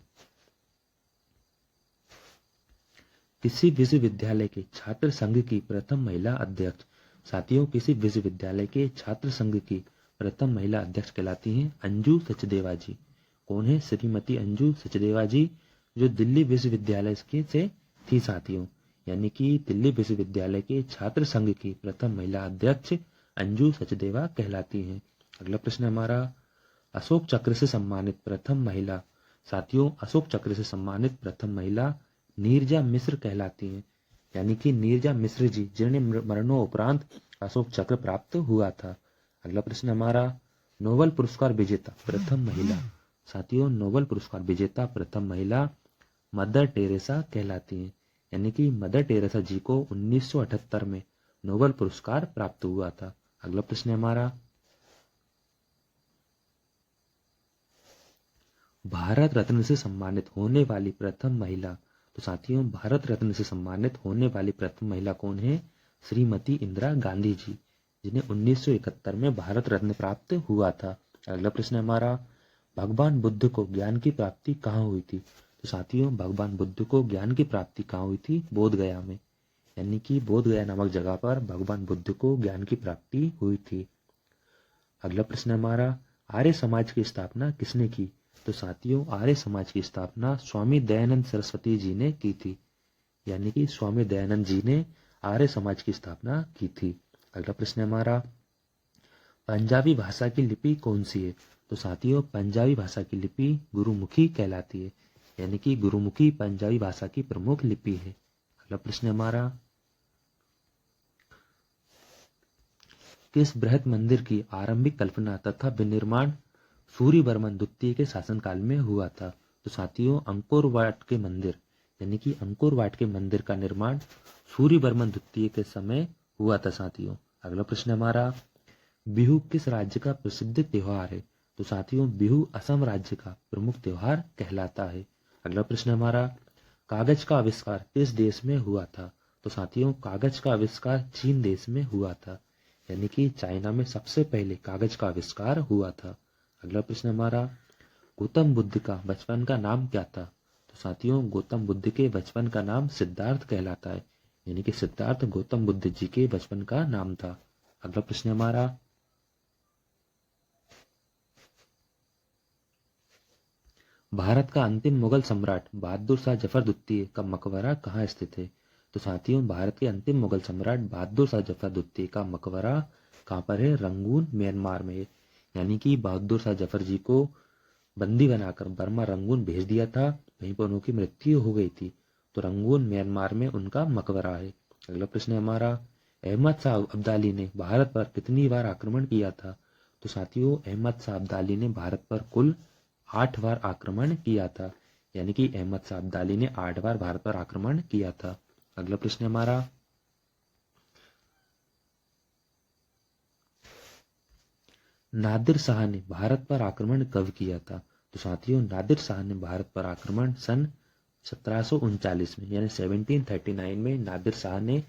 किसी विश्वविद्यालय के छात्र संघ की प्रथम महिला अध्यक्ष। साथियों, किसी विश्वविद्यालय के छात्र संघ की प्रथम महिला अध्यक्ष कहलाती हैं अंजू सचदेवा जी। कौन है? श्रीमती अंजू सचदेवा जी, जो दिल्ली विश्वविद्यालय से थी। साथियों, यानी कि दिल्ली विश्वविद्यालय के छात्र संघ की प्रथम महिला अध्यक्ष अंजू सचदेवा कहलाती हैं। अगला प्रश्न हमारा, अशोक चक्र से सम्मानित प्रथम महिला। साथियों, अशोक चक्र से सम्मानित प्रथम महिला नीरजा मिश्र कहलाती हैं। यानी कि नीरजा मिश्र जी, जिन्हें मरणोपरांत अशोक चक्र प्राप्त हुआ था। अगला प्रश्न हमारा, नोबेल पुरस्कार विजेता प्रथम महिला। साथियों, नोबेल पुरस्कार विजेता प्रथम महिला मदर टेरेसा कहलाती हैं। यानी कि मदर टेरेसा जी को 1978 में नोबेल पुरस्कार प्राप्त हुआ था। अगला प्रश्न हमारा, भारत रत्न से सम्मानित होने वाली प्रथम महिला। तो साथियों, भारत रत्न से सम्मानित होने वाली प्रथम महिला कौन है? श्रीमती इंदिरा गांधी जी, जिन्हें 1971 में भारत रत्न प्राप्त हुआ था। अगला प्रश्न हमारा, भगवान बुद्ध को ज्ञान की प्राप्ति कहाँ हुई थी? तो साथियों, भगवान बुद्ध को ज्ञान की प्राप्ति कहाँ हुई थी? बोध गया में। यानी कि बोध गया नामक जगह पर भगवान बुद्ध को ज्ञान की प्राप्ति हुई थी। अगला प्रश्न हमारा, आर्य समाज की स्थापना किसने की? तो साथियों आर्य समाज की स्थापना स्वामी दयानंद सरस्वती जी ने की थी, यानी कि स्वामी दयानंद जी ने आर्य समाज की स्थापना की थी। अगला प्रश्न है हमारा, पंजाबी भाषा की लिपि कौन सी है? तो साथियों पंजाबी भाषा की लिपि गुरुमुखी कहलाती है, यानी कि गुरुमुखी पंजाबी भाषा की प्रमुख लिपि है। अगला प्रश्न है हमारा, किस बृहत मंदिर की आरंभिक कल्पना तथा विनिर्माण सूर्यवर्मन द्वितीय के शासनकाल में हुआ था? तो साथियों अंकोर वाट के मंदिर, यानी कि अंकोर वाट के मंदिर का निर्माण सूर्यवर्मन द्वितीय के समय हुआ था साथियों। अगला प्रश्न हमारा, बिहू किस राज्य का प्रसिद्ध त्योहार है? तो साथियों बिहू असम राज्य का प्रमुख त्योहार कहलाता है। अगला प्रश्न हमारा, कागज का आविष्कार किस देश में हुआ था? तो साथियों कागज का आविष्कार चीन देश में हुआ था, यानी कि चाइना में सबसे पहले कागज का आविष्कार हुआ था। अगला प्रश्न हमारा, गौतम बुद्ध का बचपन का नाम क्या था? तो साथियों गौतम बुद्ध के बचपन का नाम सिद्धार्थ कहलाता है, यानी कि सिद्धार्थ गौतम बुद्ध जी के बचपन का नाम था। अगला प्रश्न हमारा, भारत का अंतिम मुगल सम्राट बहादुर शाह जफर द्वितीय का मकबरा कहाँ स्थित है? तो साथियों भारत के अंतिम मुगल सम्राट बहादुर शाह जफर द्वितीय का मकबरा कहाँ पर है? रंगून म्यांमार में है, यानी कि बहादुर शाह जफर जी को बंदी बनाकर बर्मा रंगून भेज दिया था, वहीं पर उनकी मृत्यु हो गई थी, तो रंगून म्यांमार में उनका मकबरा है। अगला प्रश्न है हमारा, अहमद शाह अब्दाली ने भारत पर कितनी बार आक्रमण किया था? तो साथियों अहमद शाह अब्दाली ने भारत पर कुल 8 बार आक्रमण किया था, यानी कि अहमद शाह अब्दाली ने 8 बार भारत पर आक्रमण किया था। अगला प्रश्न हमारा, नादिर शाह ने भारत पर आक्रमण कब किया था? तो साथियों नादिर शाह ने भारत पर आक्रमण सन 1739 में, यानी 1739 में नादिर शाह ने